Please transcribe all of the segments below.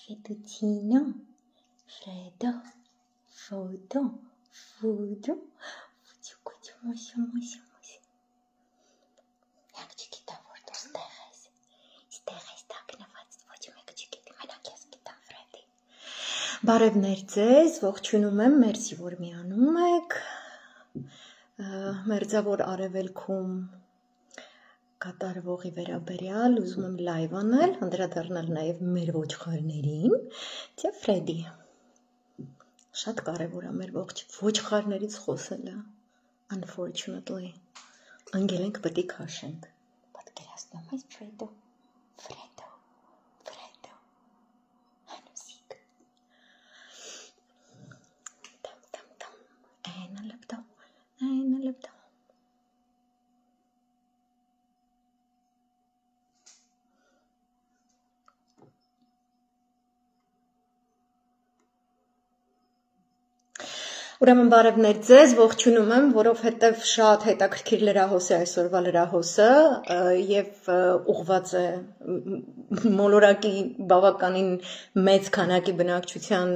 Fettuccino, freddo, foto, fudo, Як չգիտեմ, որ դու ստեղ ես տակնված, ոչ մեկը չգիտի, մենակ ես գիտեմ Ֆրեդի։ Բարևներ ձեզ, ողջունում եմ, մերսի, որ միանում եք, մերձավոր արևելքում կատարվողի վերաբերյալ, ուզում եմ լայվ անել, անդրադառնալ նաև մեր ոչխարներին, թե Ֆրեդի։ Շատ կարևոր է մեր ոչխարներից խոսելը, unfortunately, անգելենք պետք է քաշենք, պատկերացնում ես Ֆրեդո, հանուսիկ, այն լպտո, Ուրեմն բարևներ ձեզ, ողջունում եմ, որովհետև շատ հետաքրքիր լրահոս է այսօրվա լրահոսը եւ ուղղված է մոլորակի բավականին մեծ քանակի բնակչության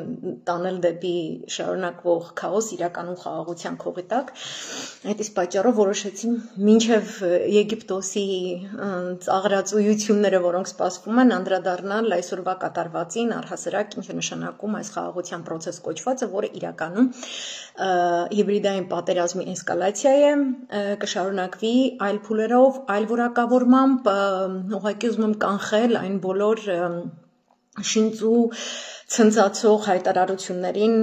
տանել դեպի շարունակվող քաոս, իրականում խաղաղության քողի տակ։ Այդ իսկ պատճառով որոշեցի մինչև Եգիպտոսի ծաղրածույությունները, որոնք սպասվում են, անդրադառնալ այսօրվա կատարվածին, առհասարակ ինչ է նշանակում այս խաղաղության process կոչվածը, որը իրականում հիբրիդային պատերազմի էսկալացիա է, կշարունակվի այլ փուլերով, այլ որակավորմամբ, ուղղակի ուզում եմ կանխել այն բոլոր շինծու ցնցացող հայտարարություններին,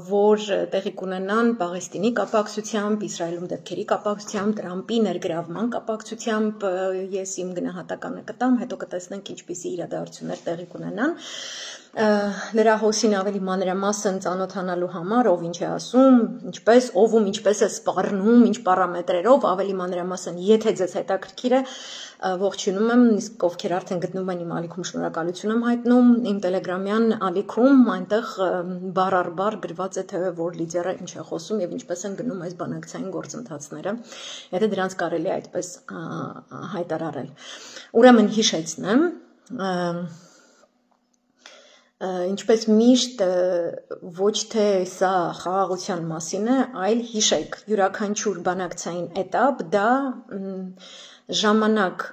որ տեղի կունենան Պաղեստինի կապակցությամբ, Իսրայելում դեպքերի կապակցությամբ, Տրամպի ներգրավման կապակցությամբ, ես իմ գնահատականը կտամ, հետո կտեսնենք ինչպիսի իրադարձություններ տեղի կունենան։ Լրահոսին ավելի մանրամասն ծանոթանալու համար, ով ինչ է ասում, ինչպես, ով ինչպես է սպառնում, ինչ պարամետրերով, ավելի մանրամասն, եթե ձեզ հետաքրքիր է, ողջունում եմ, իսկ ովքեր արդեն գտնվում են իմ ալիքում, շնորհակալություն եմ հայտնում, իմ տելեգրամյան ալիքում, այնտեղ բառ առ բառ գրված է, թե որ լիդերը ինչ է խոսում եւ ինչպես են գնում այս բանակցային գործընթացները, եթե դրանց կարելի է այդպես հայտարարել։ Ուրեմն հիշեցնեմ, ինչպես միշտ ոչ թե սա խաղաղության մասին է, այլ հիշեք, յուրաքանչյուր բանակցային էտապ դա ժամանակ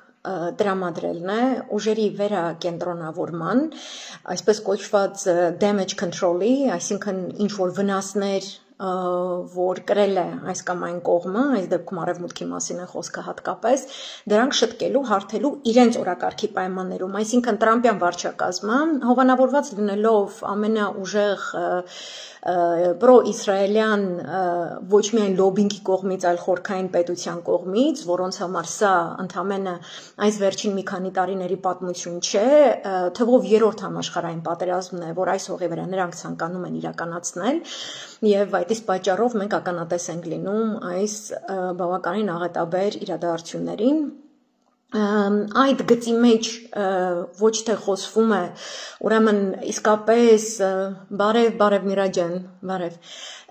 տրամադրելն է ուժերի վերակենտրոնավորման, այսպես կոչված damage control-ի, այսինքն ինչ որ վնասներ որ կրել է այս կամ այն կողմը, այս դեպքում արևմուտքի մասին է խոսքը հատկապես, դրանք շտկելու, հարթելու իրենց օրակարգի պայմաններում, այսինքն Տրամպյան վարչակազմը հովանավորված լինելով ամենաուժեղ պրո-իսրայելյան ոչ միայն լոբինգի կողմից, այլ խորքային պետության կողմից, որոնց համար սա ընդամենը այս վերջին մի քանի տարիների պատմություն չէ, թվով երրորդ համաշխարհային պատերազմն է, որ այս հողի վրա նրանք ցանկանում են իրականացնել, եւ այդ իսկ պատճառով մենք ականատես ենք լինում այս բավականին աղետաբեր իրադարձություններին։ Այդ գծի մեջ ոչ թե խոսվում է, ուրեմն իսկապես բարև Միրաջան, բարև,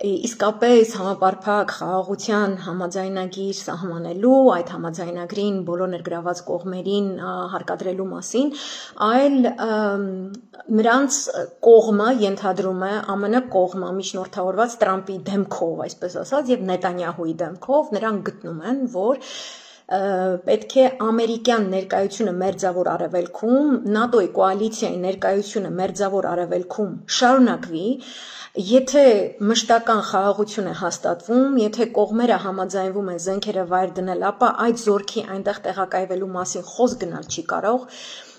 իսկապես համապարփակ խաղաղության համաձայնագիր սահմանելու, այդ համաձայնագրին բոլոր ներգրաված կողմերին հարկադրելու մասին, այլ նրանց կողմը ենթադրում է ԱՄՆ կողմը միջնորդավորված Տրամպի դեմքով, այսպես ասած, եւ Նետանյահուի դեմքով, նրանք գտնում են, որ պետք է ամերիկյան ներկայությունը մերձավոր արևելքում, ՆԱՏՕ-ի կոալիցիայի ներկայությունը մերձավոր արևելքում շարունակվի, եթե մշտական խաղաղություն է հաստատվում, եթե կողմերը համաձայնվում են զենքերը վայր դնել, ապա այդ զորքի այնտեղ տեղակայվելու մասին խոսք գնալ չի կարող,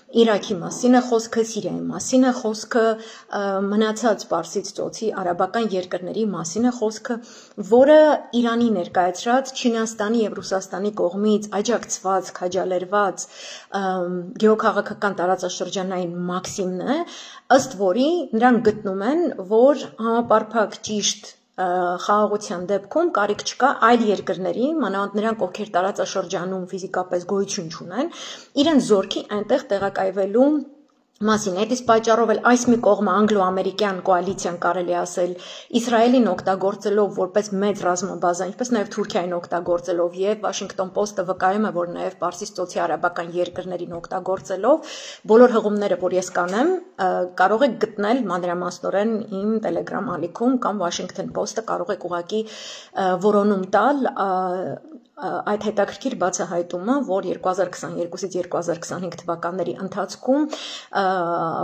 Իրաքի մասին է խոսքը, Սիրիայի մասին է խոսքը, մնացած Պարսից ծոցի արաբական երկրների մասին է խոսքը, որը Իրանի ներկայացրած Չինաստանի եւ Ռուսաստանի կողմից աջակցված, քաջալերված գեոքաղաքական տարածաշրջանային մաքսիմն է, ըստ որի նրանք գտնում են, որ համապարփակ ճիշտ խաղաղության դեպքում կարիք չկա այլ երկրների, մանավանդ նրանք, ովքեր տարածաշրջանում ֆիզիկապես գոյություն չունեն, իրենց զորքի այնտեղ տեղակայվելու մասին, այդ իսկ պատճառով էլ այս մի կողմը անգլո-ամերիկյան կոալիցիան կարելի ասել Իսրայելին օգտագործելով որպես մեծ ռազմաբազա, ինչպես նաև Թուրքիային օգտագործելով եւ Washington Post-ը վկայում է, որ նաև Պարսից ծոցի արաբական երկրներին օգտագործելով բոլոր հղումները, որ ես կանեմ, կարող եք գտնել մանրամասնորեն իմ Telegram ալիքում կամ Washington Post-ը կարող եք ուղղակի որոնում տալ այդ հետաքրքիր բացահայտումը, որ 2022-ից 2025 թվականների ընթացքում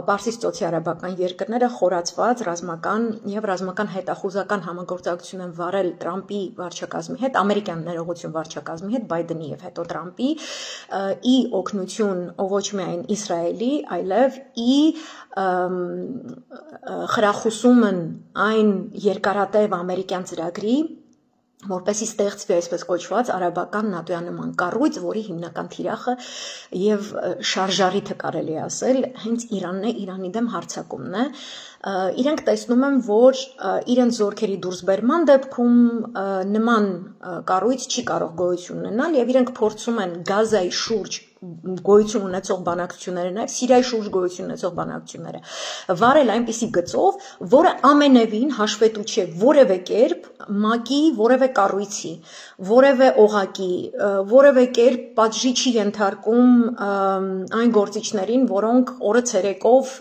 Պարսից ծոցի արաբական երկրները խորացված ռազմական եւ ռազմական հետախուզական համագործակցություն են վարել Տրամպի վարչակազմի հետ, ամերիկյան ներողություն վարչակազմի հետ, Բայդենի եւ հետո Տրամպի, ի օգնություն ոչ միայն Իսրայելի, այլև ի խրախուսումն այն երկարատև ամերիկյան ծրագրի, որպեսզի ստեղծվի այսպես կոչված արաբական նատոյանման կառույց, որի հիմնական թիրախը եւ շարժառիթը կարելի ասել հենց Իրանն է, Իրանի դեմ հարձակումն է։ Իրենք տեսնում են, որ իրենց զորքերի դուրսբերման դեպքում նման կառույց չի կարող գոյություն ունենալ եւ իրենք փորձում են Գազայի շուրջ գոյություն ունեցող բանակցությունները, նաև Սիրիայի շուրջ գոյություն ունեցող բանակցությունները վարել այնպիսի գծով, որը ամենևին հաշվետու չէ որևէ կերպ ՄԱԿ-ի որևէ կառույցի, որևէ օղակի, որևէ կերպ պատժի չի ենթարկում այն գործիչներին, որոնք օրը ցերեկով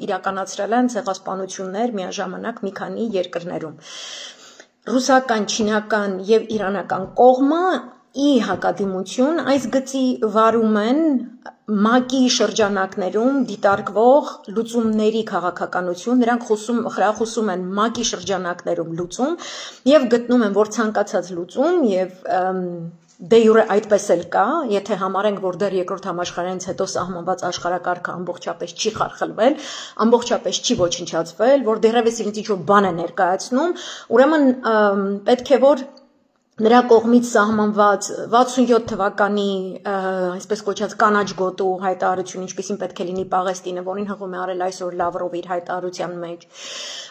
իրականացրել են ցեղասպանություններ միաժամանակ մի քանի երկրներում։ Ռուսական, չինական եւ իրանական կողմը ի հակադիմություն այս գծի վարում են ՄԱԿ-ի շրջանակներում դիտարկվող լուծումների քաղաքականություն, նրանք խրախուսում են ՄԱԿ-ի շրջանակներում լուծում եւ գտնում են, որ ցանկացած լուծում եւ դե յուրե այդպես էլ կա, եթե համարենք, որ դեռ երկրորդ համաշխարհայինից հետո սահմանված աշխարհակարգը ամբողջապես չի խարխլվել, ամբողջապես չի ոչնչացվել, որ դեռևս իրենց ինչ-որ բան է ներկայացնում, ուրեմն պետք է որ նրա կողմից սահմանված 67 թվականի այսպես կոչած կանաչ գոտու հայտարարություն, ինչպեսին պետք է լինի Պաղեստինը, որին հղում է արել այսօր Լավրովը իր հայտարարության մեջ,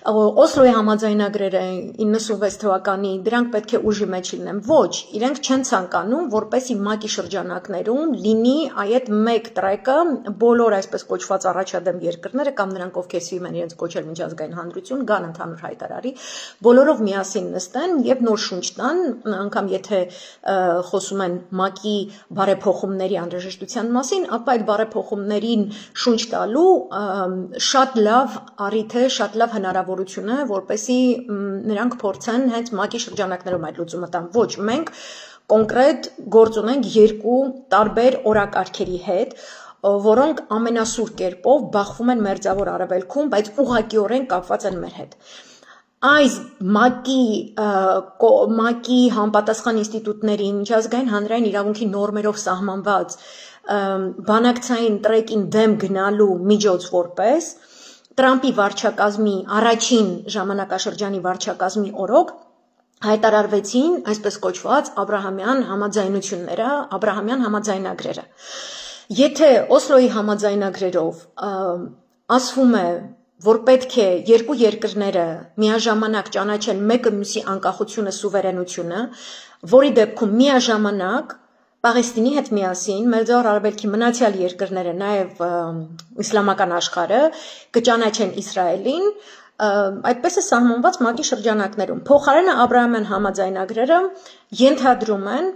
Օսլոյի համաձայնագրերը 96 թվականի, դրանք պետք է ուժի մեջ լինեն։ Ոչ, իրենք չեն ցանկանում, որպեսզի ՄԱԿ-ի շրջանակներում լինի այդ մեկ տրեկը բոլոր այսպես կոչված առաջադեմ երկրները կամ նրանք, ովքեր սիրում են իրենց կոչել միջազգային հանրություն, գան ընդհանուր հայտարարի, բոլորով միասին նստեն եւ նոր շունչ տան, անգամ եթե խոսում են ՄԱԿ-ի բարեփոխումների անհրաժեշտության մասին, ապա այդ բարեփոխումներին շունչ տալու շատ լավ առիթ է, շատ լավ հնարավորություն է, որպեսզի նրանք փորձեն հենց ՄԱԿ-ի շրջանակներում այդ լուծումը տան։ Ոչ, մենք կոնկրետ գործ ունենք երկու տարբեր օրակարգերի հետ, որոնք ամենասուր կերպով բախվում են Մերձավոր Արևելքում, բայց ուղղակիորեն կապված են մեր հետ։ Այս ՄԱԿ-ի համապատասխան ինստիտուտների միջազգային հանրային իրավունքի նորմերով սահմանված բանակցային տրեկին դեմ գնալու միջոց որպես Տրամպի վարչակազմի առաջին ժամանակաշրջանի վարչակազմի օրոք հայտարարվեցին այսպես կոչված Աբրահամյան համաձայնությունները, Աբրահամյան համաձայնագրերը։ Եթե Օսլոյի համաձայնագրերով ասվում է, որ պետք է երկու երկրները միաժամանակ ճանաչեն մեկը մյուսի անկախությունը, սուվերենությունը, որի դեպքում միաժամանակ Պաղեստինի հետ միասին Մերձավոր Արևելքի մնացյալ երկրները, նաև իսլամական աշխարհը կճանաչեն Իսրայելին, այդպես է սահմանված ՄԱԿ-ի շրջանակներում։ Փոխարենը Աբրահամյան համաձայնագրերը ենթադրում են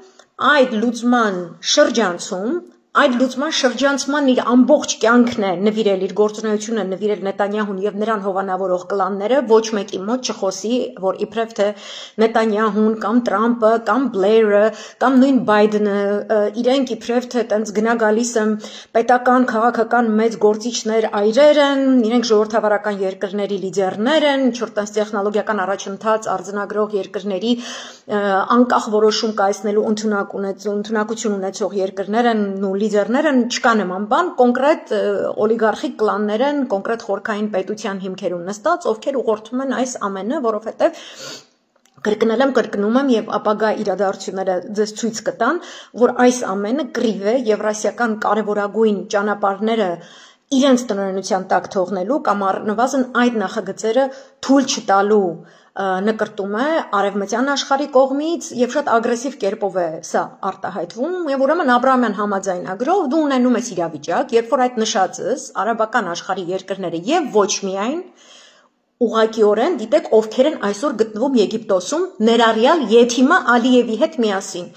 այդ լուծման շրջանցում, այդ լուծման շրջանցման իր ամբողջ կյանքն է նվիրել, իր գործունեությունը նվիրել Նետանյահուն եւ նրան հովանավորող կլանները, ոչ մեկի մոտ չխոսի, որ իբրև թե Նետանյահուն կամ Տրամպը կամ Բլեյրը կամ նույն Բայդենը իրենք իբրև թե տենց գնա-գալիս են պետական, քաղաքական մեծ գործիչներ այրեր են, իրենք ժողովրդավարական երկրների լիդերներ են, ինչ-որ տենց տեխնոլոգիական առաջընթաց արձանագրող երկրների անկախ որոշում կայացնելու ընդունակություն ունեցող երկրներ են ու լիդերներ են, չկա նման բան, կոնկրետ օլիգարխիկ կլաններ են, կոնկրետ խորքային պետության հիմքերում նստած, ովքեր ուղղորդում են այս ամենը, որովհետև կրկնել եմ, կրկնում եմ եւ ապագա իրադարձությունները ձեզ ցույց կտան, որ այս ամենը կռիվ է եվրասիական կարևորագույն ճանապարհները իրենց տնօրինության տակ թողնելու կամ առնվազն այդ նախագծերը թույլ չտալու նկրտում է արևմտյան աշխարհի կողմից եւ շատ ագրեսիվ կերպով է սա արտահայտվում եւ ուրեմն Աբրահամյան համաձայնագրով դու ունենում ես իրավիճակ, երբ որ այդ նշածս արաբական աշխարհի երկրները եւ ոչ միայն ուղղակիորեն դիտեք ովքեր են այսօր գտնվում Եգիպտոսում ներառյալ Եթիմը Ալիևի հետ միասին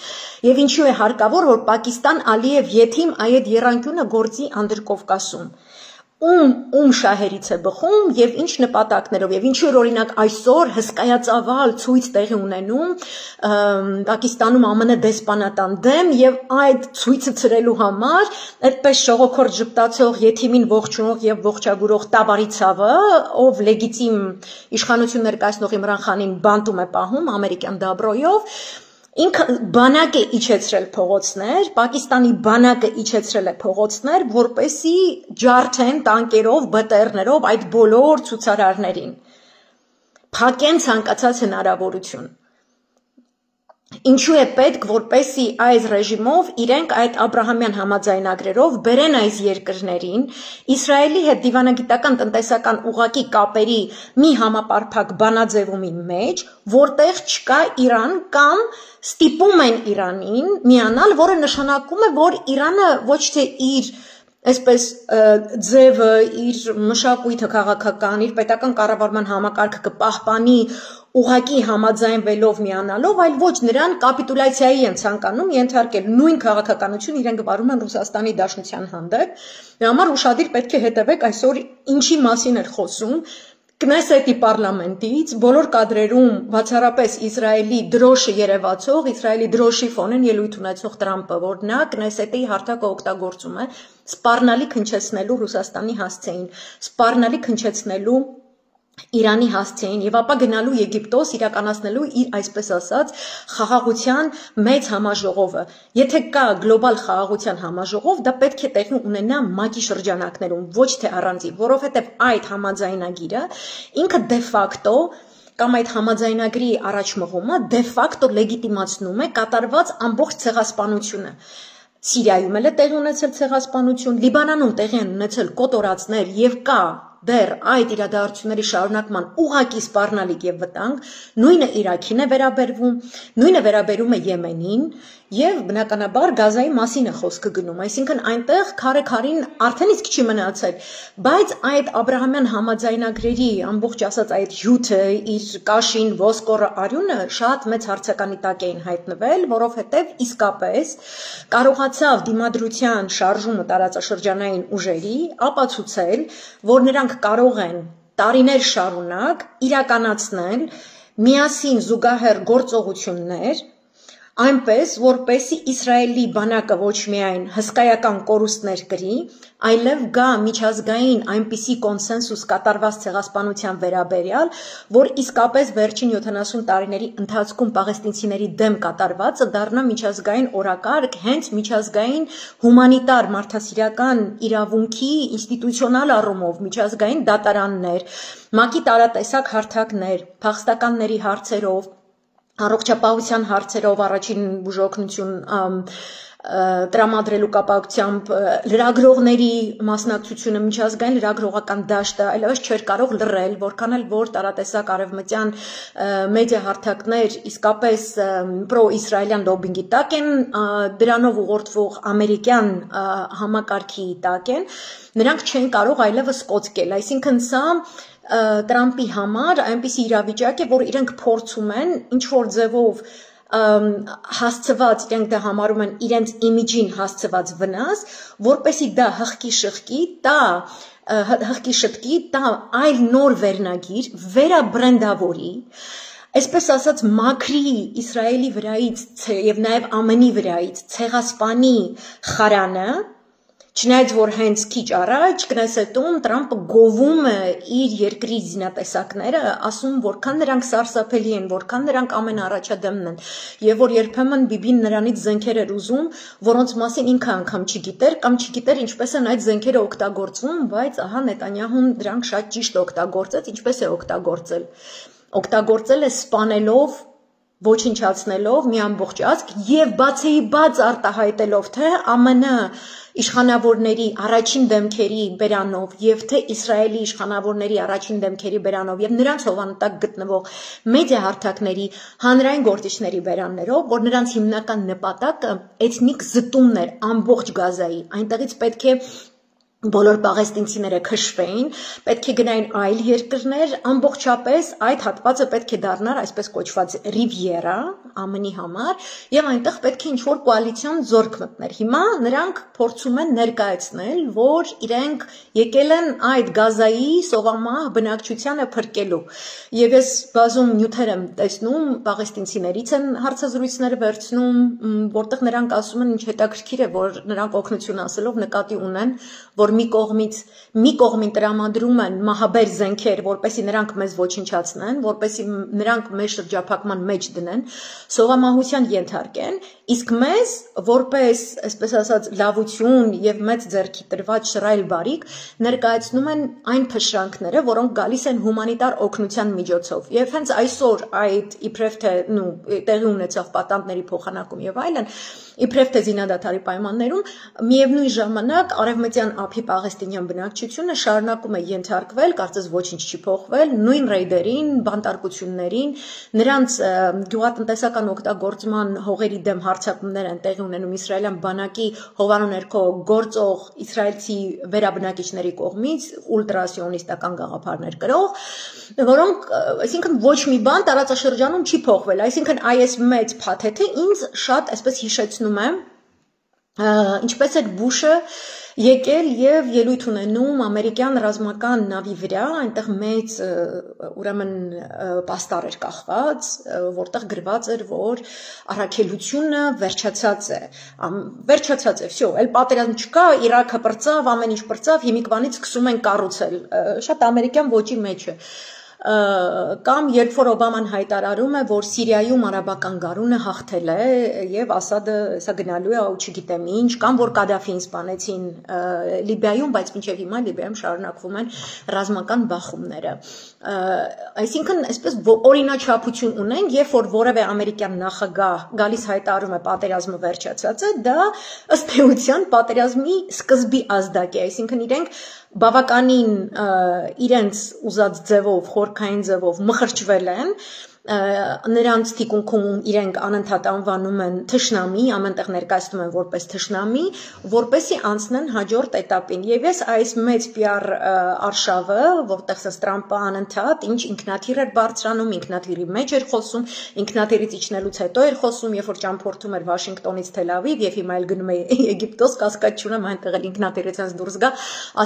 եւ ինչու է հարկավոր որ Պակիստան Ալիև Եթիմ այդ եռանկյունը գործի Անդրկովկասում ում շահերից է բխում եւ ինչ նպատակներով եւ ինչու էր օրինակ այսօր հսկայածավալ ցույց տեղի ունենում Պակիստանում ԱՄՆ դեսպանատան դեմ եւ այդ ցույցը ցրելու համար այդպես շողոքորդ ժպտացող Եթիմին ողջունող եւ ողջագուրող Տաբարի ցավը ով լեգիտիմ իշխանություն ներկայացնող Իմրան Խանին բանտում է պահում ամերիկյան դաբրոյով Ինքը բանակը իջեցրել փողոցներ, Պակիստանի բանակը իջեցրել է փողոցներ, որպեսի ջարդեն տանկերով, բտերներով այդ բոլոր ցուցարարներին։ Փակեն ցանկացած հնարավորություն։ Ինչու է պետք, որպեսի այս ռեժիմով իրենք այդ Աբրահամյան համաձայնագրերով բերեն այս երկրներին Իսրայելի հետ դիվանագիտական տնտեսական ուղղակի կապերի մի համապարփակ բանաձևումի մեջ, որտեղ չկա Իրան կամ ստիպում են Իրանին միանալ, որը նշանակում է, որ Իրանը ոչ թե իր այսպես ձևը, իր մշակույթը քաղաքական, իր պետական կառավարման համակարգը կպահպանի ուղղակի համաձայնվելով միանալով, այլ ոչ նրան կապիտուլյացիայի են ցանկանում ենթարկել նույն քաղաքականություն իրենք վարում են Ռուսաստանի Դաշնության հանդեպ։ Դրա համար ուշադիր պետք է հետևեք այսօր ինչի մասին էր խոսում Կնեսետի պարլամենտից բոլոր կադրերում բացառապես Իսրայելի դրոշը երևացող, Իսրայելի դրոշի ֆոնեն ելույթ ունեցող Տրամպը, որ նա Կնեսետի հարթակը օգտագործում է սպառնալիք հնչեցնելու Ռուսաստանի հասցեին, սպառնալիք հնչեցնելու Իրանի հասցեին եւ ապա գնալու Եգիպտոս իրականացնելու իր այսպես ասած խաղաղության մեծ համաժողովը եթե կա գլոբալ խաղաղության համաժողով դա պետք է տեղի ունենա ՄԱԿ-ի շրջանակներում ոչ թե առանձին որովհետեւ այդ համաձայնագիրը ինքը դե ֆակտո կամ այդ համաձայնագրի առաջմղումը դե ֆակտո լեգիտիմացնում է կատարված ամբողջ ցեղասպանությունը Սիրիայում էլ է տեղի ունեցել ցեղասպանություն Լիբանանում տեղի են ունեցել կոտորածներ եւ կա դեռ այդ իրադարձությունների շարունակման ուղղակի սպառնալիք եւ վտանգ նույնը Իրաքին է վերաբերվում նույնը վերաբերում է Եմենին եւ բնականաբար Գազայի մասին է խոսքը գնում այսինքն այնտեղ քարե-քարին արդեն իսկ չի մնացել բայց այդ Աբրահամյան համաձայնագրերի ամբողջ ասած այդ հյութը իր կաշին ոսկորը արյունը շատ մեծ հարցականի տակ էին հայտնվել որովհետեւ իսկապես կարողացավ դիմադրության շարժումը տարածաշրջանային ուժերի ապացուցել որ նրանք կարող են տարիներ շարունակ իրականացնել միասին զուգահեռ գործողություններ այնպես որպեսի Իսրայելի բանակը ոչ միայն հսկայական կորուստներ կրի, այլև գա միջազգային այնպիսի կոնսենսուս կատարված ցեղասպանության վերաբերյալ, որ իսկապես վերջին 70 տարիների ընթացքում պաղեստինցիների դեմ կատարվածը դառնա միջազգային օրակարգ, հենց միջազգային հումանիտար մարդասիրական իրավունքի ինստիտուցիոնալ առումով միջազգային դատարաններ, ՄԱԿ-ի տարատեսակ հարթակներ, փախստականների հարցերով Առողջապահության հարցերով առաջին բուժօգնություն տրամադրելու կապակցությամբ լրագրողների մասնակցությունը միջազգային լրագրողական դաշտը այլևս չէր կարող լռել, որքան էլ որ տարատեսակ արևմտյան մեդիա հարթակներ իսկապես պրո-իսրայելյան լոբինգի տակ են, դրանով ուղղորդվող ամերիկյան համակարգի տակ են, նրանք չեն կարող այլևս կոծկել, այսինքն սա Տրամպի համար այնպիսի իրավիճակ է, որ իրենք փորձում են ինչ-որ ձևով հասցված, իրենք դա համարում են իրենց իմիջին հասցված վնաս, որպեսի դա հղկի շտկի, տա այլ նոր վերնագիր, վերաբրենդավորի, այսպես ասած մաքրի Իսրայելի վրայից եւ նաեւ ԱՄՆ-ի վրայից ցեղասպանի խարանը Չնայած որ հենց քիչ առաջ Կնեսետում Տրամպը գովում է իր երկրի զինատեսակները, ասում որքան նրանք սարսափելի են, որքան նրանք ամենաառաջադեմն են, եւ որ երբեմն Բիբին նրանից զենքեր էր ուզում, որոնց մասին ինքը անգամ չգիտեր կամ չգիտեր ինչպես են այդ զենքերը օգտագործվում, բայց ահա Նետանյահուն դրանք շատ ճիշտ օգտագործեց, ինչպես է օգտագործել։ Օգտագործել է սպանելով ոչնչացնելով մի ամբողջ ազգ եւ բացեի բաց արտահայտելով թե ԱՄՆ իշխանավորների առաջին դեմքերի բերանով եւ թե Իսրայելի իշխանավորների առաջին դեմքերի բերանով եւ նրանց հովանտակ գտնվող մեդիա հարթակների հանրային գործիչների բերաններով, որ նրանց հիմնական նպատակը էթնիկ զտումն էր ամբողջ Գազայի, այնտեղից պետք է բոլոր պաղեստինցիները քշվեին, պետք է գնային այլ երկրներ, ամբողջապես այդ հատվածը պետք է դառնար այսպես կոչված Ռիվիերա ԱՄՆ-ի համար եւ այնտեղ պետք է ինչ-որ կոալիցիոն զորք մտներ։ Հիմա նրանք փորձում են ներկայացնել, որ իրենք եկել են այդ Գազայի սովամահ բնակչությանը փրկելու։ Եվ ես բազում նյութեր եմ տեսնում, պաղեստինցիներից են հարցազրույցներ վերցնում, որտեղ նրանք ասում են, ինչ հետաքրքիր է, որ նրանք օգնություն ասելով նկատի ունեն, որ մի կողմին տրամադրում են մահաբեր զենքեր, որպեսզի նրանք մեզ ոչնչացնեն, որպեսզի նրանք մեզ շրջափակման մեջ դնեն, սովամահության ենթարկեն, իսկ մեզ որպես, այսպես ասած, լավություն եւ մեծ ձեռքի տրված շռայլ բարիք ներկայացնում են այն փշրանքները, որոնք գալիս են հումանիտար օգնության միջոցով։ Եվ հենց այսօր այդ իբրև թե տեղի ունեցավ պատանդների փոխանակում եւ այլն, իբրև թե զինադադարի պայմաններում, միևնույն ժամանակ արևմտյան ափի պաղեստինյան բնակչությունը շարունակում է ենթարկվել, կարծես ոչինչ չի փոխվել, նույն ռեյդերին, բանտարկություններին, նրանց գյուղատնտեսական օգտագործման հողերի դեմ հարձակումներ են տեղի ունենում իսրայելյան բանակի հովանու ներքո գործող իսրայելցի վերաբնակիչների կողմից, ուլտրասիոնիստական գաղափարներ կրող, որոնք, այսինքն ոչ մի բան տարածաշրջանում չի փոխվել, այսինքն այս մեծ փաթեթը ինձ շատ այսպես հիշեցնում է, ինչպես էր Բուշը եկել եւ ելույթ ունենում ամերիկյան ռազմական նավի վրա, այնտեղ մեծ ուրեմն պաստառ էր կախված, որտեղ գրված էր, որ առաքելությունը վերջացած է, վсё, այլ պատերազմ չկա, Իրաքը պրծավ, ամեն ինչ պրծավ, հիմիկվանից սկսում են կառուցել, շատ ամերիկյան ոճի մեջ է։ Կամ երբ որ Օբաման հայտարարում է, որ Սիրիայում արաբական գարունը հաղթել է եւ Ասադը սա գնալու է ու չգիտեմ ինչ, կամ որ Կադաֆին սպանեցին Լիբիայում, բայց մինչեւ հիմա Լիբիայում շարունակվում են ռազմական բախումները։ Այսինքն, այսպես օրինաչափություն ունենք, երբ որ որևէ ամերիկյան նախագահ գալիս հայտարարում է պատերազմը վերջացած է, դա ըստ էության պատերազմի սկզբի ազդակ է, այսինքն իրենք բավականին իրենց ուզած ձևով, խորքային ձևով մխրճվել են, նրանց թիկունքում իրենք անընդհատ անվանում են թշնամի, ամենտեղ ներկայացնում են որպես թշնամի, որպեսզի անցնեն հաջորդ էտապին։ Եվ ես այս մեծ PR արշավը, որտեղ սա Տրամպը անընդհատ ինչ ինքնաթիռ էր բարձրանում, ինքնաթիռի մեջ էր խոսում, ինքնաթիռից իջնելուց հետո էր խոսում, երբ որ ճամփորդում էր Վաշինգտոնից Թել Ավիվ եւ հիմա էլ գնում է Եգիպտոս, կասկած չունեմ այնտեղ էլ ինքնաթիռից դուրս գա,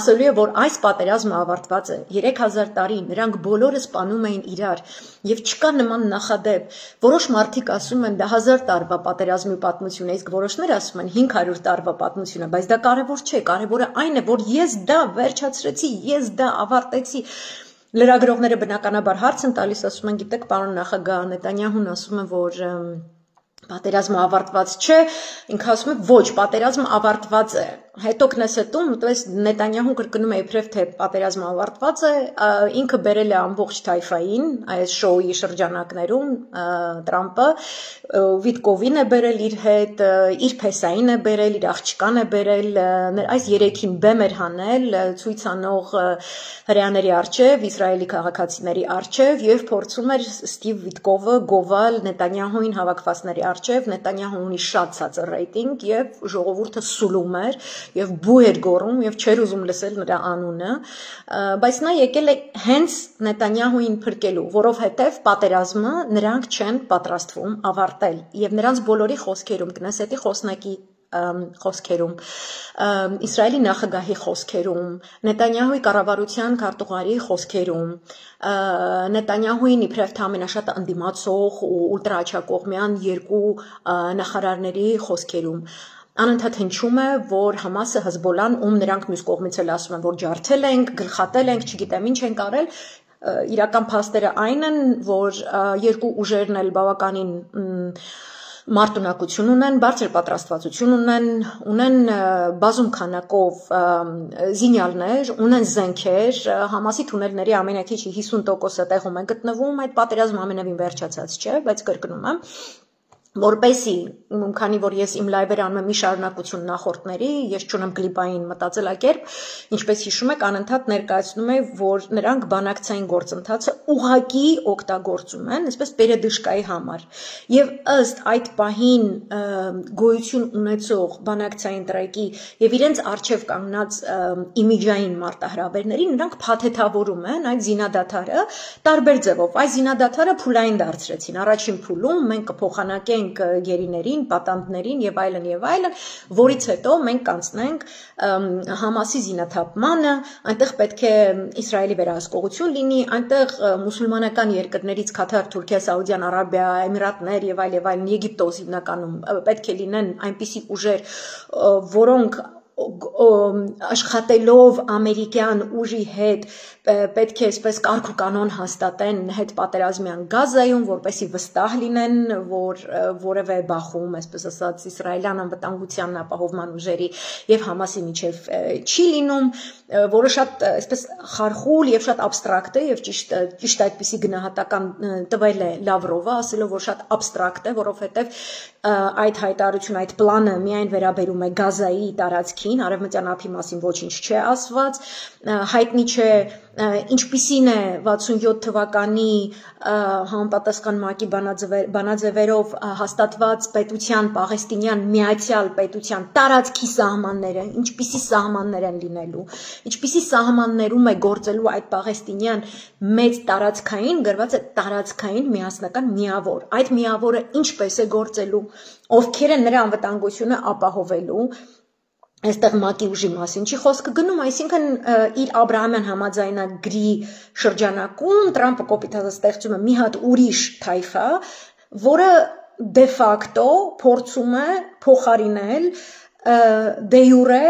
ասելու է, որ այս պատերազմը ավարտված է 3000 տարի, նրանք բոլորը սպանում էին իրար եւ չկա նման նախադեպ։ Որոշ մարդիկ ասում են դա 1000 տարվա պատերազմի պատմություն է, իսկ որոշներ ասում են 500 տարվա պատմություն է, բայց դա կարևոր չէ, կարևորը այն է, որ ես դա վերջացրեցի, ես դա ավարտեցի։ Լրագրողները բնականաբար հարց են տալիս, ասում են, գիտեք, պարոն նախագահ, Նետանյահուն ասում է, որ պատերազմը ավարտված չէ, ինքը ասում է, ոչ, պատերազմը ավարտված է։ Հետո Քնեսետում, տես Նետանյահուն կրկնում է իբրև թե պատերազմը ավարտված է, ինքը բերել է ամբողջ թայֆային, այս շոուի շրջանակներում Տրամպը, Վիտկովին է բերել իր հետ, իր փեսային է բերել, իր աղջկան է բերել, այս երեքին բեմ էր հանել, ցույց անող հրեաների առջև, իսրայելի քաղաքացիների առջև եւ փորձում էր Ստիվ Վիտկովը գովալ Նետանյահուին հավաքվածների առջև, Նետանյահուն ունի շատ ցածր ռեյտինգ եւ ժողովուրդը սուլում էր եւ բու էր գոռում եւ չէր ուզում լսել նրա անունը, բայց նա եկել է հենց Նետանյահուին փրկելու, որովհետեւ պատերազմը նրանք չեն պատրաստվում ավարտել եւ նրանց բոլորի խոսքերում, Կնեսետի խոսնակի խոսքերում, Իսրայելի նախագահի խոսքերում, Նետանյահուի կառավարության քարտուղարի խոսքերում, Նետանյահուին իբրև թե ամենաշատը ընդդիմացող ու ուլտրաաչակողմյան երկու նախարարների խոսքերում անընդհատ հնչում է, որ Համասը, Հեզբոլան, ում նրանք մյուս կողմից էլ ասում են, որ ջարդել ենք, գլխատել ենք, չգիտեմ ինչ ենք արել, իրական փաստերը այն են, որ երկու ուժերն էլ բավականին Մարտունակություն ունեն, բարձր պատրաստվածություն ունեն բազում քանակով զինյալներ, ունեն զենքեր, Համասի թունելների ամենաքիչը 50%-ը տեղում է գտնվում, այդ պատերազմը ամենևին վերջացած չէ, բայց կրկնում եմ, որպեսի, քանի որ ես իմ լայվերը անում եմ մի շարունակություն նախորդների, ես չունեմ կլիպային մտածելակերպ, ինչպես հիշում եք, անընդհատ ներկայացնում է, որ նրանք բանակցային գործընթացը ուղղակի օգտագործում են, այսպես պերեդышկայի համար։ Եվ ըստ այդ պահին գոյություն ունեցող բանակցային տրեկի եւ իրենց արժեվ կանգնած իմիջային մարտահրավերների, նրանք փաթեթավորում են այդ զինադադարը տարբեր ձևով։ Այս զինադադարը փուլային դարձրեցին։ Առաջին փուլում մենք կփոխանակենք գերիներին, պատանդներին եւ այլն, որից հետո մենք կանցնենք Համասի զինաթափմանը, այնտեղ պետք է Իսրայելի վերահսկողություն լինի, այնտեղ մուսուլմանական երկրներից Քաթար, Թուրքիա, Սաուդյան Արաբիա, Էմիրատներ եւ այլն, Եգիպտոս հիմնականում պետք է լինեն այնպիսի ուժեր, որոնք աշխատելով ամերիկյան ուժի հետ պետք է այսպես կարգ ու կանոն հաստատեն հետ պատերազմյան Գազայում, որպեսզի վստահ լինեն, որ որևէ բախում, այսպես ասած, իսրայելյան անվտանգության ապահովման ուժերի եւ Համասի միջև չի լինում, որը շատ այսպես խարխուլ եւ շատ абստրակտ է եւ ճիշտ այդպիսի գնահատական տվել է Լավրովը, ասելով, որ շատ абստրակտ է, որովհետեւ այդ հայտարարությունը, այդ պլանը միայն վերաբերում է Գազայի տարածքին, արևմտյան ափի մասին ոչինչ չէ ասված, հայտնի չէ ինչպիսին է 67 թվականի համապատասխան ՄԱԿ-ի բանաձևերով հաստատված պետության Պաղեստինյան միացյալ պետության տարածքի սահմանները, ինչպիսի սահմաններ են լինելու, ինչպիսի սահմաններում է գործելու այդ Պաղեստինյան մեծ տարածքային, գրված է տարածքային միասնական միավոր, այդ միավորը ինչպես է գործելու, ովքեր են նրա անվտանգությունը ապահովելու, այստեղ ՄԱԿ-ի ուժի մասին չի խոսքը գնում, այսինքն իր Աբրահամյան համաձայնագրի շրջանակում Տրամպը կոպիտ ստեղծում է մի հատ ուրիշ թայֆա, որը դե ֆակտո փորձում է փոխարինել դե յուրե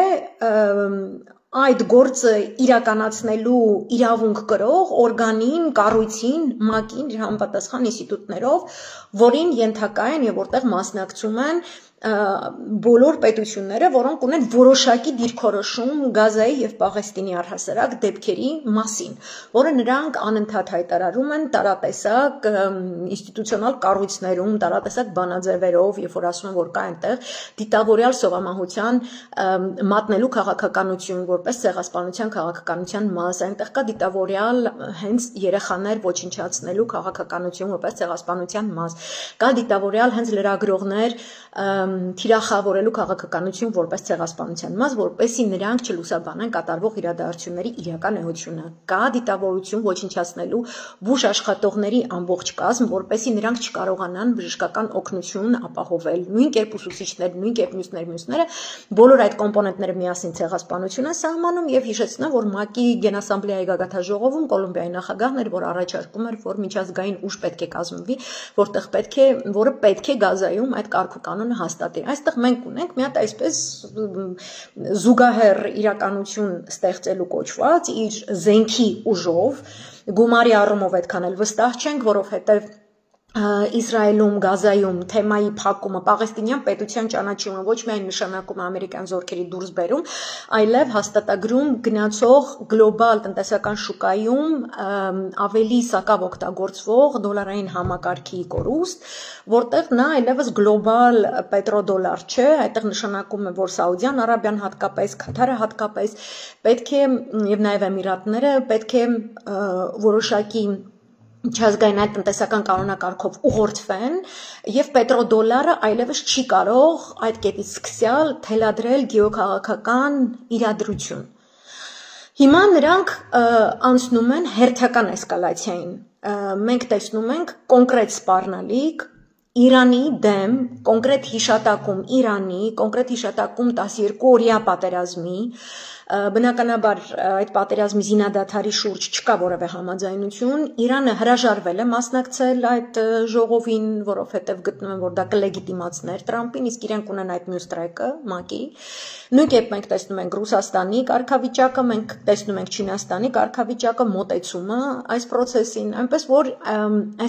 այդ գործը իրականացնելու իրավունք կրող օրգանին, կառույցին, ՄԱԿ-ին, իր համապատասխան ինստիտուտներով, որին ենթակա են եւ որտեղ մասնակցում են բոլոր պետությունները, որոնք ունեն որոշակի դիրքորոշում Գազայի եւ Պաղեստինի առհասարակ դեպքերի մասին, որը նրանք անընդհատ հայտարարում են տարատեսակ ինստիտուցիոնալ կառույցներում, տարատեսակ բանաձևերով, երբ որ ասում են, որ կա այնտեղ դիտավորյալ սովամահության մատնելու քաղաքականություն, որպես ցեղասպանության քաղաքականության մաս, այնտեղ կա դիտավորյալ հենց երեխաներ ոչնչացնելու քաղաքականություն, որպես ցեղասպանության մաս, կա դիտավորյալ հենց լրագրողներ թիրախավորելու քաղաքականություն որպես ցեղասպանության մաս, որպեսզի նրանք չլուսաբանեն կատարվող իրադարձությունների իրական էությունը։ Կա դիտավորություն ոչնչացնելու բուժ աշխատողների ամբողջ կազմ, որպեսզի նրանք չկարողանան բժշկական օգնություն ապահովել։ Նույն կերպ ուսուցիչներ, նույն կերպ մյուսները, բոլոր այդ կոմպոնենտները միասին ցեղասպանություն են սահմանում եւ հիշեցնեմ, որ ՄԱԿ-ի Գենասամբլեայի գագաթաժողովում Կոլումբիայի նախագահն էր, որ առաջարկում էր, որ միջազգային ուժ պետք է կազմվի, որը պետք է Գազայում այդ կարգուկանոնը հաստատի։ Այստեղ մենք ունենք մի հատ այսպես զուգահեռ իրականություն ստեղծելու կոչված իր զենքի ուժով, գումարի առումով այդքան էլ վստահ չենք, որովհետև Իսրայելում, Գազայում թեմայի փակումը պաղեստինյան պետության ճանաչումը ոչ միայն նշանակում է ամերիկյան զորքերի դուրսբերում, այլև հաստատագրում գնացող գլոբալ տնտեսական շուկայում ավելի սակավ օգտագործվող դոլարային համակարգի կորուստ, որտեղ նա այլևս գլոբալ պետրոդոլար չէ, այդտեղ նշանակում է, որ Սաուդյան Արաբիան հատկապես, Քաթարը հատկապես պետք է եւ նաեւ Էմիրատները պետք է որոշակի չազգային այդ տնտեսական կանոնակարգով ուղղորդվեն եւ պետրոդոլարը այլևս չի կարող այդ կետից սկսյալ թելադրել գեոքաղաքական իրադրություն։ Հիմա նրանք անցնում են հերթական էսկալացիային։ Մենք տեսնում ենք կոնկրետ սպառնալիք Իրանի դեմ, կոնկրետ հիշատակում Իրանի, կոնկրետ հիշատակում 12-օրյա պատերազմի, բնականաբար այդ պատերազմի զինադադարի շուրջ չկա որևէ համաձայնություն, Իրանը հրաժարվել է մասնակցել այդ ժողովին, որովհետև գտնում են, որ դա կլեգիտիմացներ Տրամպին, իսկ իրենք ունեն այդ մյուս տրեկը, ՄԱԿ-ի։ Նույն կերպ մենք տեսնում ենք Ռուսաստանի կարգավիճակը, մենք տեսնում ենք Չինաստանի կարգավիճակը, մոտեցումը այս process-ին, այնպես որ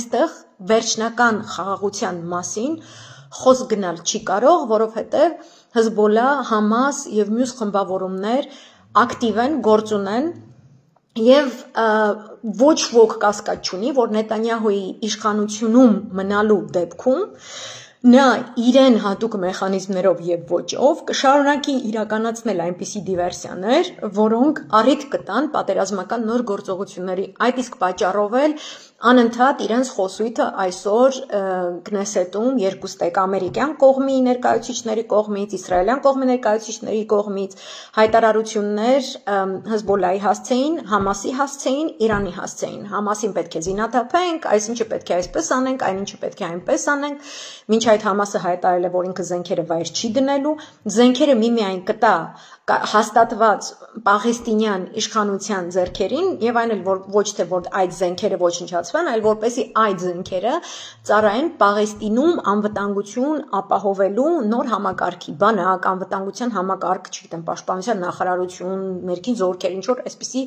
այստեղ վերջնական խաղաղության մասին խոսք գնալ չի կարող, որովհետև Հեզբոլլա, Համաս եւ մյուս խմբավորումներ ակտիվ են, գործուն են եւ ոչ ոք կասկած չունի, որ Նետանյահուի իշխանությունում մնալու դեպքում նա իրեն հատուկ մեխանիզմներով եւ ոճով կշարունակի իրականացնել այնպիսի դիվերսիաներ, որոնք առիթ կտան պատերազմական նոր գործողությունների, այդ իսկ պատճառով էլ անընդհատ իրենց խոսույթը այսօր Կնեսետում երկուստեք ամերիկյան կողմի ներկայացուցիչների կողմից, իսրայելյան կողմի ներկայացուցիչների կողմից հայտարարություններ Հեզբոլլայի հասցեին, Համասի հասցեին, Իրանի հասցեին։ Համասին պետք է զինաթափենք, այսինչը պետք է այսպես անենք, այնինչը պետք է այնպես անենք։ Մինչ այդ Համասը հայտարարել է, որ ինքը զենքերը վայր չի դնելու, զենքերը միմիայն կտա հաստատված պաղեստինյան իշխանության ձեռքերին եւ այն էլ ոչ թե որ այդ զենքերը ոչնչացվեն, այլ որպեսզի այդ զենքերը ծառայեն Պաղեստինում անվտանգություն ապահովելու նոր համակարգի, բանակ, անվտանգության համակարգ, չգիտեմ, պաշտպանության նախարարություն, ներքին զորքեր, ինչ որ այսպիսի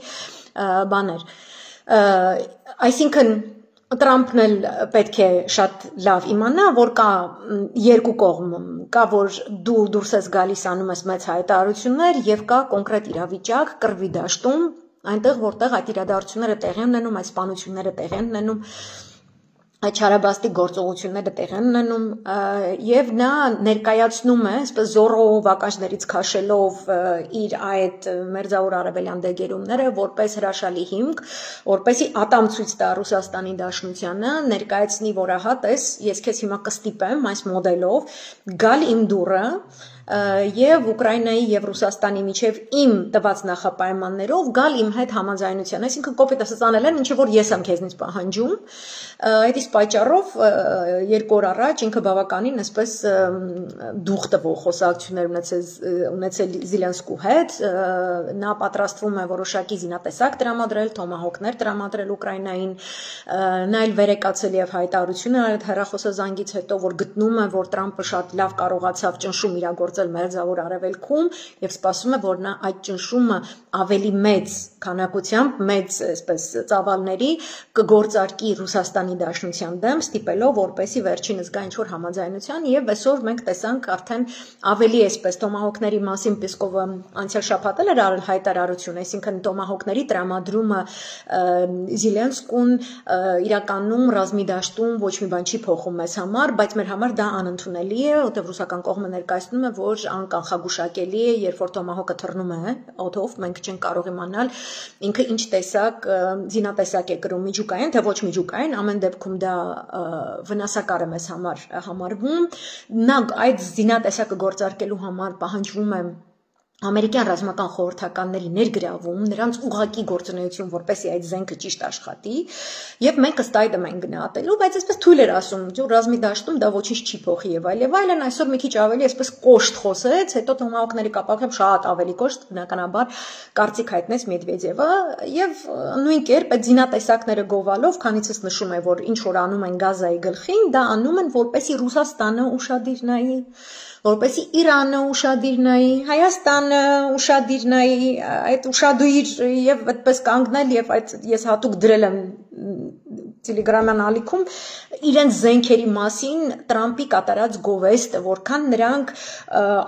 բաներ։ Այսինքն Տրամփն էլ պետք է շատ լավ իմանա, որ կա երկու կողմ, կա որ դու դուրս ես գալիս անում ես մեծ հայտարարություններ եւ կա կոնկրետ իրավիճակ կռվի դաշտում, այնտեղ որտեղ այդ իրադարձությունները տեղի են ունենում, այդ սպանությունները տեղի են ունենում, այդ չարաբաստիկ գործողությունները տեղի են ունենում եւ նա ներկայացնում է, այսպես զորով ականջներից քաշելով իր այդ մերձավոր արևելյան դեգերումները որպես հրաշալի հիմք, որպեսի ատամ ցույց տա Ռուսաստանի Դաշնությանը, ներկայացնի, որ ահա տես, ես քեզ հիմա կստիպեմ այս մոդելով գալ իմ դուռը եւ Ուկրաինայի եւ Ռուսաստանի միջև իմ տված նախապայմաններով գալ իմ հետ համաձայնության, այսինքն կոպիտ ասած անել են, ինչ որ ես եմ քեզնից պահանջում, այդ իսկ պատճառով երկու օր առաջ ինքը բավականին այսպես դուխ տվող խոսակցություններ ունեցել Զելենսկու հետ, նա պատրաստվում է որոշակի զինատեսակ տրամադրել, թոմահոկներ տրամադրել Ուկրաինային, նա էլ վերեկացել եւ հայտարարություն արել հեռախոսազանգից հետո, որ գտնում է, որ Տրամփը շատ լավ կարողացավ ճնշում իրագործել մերձավոր արևելքում եւ սպասում է, որ նա այդ ճնշումը ավելի մեծ քանակությամբ, մեծ այսպես ծավալների կգործարկի Ռուսաստանի Դաշնության դեմ, ստիպելով, որպեսի վերջինս գա ինչ-որ համաձայնության եւ այսօր մենք տեսանք արդեն ավելի այսպես տոմահոկների մասին Պեսկովը անցյալ շաբաթ էր արել հայտարարություն, այսինքն տոմահոկների տրամադրումը Զելենսկուն իրականում ռազմի դաշտում ոչ մի բան չի փոխում մեզ համար, բայց մեր համար դա անընդունելի է, որտեղ ռուսական կողմը ներկայացնում է, որ անկանխագուշակելի է, երբ որ տոմահոկը թռնում է օդով, մենք չենք կարող իմանալ ինքը ինչ տեսակ զինատեսակ է կրում, միջուկային, թե ոչ միջուկային, ամեն դեպքում դա վնասակար է մեզ համար համարվում, նա այդ զինատեսակը գործարկելու համար պահանջվում է ամերիկյան ռազմական խորհրդականների ներգրավում, նրանց ուղղակի գործունեություն, որպեսզի այդ զենքը ճիշտ աշխատի, եւ մենք ըստ այդմ ենք գնահատելու, բայց այսպես թույլ էր ասում, որ ռազմի դաշտում դա ոչինչ չի փոխի եւ այլն, այսօր մի քիչ ավելի այսպես կոշտ խոսեց, հետո տոմահոկների կապակցությամբ շատ ավելի կոշտ, բնականաբար կարծիք հայտնեց Մեդվեդևը եւ նույն կերպ այդ զինատեսակները գովալով, քանից ես նշում է, որ ինչ որ անում են Գազայի գլխին, դա անում են, որպեսզի Ռուսաստանը ուշադիր նայի, որպեսզի Իրանը ուշադիր նայի, Հայաստանը ուշադիր նայի, այդ ուշադիր եւ այդպես կանգնել եւ այդ ես հատուկ դրել եմ Տելեգրամյան ալիքում իրենց զենքերի մասին Տրամփի կատարած գովեստը, որքան նրանք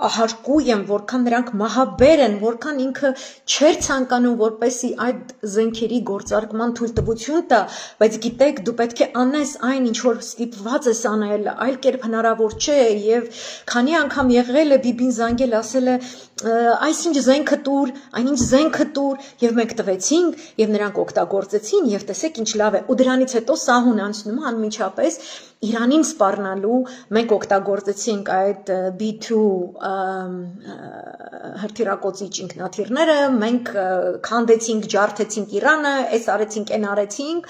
ահարկու են, որքան նրանք մահաբեր են, որքան ինքը չէր ցանկանում, որպեսի այդ զենքերի գործարկման թույլտվություն տա, բայց գիտեք, դու պետք է անես այն, ինչ որ ստիպված ես անել, այլ կերպ հնարավոր չէ եւ քանի անգամ եղել է Բիբին զանգել ասել է այսինչ զենքը տուր, այնինչ զենքը տուր եւ մենք տվեցինք եւ նրանք օգտագործեցին եւ տեսեք ինչ լավ է ու դրանից հետո սահուն անցնում անմիջապես Իրանին սպառնալու մենք օգտագործեցինք այդ B2 հրթիռակոծիչ ինքնաթիռները, մենք քանդեցինք, ջարդեցինք Իրանը, այս արեցինք, այն արեցինք,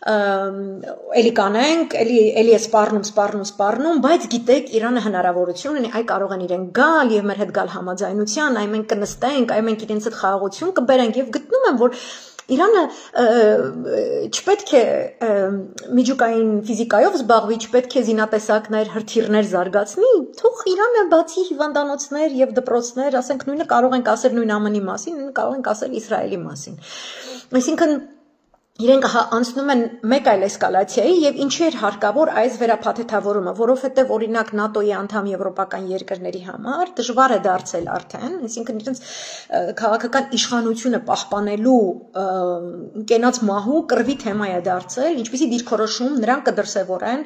էլի կանենք, էլի է սպառնում, բայց գիտեք Իրանը հնարավորություն ունի, այ կարող են իրեն գալ եւ մեր հետ գալ համաձայնության, այ մենք կնստենք, այ մենք իրենց հետ խաղաղություն կբերենք եւ գտնում եմ, որ Իրանը չպետք է միջուկային ֆիզիկայով զբաղվի, չպետք է զինատեսակներ, հրթիռներ զարգացնի, թող Իրանը բացի հիվանդանոցներ եւ դպրոցներ, ասենք նույնը կարող ենք ասել նույն ԱՄՆ-ի մասին, նույնը կարող ենք ասել Իսրայելի մասին։ Այսինքն իրենք անցնում են մեկ այլ էսկալացիայի եւ ինչի էր հարկավոր այս վերափաթեթավորումը, որովհետեւ օրինակ ՆԱՏՕ-ի անդամ եվրոպական երկրների համար դժվար է դարձել արդեն, այսինքն իրենց քաղաքական իշխանությունը պահպանելու կենաց մահու կռվի թեմա է դարձել, ինչպեսի դիրքորոշում նրանք կդրսևորեն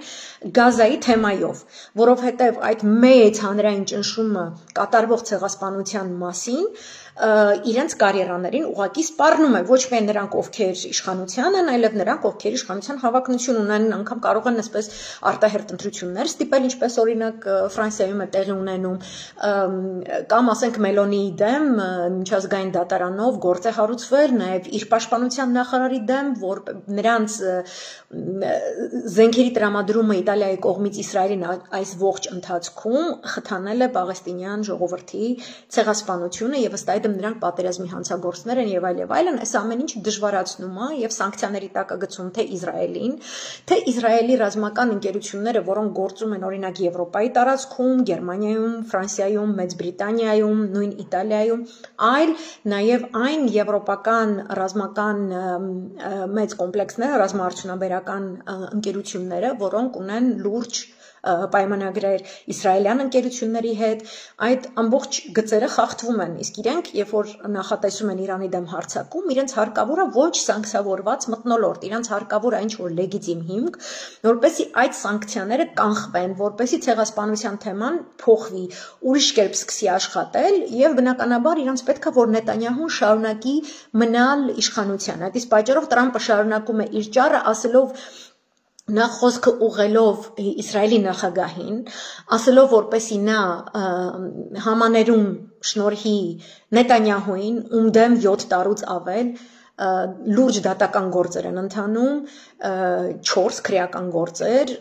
Գազայի թեմայով, որովհետեւ այդ մեծ հանրային ճնշումը կատարվող ցեղասպանության մասին իրենց կարիերաներին ուղղակի սպառնում է ոչ միայն նրանք ովքեր իշխանության են, այլև նրանք ովքեր իշխանության հավակնություն ունեն, անգամ կարող են այսպես արտահերթ ընտրություններ ստիպել, ինչպես օրինակ Ֆրանսիայում է տեղի ունենում, կամ ասենք Մելոնիի դեմ միջազգային դատարանով գործ է հարուցվել, նաև իր պաշտպանության նախարարի դեմ, որ նրանց զենքերի տրամադրումը Իտալիայի կողմից Իսրայելին այս ողջ ընթացքում խթանել է պաղեստինյան ժողովրդի ցեղասպանությունը եւ ըստ այդմ նրանք պատերազմի հանցագործներ են եւ այլն, այս ամեն ինչ դժվարացնում է եւ սանկցիաների տակ է գցում թե Իսրայելին, թե Իսրայելի ռազմական ընկերությունները, որոնք գործում են օրինակ Եվրոպայի տարածքում, Գերմանիայում, Ֆրանսիայում, Մեծ Բրիտանիայում, նույն Իտալիայում, այլ նաեւ այն եվրոպական ռազմական մեծ կոմպլեքսները, ռազմաարդյունաբերական ընկերությունները, որոնք ունեն լուրջ պայմանագրեր իսրայելյան ընկերությունների հետ, այդ ամբողջ գծերը խախտվում են, իսկ իրենք, երբ որ նախատեսում են Իրանի դեմ հարձակում, իրենց հարկավոր է ոչ սանկցավորված մթնոլորտ, իրենց հարկավոր է ինչ-որ լեգիտիմ հիմք, որպեսզի այդ սանկցիաները կանխվեն, որպեսզի ցեղասպանության թեման փոխվի, ուրիշ կերպ սկսի աշխատել եւ բնականաբար իրենց պետք է որ Նետանյահուն շարունակի մնալ իշխանության։ Այդ իսկ պատճառով Տրամպը շարունակում է իր ճառը ասելով նա խոսքը ուղղելով Իսրայելի նախագահին, ասելով որպեսի նա համաներում շնորհի Նետանյահուին, ում դեմ 7 տարուց ավել լուրջ դատական գործեր են ընթանում, 4 քրեական գործեր,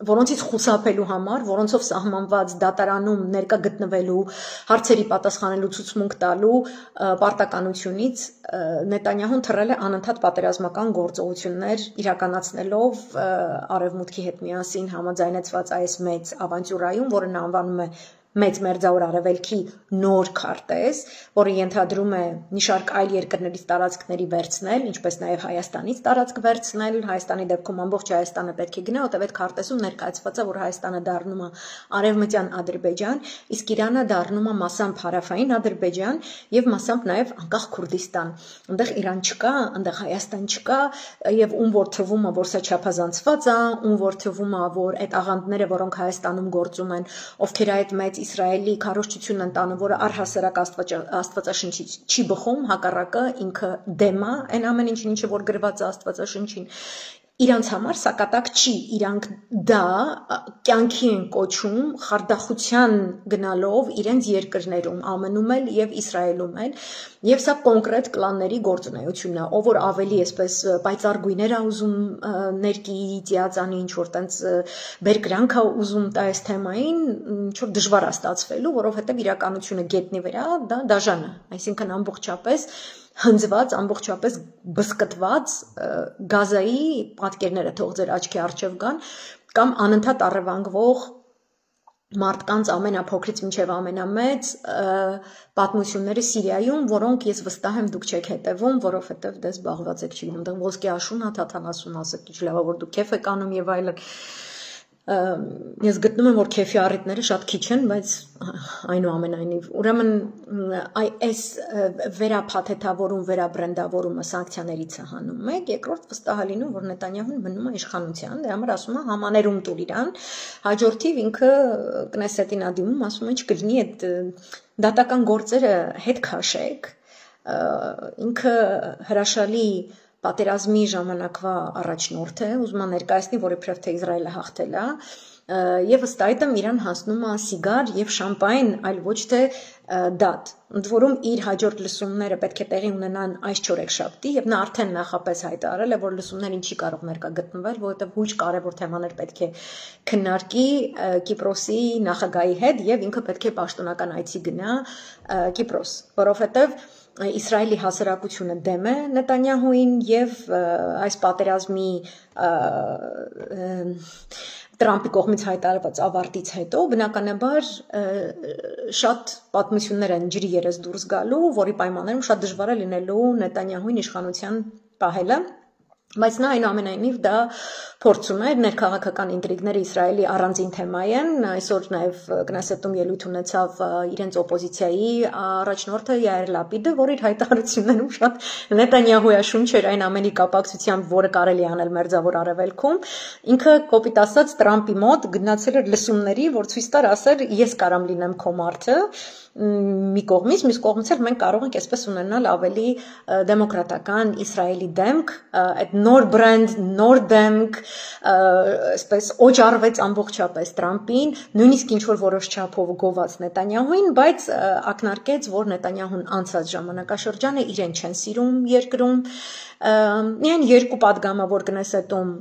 որոնցից խուսափելու համար, որոնցով սահմանված դատարանում ներկա գտնվելու հարցերի պատասխանելու ցուցմունք տալու պարտականությունից Նետանյահուն թռել է անընդհատ պատերազմական գործողություններ իրականացնելով Արևմուտքի հետ միասին համաձայնեցված այս մեծ ավանտյուրայում, որը նա անվանում է մեծ մերձավոր արևելքի նոր քարտեզ, որը ենթադրում է մի շարք այլ երկրներից տարածքների վերցնել, ինչպես նաև Հայաստանից տարածք վերցնել, Հայաստանի դեպքում ամբողջ Հայաստանը պետք է գնա, որտեղ այդ քարտեզում ներկայացված է, որ Հայաստանը դառնում է արևմտյան Ադրբեջան, իսկ Իրանը դառնում է մասամբ հարավային Ադրբեջան եւ մասամբ նաև անկախ Քուրդիստան։ Այնտեղ Իրան չկա, այնտեղ Հայաստան չկա, եւ ում որ թվում է, որ սա չափազանցված է, ում որ թվում է, որ այդ աղանդները, որոնք Հայաստանում գործում են, ովքեր այդ մեծ Իսրայելի քարոզչությունն են տանում, որը առհասարակ Աստվածաշնչի չի բխում, հակառակը ինքը դեմ է այն ամեն ինչին, ինչը որ գրված է Աստվածաշնչին, իրանց համար սա կատակ չի, իրանք դա կյանքի են կոչում խարդախության գնալով իրենց երկրներում, ԱՄՆ-ում էլ եւ Իսրայելում էլ, եւ սա կոնկրետ կլանների գործունեությունն է, ով որ ավելի այսպես պայծառ գույներ է ուզում ներքի ծիածանի, ինչ որ տենց բերկրանք է ուզում տա այս թեմային, ինչ որ դժվար է ստացվելու, որովհետեւ իրականությունը գետնի վրա դա դաժան է, այսինքն ամբողջապես հնձված, ամբողջապես բսկտված Գազայի պատկերները թող ձեր աչքի առջև գան կամ անընդհատ առևանգվող մարդկանց ամենափոքրից մինչև ամենամեծ պատմությունները Սիրիայում, որոնք ես վստահ եմ դուք չեք հետևում, որովհետև դες զբաղված եք չգիտեմ, դեռ ոսկե աշուն հա թաթանասուն ասեք, ինչ լավ որ դուք քեֆ եք անում եւ այլն։ Ես գտնում եմ, որ քեֆի առիթները շատ քիչ են, բայց այնուամենայնիվ, ուրեմն այս վերափաթեթավորում, վերաբրենդավորումը սանկցիաներից է հանում մեկ, երկրորդ վստահ է լինում, որ Նետանյահուն մնում է իշխանության, դրա համար ասում է համաներում տուր իրան, հաջորդիվ ինքը Կնեսետին ա դիմում, ասում է չկլինի այդ դատական գործերը հետ քաշեք, ինքը հրաշալի պատերազմի ժամանակվա առաջնորդ է, ուզում է ներկայացնի, որ իբրև թե Իսրայելը հաղթել է, եւ ըստ այդմ իրան հասնում է սիգար եւ շամպայն, այլ ոչ թե դատ։ Ընդ որում իր հաջորդ լսումները պետք է տեղի ունենան այս չորեքշաբթի եւ նա արդեն նախապես հայտարարել է, որ լսումներին չի կարող ներկա գտնվել, որովհետեւ հույժ կարեւոր թեմաներ պետք է քննարկի Կիպրոսի նախագահի հետ եւ ինքը պետք է պաշտոնական այցի գնա Կիպրոս, որովհետեւ Իսրայելի հասարակությունը դեմ է Նետանյահուին եւ այս պատերազմի Տրամպի կողմից հայտարարված ավարտից հետո բնականաբար շատ պատմություններ են ջրի երես դուրս գալու, որի պայմաններում շատ դժվար է լինելու Նետանյահուին իշխանության պահելը, բայց նա այնուամենայնիվ դա փորձում է ներքաղաքական ինտրիգները Իսրայելի առանձին թեմա են, այսօր նաև Կնեսետում ելույթ ունեցավ իրենց օպոզիցիայի առաջնորդը Յայիր Լապիդը, որ իր հայտարարություններում շատ Նետանյահուաշունչ էր այն ամենի կապակցությամբ, որը կարելի անել Մերձավոր Արևելքում, ինքը կոպիտ ասած Տրամպի մոտ գնացել էր լսումների, որ ցույց տար ասել ես կարամ լինեմ քո մարդը մի կողմից, մյուս կողմից էլ մենք կարող ենք այսպես ունենալ ավելի դեմոկրատական Իսրայելի դեմք, այդ նոր բրենդ, նոր դեմք, այսպես օճառվեց ամբողջապես Տրամպին, նույնիսկ ինչ որ որոշ չափով գոված Նետանյահուին, բայց ակնարկեց, որ Նետանյահուն անցած ժամանակաշրջանը իրեն չեն սիրում երկրում, միայն երկու падգամավոր Կնեսետում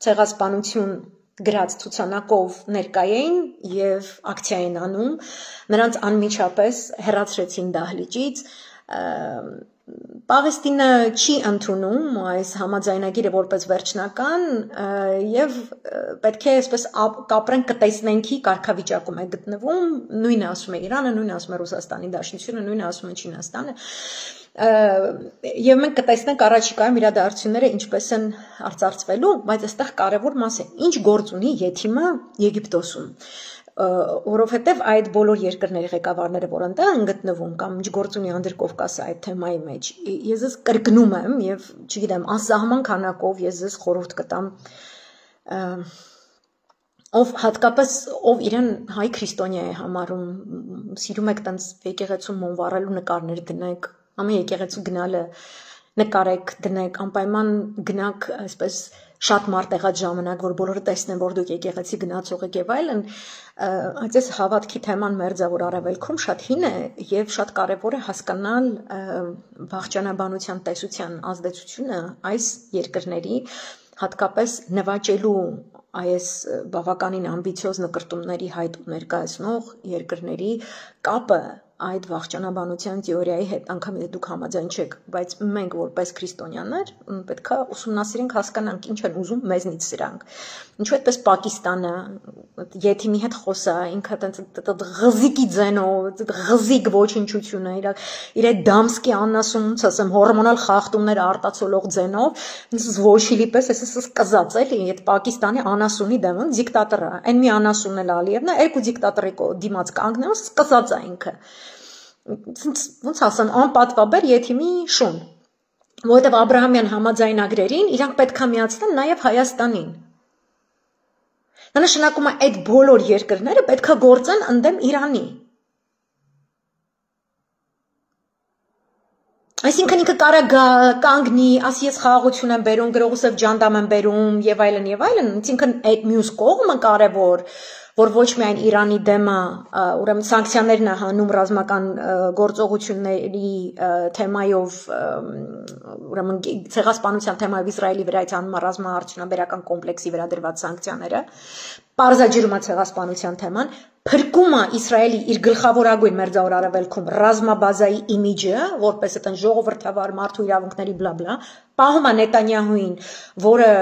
ցեղասպանություն գրած ցուցանակով ներկայ էին եւ ակցիա են անում, նրանց անմիջապես հեռացրեցին դահլիճից, Պաղեստինը չի ընդունում այս համաձայնագիրը որպես վերջնական եւ պետք է այսպես կապրենք կտեսնենքի կարգավիճակում է գտնվում, նույնը ասում է Իրանը, նույնը ասում է Ռուսաստանի Դաշնությունը, նույնը ասում է Չինաստանը եւ մենք կտեսնենք առաջիկայում իրադարձությունները ինչպես են արծարծվելու, բայց այստեղ կարևոր մաս է, ինչ գործ ունի Եթիմը Եգիպտոսում, որովհետեւ այդ բոլոր երկրների ղեկավարները, որ այնտեղ են գտնվում կամ ինչ գործ ունի Անդրկովկասը այդ թեմայի մեջ, ես ես կրկնում եմ եւ չգիտեմ, անսահման քանակով ես ես խորհուրդ կտամ ով հատկապես ով իրեն հայ քրիստոնյա է համարում, սիրում եք տենց եկեղեցում մոնվառելու նկարներ դնեք, ամեն եկեղեցու գնալը նկարեք, դնեք, անպայման գնաք այսպես շատ մարդ եղած ժամանակ, որ բոլորը տեսնեն, որ դուք եկեղեցի գնացող եք եւ այլն, այս հավատքի թեման Մերձավոր Արևելքում շատ հին է եւ շատ կարեւոր է հասկանալ վախճանաբանության տեսության ազդեցությունը այս երկրների հատկապես նվաճելու այս բավականին ամբիցիոզ նկրտումների հայտ ներկայացնող երկրների կապը այդ վախճանաբանության թեորիայի հետ, անգամ եթե դուք համաձայն չեք, բայց մենք որպես քրիստոնյաներ պետք է ուսումնասիրենք, հասկանանք ինչ են ուզում մեզնից սրանք։ Ինչու այդպես Պակիստանը Եթիմի հետ խոսա, ինքը այդպես ղզիկի ձենով, ղզիկ ոչնչությունը, իր այդ դամսկի անասունց, ասեմ, հորմոնալ խախտումներ արտացոլող ձենով, զվոշիլի պես այսպես կզած էլի, այդ Պակիստանի անասունի դեմ, դիկտատորը, այն մի անասունն էլ Ալիևն է, երկու դիկտատորի դիմաց կանգնելով սկզած է ինքը։ Ոնց ասեմ, անպատվաբեր Եթիմի շուն, որովհետև Աբրահամյան համաձայնագրերին իրանք պետք է միացնեն նաև Հայաստանին։ Դա նշանակում է այդ բոլոր երկրները պետք է գործեն ընդդեմ Իրանի։ Այսինքն ինքը կարա գա, կանգնի, ասի ես խաղաղություն եմ բերում, գրողուսև ջանդամ եմ բերում եւ այլն, այսինքն այդ մյուս կողմը կարևոր, որ ոչ միայն Իրանի դեմը, ուրեմն սանկցիաներն է հանում ռազմական գործողությունների թեմայով, ուրեմն ցեղասպանության թեմայով Իսրայելի վրա այդ հանում ռազմաարդյունաբերական կոմպլեքսի վերադրված սանկցիաները, պարզաջրում է ցեղասպանության թեման, փրկում է Իսրայելի իր գլխավորագույն Մերձավոր Արևելքում ռազմաբազայի իմիջը, որպես այդն ժողովրդավար մարդու իրավունքների բլա, պահում է Նետանյահուին, որը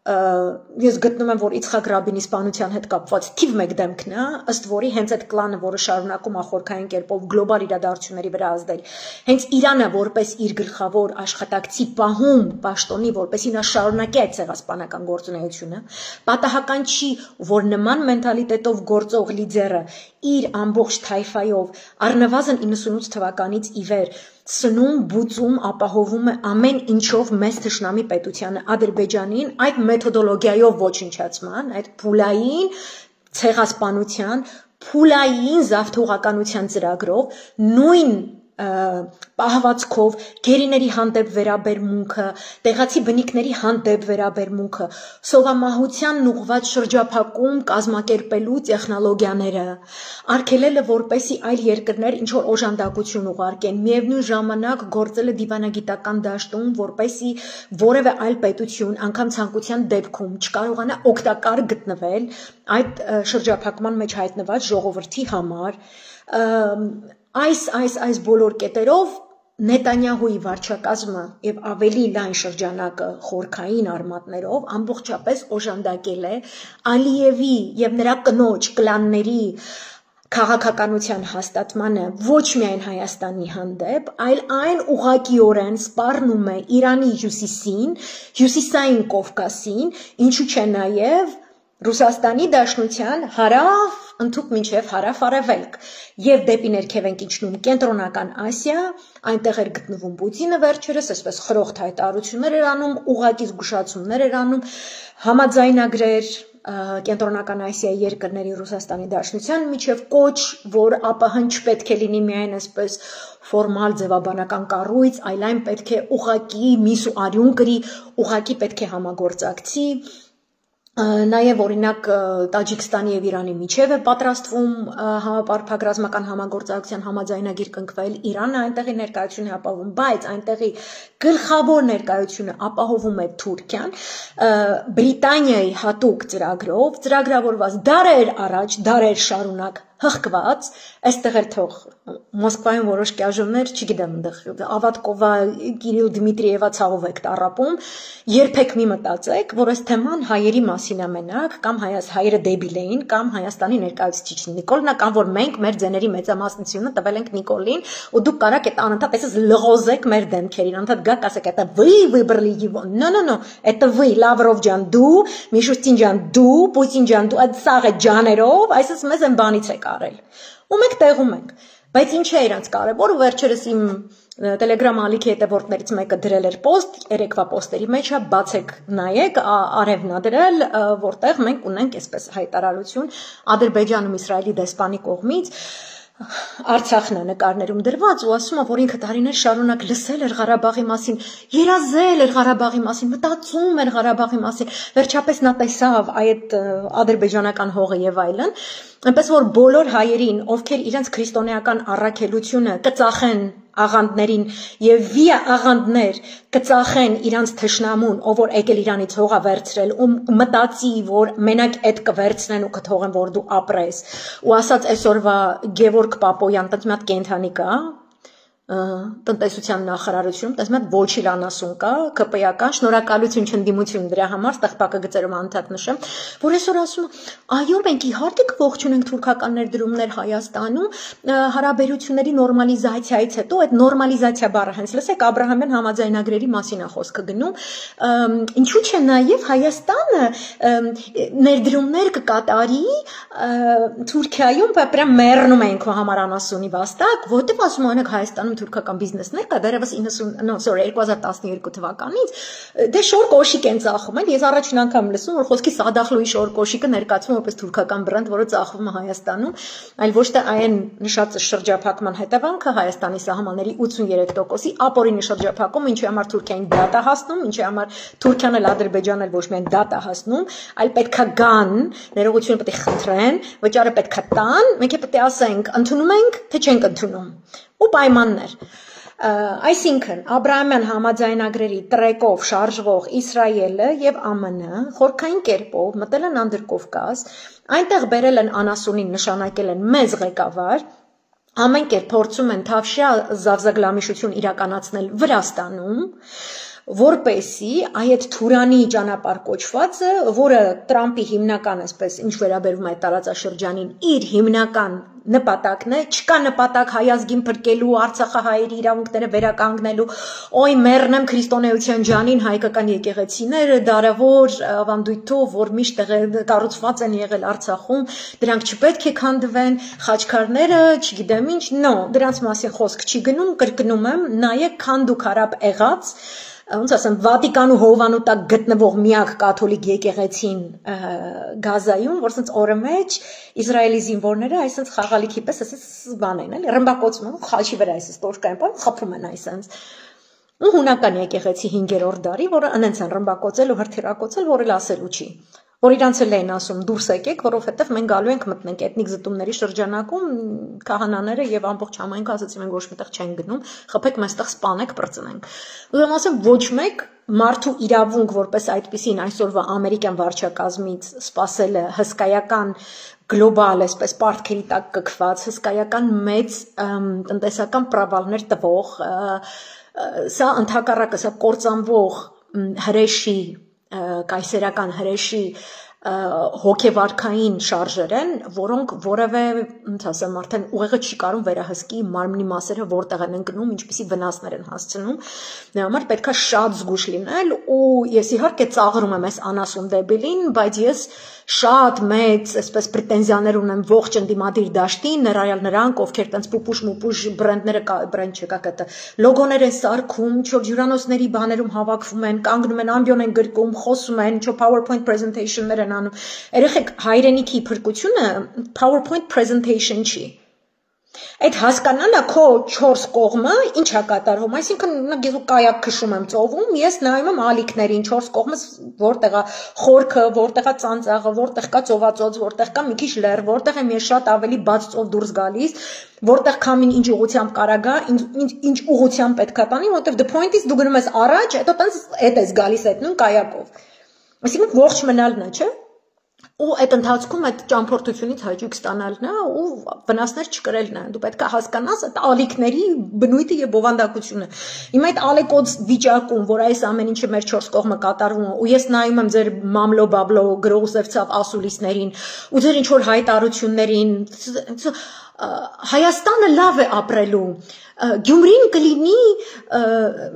ես գտնում եմ, որ Իցխակ Ռաբինի սպանության հետ կապված թիվ 1 դեմքն է, ըստ որի հենց այդ կլանը, որը շարունակում է խորքային կերպով գլոբալ իրադարձությունների վրա ազդել, հենց Իրանը որպես իր գլխավոր աշխատակցի պահում պաշտոնի, որպեսզի նա շարունակի այդ ցեղասպանական գործունեությունը, պատահական չի, որ նման մենթալիտետով գործող լիդերը իր ամբողջ թայֆայով առնվազն 98 թվականից ի վեր սնում, բուծում, ապահովում է ամեն ինչով մեծ թշնամի պետությանը Ադրբեջանին այդ մեթոդոլոգիայով ոչնչացման, այդ փուլային ցեղասպանության, փուլային զավթողականության ծրագրով նույն պահվածքով գերիների հանդեպ վերաբերմունքը, տեղացի բնիկների հանդեպ վերաբերմունքը, սովամահությանն ուղղված շրջափակում կազմակերպելու տեխնոլոգիաները, արգելելը որպեսի այլ երկրներ ինչ որ օժանդակություն ուղարկեն, միևնույն ժամանակ գործելը դիվանագիտական դաշտում, որպեսի որևէ այլ պետություն, անգամ ցանկության դեպքում չկարողանա օգտակար գտնվել այդ շրջափակման մեջ հայտնված ժողովրդի համար, այս բոլոր կետերով Նետանյահուի վարչակազմը եւ ավելի լայն շրջանակը խորքային արմատներով ամբողջապես օժանդակել է Ալիևի եւ նրա կնոջ կլանների քաղաքականության հաստատմանը ոչ միայն Հայաստանի հանդեպ, այլ այն ուղղակիորեն սպառնում է Իրանի հյուսիսին, հյուսիսային Կովկասին, ինչու՞ չէ նաեւ Ռուսաստանի Դաշնության հարավ ընդհուպ մինչև հարավ-արևելք եւ դեպի ներքև ենք իջնում կենտրոնական Ասիա, այնտեղ էր գտնվում Պուտինը վերջերս, այսպես խրոխտ հայտարարություններ էր անում, ուղղակի զգուշացումներ էր անում, համաձայնագրեր կենտրոնական Ասիայի երկրների Ռուսաստանի Դաշնության միջև կոչ, որ ԱՊՀ-ն չպետք է լինի միայն այսպես ֆորմալ ձևաբանական կառույց, այլ այն պետք է ուղղակի միս ու արյուն կրի, ուղղակի պետք է համագործակցի Նաև օրինակ Տաջիկստանի եւ Իրանի միջև է պատրաստվում ռազմական համագործակցության համաձայնագիր կնքվել Իրանը այնտեղի ներկայությունը ապահովում, բայց այնտեղի գլխավոր ներկայությունը ապահովում է Թուրքիան Բրիտանիայի հատուկ ծրագրով ծրագրավորված դարեր առաջ, դարեր շարունակ հղկված, այստեղ էր թող Մոսկվայում որոշ կյաժումներ, չգիտեմ, այնտեղ Ավատկովա, Կիրիլ Դմիտրիևա ցավով եք տառապում, երբեք մի մտածեք, որ այս թեման հայերի մասին է մենակ, կամ հայերը դեբիլ էին, կամ Հայաստանի ներկայացուցիչն Նիկոլն է, կամ որ մենք մեր ձեների մեծամասնությունը տվել ենք Նիկոլին, ու դուք կարաք այդ անընդհատ այսպես լղոզեք մեր դեմքերին, անընդհատ գաք ասեք, это вы выбрали его, no, это вы, Լավրով ջան, դու, Միշուստին ջան, դու, Պուտին ջան, դու այդ սաղը ջաներով, այսպես մեզ են բանից եք արել, ու մենք տեղում ենք, բայց ինչ է իրանց կարևոր, ու վերջերս իմ Telegram ալիքի հետևորդներից մեկը դրել էր post, երեկվա post-երի մեջ է, բացեք նայեք, արևն է դրել, որտեղ մենք ունենք այսպես հայտարարություն Ադրբեջանում Իսրայելի դեսպանի կողմից Արցախն է նկարներում դրված ու ասում է, որ ինքը տարիներ շարունակ լսել էր Ղարաբաղի մասին, երազել էր Ղարաբաղի մասին, մտածում էր Ղարաբաղի մասին, վերջապես նա տեսավ այդ ադրբեջանական հողը եւ այլն, այնպես որ բոլոր հայերին, ովքեր իրենց քրիստոնեական առաքելությունը կծախեն աղանդներին եւ վիա աղանդներ կծախեն իրանց թշնամուն, ով որ եկել Իրանից հողա վերցրել ու մտածի, որ մենակ այդ կվերցնեն ու կթողեն, որ դու ապրես։ Ու ասած այսօրվա Գևորգ Պապոյան, տենց մի հատ կենթանի կա, տնտեսության նախարարություն, տես մի հատ Վոչիլան ասուն կա, ԿՊ-ական, շնորհակալություն չնդդիմություն դրա համար, ստեղծապակը գծերում անընդհատ նշեմ, որ այսօր ասում այո, մենք իհարկե կողջունենք թուրքական ներդրումներ Հայաստանում, հարաբերությունների նորմալիզացիայից հետո այդ նորմալիզացիա բառը հենց լսեք Աբրահամյան համաձայնագրերի մասին է խոսքը գնում, ինչու՞ չէ նաև Հայաստանը ներդրումներ կկատարի Թուրքիայում, պրям մեռնում են քո համար անասունի վաստակ, որտեղ ասում անեք Հայաստանում թուրքական բիզնեսներ կա դեռևս 2012 թվականից դե շոր կոշիկ են ծախում են ես առաջին անգամ լսում որ խոսքի Սադախլուի շոր կոշիկը ներկայացվում որպես թուրքական բրենդ որը ծախվում է Հայաստանում այլ ոչ թե այն նշած շրջափակման հետևանքը Հայաստանի սահմանների 83%-ի ապօրինի շրջափակում ինչի համար Թուրքիային դատ է հասնում ինչի համար Թուրքիան էլ Ադրբեջանն էլ ոչ միայն դատ է հասնում այլ պետքա գան ներողություն պետք է խնդրեն վճարը պետքա տան մենք պետք է ասենք ընդունում ենք թե չենք ընդունում ու պայմաններ Այսինքն Աբրահամյան համաձայնագրերի տրեկով շարժվող Իսրայելը եւ ԱՄՆ խորքային կերպով մտել են Անդրկովկաս, այնտեղ բերել են անասունին նշանակել են մեծ ղեկավար, ամեն կերպ փորձում են թավշյա զավզագլամիշություն իրականացնել Վրաստանում, որպեսի այդ Թուրանի ճանապարհ կոչվածը, որը Տրամպի հիմնական այսպես ինչ վերաբերում է տարածաշրջանին, իր հիմնական նպատակն է, չկա նպատակ հայազգին փրկելու, Արցախահայերի իրավունքները վերականգնելու, օй մեռնեմ քրիստոնեության ջանին հայկական եկեղեցիները դարավոր ավանդույթով, որ միշտ կառուցված են եղել Արցախում, դրանք չպետք է քանդվեն, խաչքարները, չգիտեմ ինչ, դրանց մասին խոսք չի գնում, կրկնում եմ, նայեք քանդ ու քարապ եղած ոնց ասեմ Վատիկանու հովանու տակ գտնվող միակ կաթոլիկ եկեղեցին Գազայում, որ ասենց օրը մեջ Իսրայելի զինվորները այսպես խաղալիքի պես ասես բան են, էլի ռմբակոծում են, խաչի վրա այսպես տոշկային բան խփում են այսպես։ Ու հունական եկեղեցի 5-րդ դարի, որը անենց են ռմբակոծել ու հրթիռակոծել, որ էլ ասելու չի։ որ իրանց էլ էին ասում դուրս եկեք, որովհետև մենք գալու ենք մտնենք էթնիկ զտումների շրջանակում, քահանաները եւ ամբողջ համայնքը ասացին մենք ոչ միտեղ չենք գնում, խփեք մեստեղ սպանեք, բրծնենք։ Ուրեմն ասեմ ոչ մեկ մարդու իրավունք որպես այդպեսին այսօրվա ամերիկյան վարչակազմից սпасելը հսկայական գլոբալ, այսպես պարտքերի տակ կքված, հսկայական մեծ տնտեսական պրավալներ տվող, սա ընդհակառակը սա կործանվող հրեշի կայսերական հրեշի հոգեվարքային շարժեր են, որոնք որևէ, ոնց ասեմ, արդեն ուղեղը չի կարող վերահսկի մարմնի մասերը որտեղ են ընկնում, ինչպիսի վնասներ են հասցնում։ Դրա համար պետքա շատ զգուշ լինել ու ես իհարկե ծաղրում եմ այս անասուն դեբիլին, բայց ես շատ մեծ, այսպես պրետենզիաներ ունեմ ողջ ընդդիմադիր դաշտին, ներառյալ նրանք, ովքեր տենց պուպուշ-մուպուշ բրենդները, բրենդ չկա կտը, լոգոներ են սարքում, չոր հյուրանոցների բաներում հավաքվում են, կանգնում են, ամբիոն են գրկում, խոսում են, չոր PowerPoint presentation-ներ են անում։ Երեխեք, հայրենիքի փրկությունը PowerPoint presentation չի։ Այդ հասկանալը քո 4 կողմը ինչա կատարվում, այսինքն ես կայակ քշում եմ ծովում, ես նայում եմ ալիքներին 4 կողմս որտեղ է խորքը, որտեղ է ծանծաղը, որտեղ կա ծովածոց, որտեղ կա մի քիչ լեռ, որտեղ եմ ես շատ ավելի բաց ծով դուրս գալիս, որտեղ քամին ինչ ուղղությամբ կարա գա, ինչ ուղղությամբ պետքա տանի, որտեղ the point is դու գնում ես առաջ, հետո տենց հետ ես գալիս այդ նույն կայակով։ Այսինքն ողջ մնալն է, չէ՞։ Ու այդ ընթացքում այդ ճամփորդությունից հաճույք ստանալն է ու վնասներ չկրելն է։ Դու պետք է հասկանաս այդ ալիքների բնույթը եւ բովանդակությունը։ Հիմա այդ ալեկոծ վիճակում, որ այս ամեն ինչը մեր 4 կողմը կատարվում է, ու ես նայում եմ ձեր մամլո բաբլո գրողզևցավ ասուլիսներին, ու ձեր ինչ որ հայտարարություններին, Հայաստանը լավ է ապրելու, Գյումրին կլինի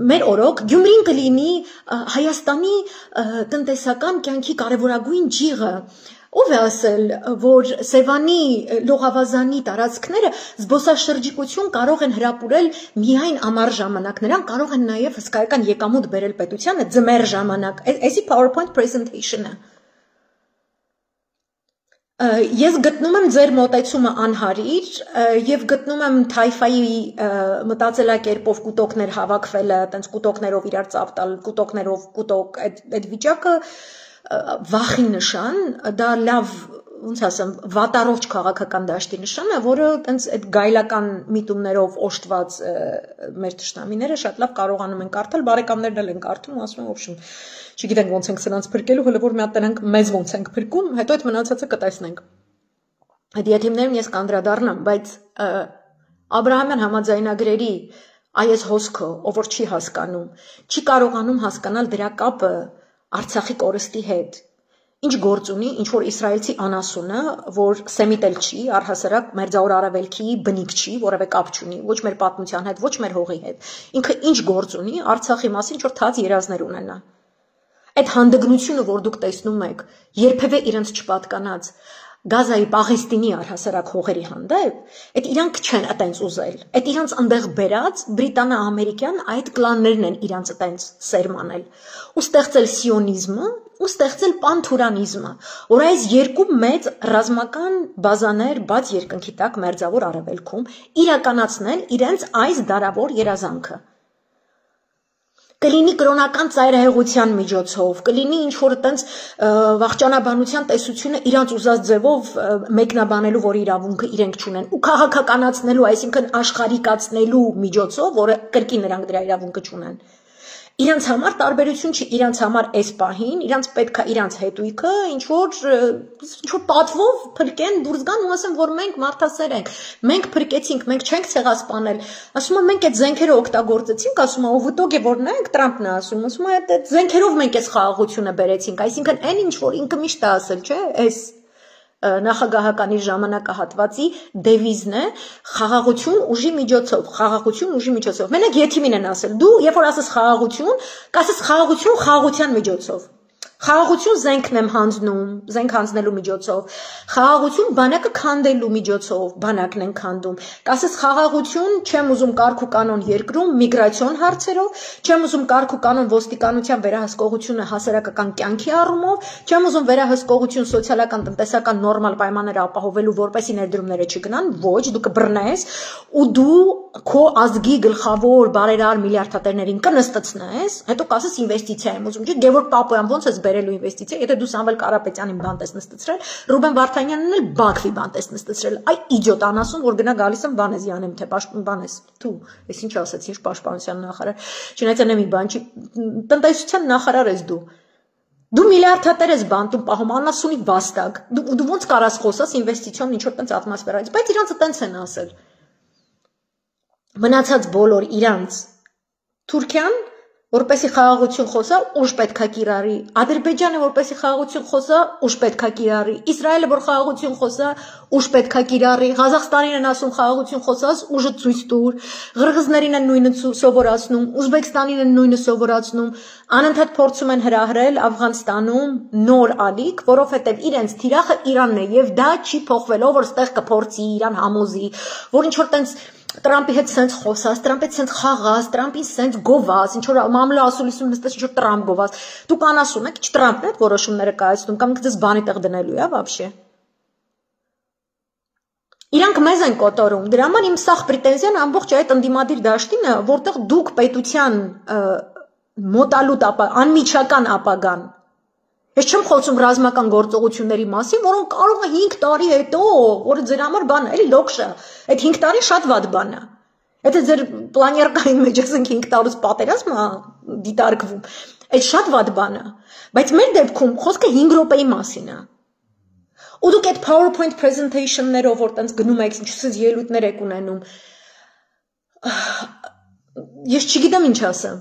մեր օրոք, Գյումրին կլինի Հայաստանի տնտեսական կյանքի կարևորագույն ջիղը, ով է ասել, որ Սևանի լողավազանի տարածքները զբոսաշրջիկություն կարող են հրապուրել միայն ամառ ժամանակ, նրանք կարող են նաև հսկայական եկամուտ բերել պետությանը ձմեռ ժամանակ, այսի PowerPoint presentation-ը։ Ես գտնում եմ ձեր մոտեցումը անհարիր եւ գտնում եմ Թայֆայի մտածելակերպով կուտոկներ հավաքվելը, տենց կուտոկներով իրար ծափ տալ, կուտոկներով կուտոկ այդ վիճակը վախի նշան, դա լավ, ոնց ասեմ, վատառողջ քաղաքական դաշտի նշան է, որը տենց այդ գայլական միտումներով օժտված մեր թշնամիները շատ լավ կարողանում են կարդալ, բարեկամներն էլ են կարդում ու ասում են, ոբշում չգիտենք ոնց ենք սրանց փրկելու, հələ որ մի հատ տենանք մեզ ոնց ենք փրկում, հետո այդ մնացածը կտեսնենք։ Այդ եթիմներն ես կանդրադառնամ, բայց Աբրահամյան համաձայնագրերի այս հոսքը, ով որ չի հասկանում, չի կարողանում հասկանալ դրա կապը Արցախի կորստի հետ։ Ինչ գործ ունի, ինչ որ իսրայելցի անասունը, որ սեմիտել չի, առհասարակ մերձավոր արևելքի բնիկ չի, որևէ կապ չունի, ոչ մեր պատմության հետ, ոչ մեր հողի հետ։ Ինքը ինչ գործ ունի, Արցախի մասին ինչ որ թաց երազներ ունենա։ Այդ հանդգնությունը, որ դուք տեսնում եք, երբևէ իրենց չպատկանած Գազայի Պաղեստինի առհասարակ հողերի հանդեպ, այդ իրանք չեն այտենց ուզել, այդ իրանք ընդեղ բերած բրիտանա-ամերիկյան այդ կլաններն են իրանք այտենց սերմանել ու ստեղծել սիոնիզմը ու ստեղծել պանթուրանիզմը, որ այս երկու մեծ ռազմական բազաներ բաց երկնքի տակ մերձավոր արևելքում իրականացնել իրենց այս դարավոր երազանքը։ Կլինի կրոնական ծայրահեղության միջոցով, կլինի ինչ-որ տենց վախճանաբանության տեսությունը իրանց ուզած ձևով մեկնաբանելու, որ իրավունքը իրենք չունեն, ու քաղաքականացնելու, այսինքն աշխարհիկացնելու միջոցով, որը կրկին նրանք դրա իրավունքը չունեն։ Իրանց համար տարբերություն չի, իրանց համար այս պահին, իրանց պետքա իրանց հետույքը ինչ-որ պատվով փրկեն, դուրս գան ու ասեն, որ մենք մարդասեր ենք, մենք փրկեցինք, մենք չենք ցեղասպանել, ասում են մենք այդ զենքերը օգտագործեցինք, ասում են ով ուտոգ է որ նայեք Տրամպն է ասում, ասում է այդ զենքերով մենք այս խաղաղությունը բերեցինք, այսինքն այն ինչ որ ինքը միշտ է ասել, չէ, այս նախագահականի ժամանակահատվածի դևիզն է խաղաղություն ուժի միջոցով, խաղաղություն ուժի միջոցով։ Մենակ եթիմին են ասել, դու երբ որ ասես խաղաղություն, կասես խաղաղություն խաղաղության միջոցով։ Խաղաղություն զենքն եմ հանձնում, զենք հանձնելու միջոցով, խաղաղություն բանակը քանդելու միջոցով, բանակն են քանդում, կասես խաղաղություն չեմ ուզում կարգ ու կանոն երկրում, միգրացիոն հարցերով, չեմ ուզում կարգ ու կանոն ոստիկանության վերահսկողությունը հասարակական կյանքի առումով, չեմ ուզում վերահսկողություն սոցիալական, տնտեսական նորմալ պայմանները ապահովելու, որպեսզի ներդրումները չգնան, ոչ, դու կբռնես ու դու քո ազգի գլխավոր բարերար միլիարդատերներին կնստեցնես, հետո կասես ինվեստիցիա եմ ուզում, չէ՞, Գևորգ Պապոյան ոնց ես բերելու ինվեստիցիա, եթե դու Սամվել Կարապետյանին բանտ ես նստեցրել, Ռուբեն Վարդանյանին էլ Բաքվի բանտ ես նստեցրել, այ իջոտ անասուն, որ գնա գալիս եմ բան ես յանեմ, թե բան ես, դու, ես ինչ ասեցի, ինչ պաշտպանության նախարար, չնայած մի բան չի, տնտեսության նախարար ես դու։ Դու միլիարդատեր ես բանտում պահում, անասունի վաստակ, դու ոնց կարաս խոսաս ինվեստիցիոն ինչ-որ տենց ատմոսֆերայից, բայց իրանցը տենց են ասել։ Մնացած բոլոր իրանց Թուրքիան, որպեսի խաղաղություն խոսա, ուժ պետքա կիրառի, Ադրբեջանը, որպեսի խաղաղություն խոսա, ուժ պետքա կիրառի, Իսրայելը, որ խաղաղություն խոսա, ուժ պետքա կիրառի, Ղազախստանին են ասում խաղաղություն խոսած, ուժը ցույց տուր, Ղրղզներին են նույնը սովորացնում, Ուզբեկստանին են նույնը սովորացնում, անընդհատ փորձում են հրահրել Աֆղանստանում նոր ալիք, որովհետև իրենց թիրախը Իրանն է եւ դա չի փոխվելով, որ ստեղ կփորձի Իրան համոզի, որ ինչ որ տենց Տրամպի հետ սենց խոսած, Տրամպի հետ սենց խաղաց, Տրամպին սենց գովաց, ինչ որ մամլա ասուլիսում նստած ինչ որ Տրամպ գովաց։ Դուք անասում եք, ինչ Տրամպն է այդ որոշումները կայացնում կամ ինքը դες բանի տեղ դնելու է, вообще։ Իրանք մեզ են կոտորում։ Դրա համար իմ սախ պրետենզիան ամբողջ այդ ընդդիմադիր դաշտինը, որտեղ դուք պետության մոտալուտ անմիջական ապագան Ես չեմ խոսում ռազմական գործողությունների մասին, որոնք կարող է 5 տարի հետո, որը ձեր համար բան է, էլի լոքշա, այդ 5 տարի շատ վատ բան է։ Եթե ձեր պլաներկային մեջ ասենք 5 տարուց պատերազմ է դիտարկվում, այդ շատ վատ բան է։ Բայց մեր դեպքում խոսքը 5 րոպեի մասին է։ Ու դուք այդ PowerPoint presentation-ներով որ տենց գնում եք, ինչպես ելույթներ եք ունենում։ Ես չգիտեմ ինչ ասեմ։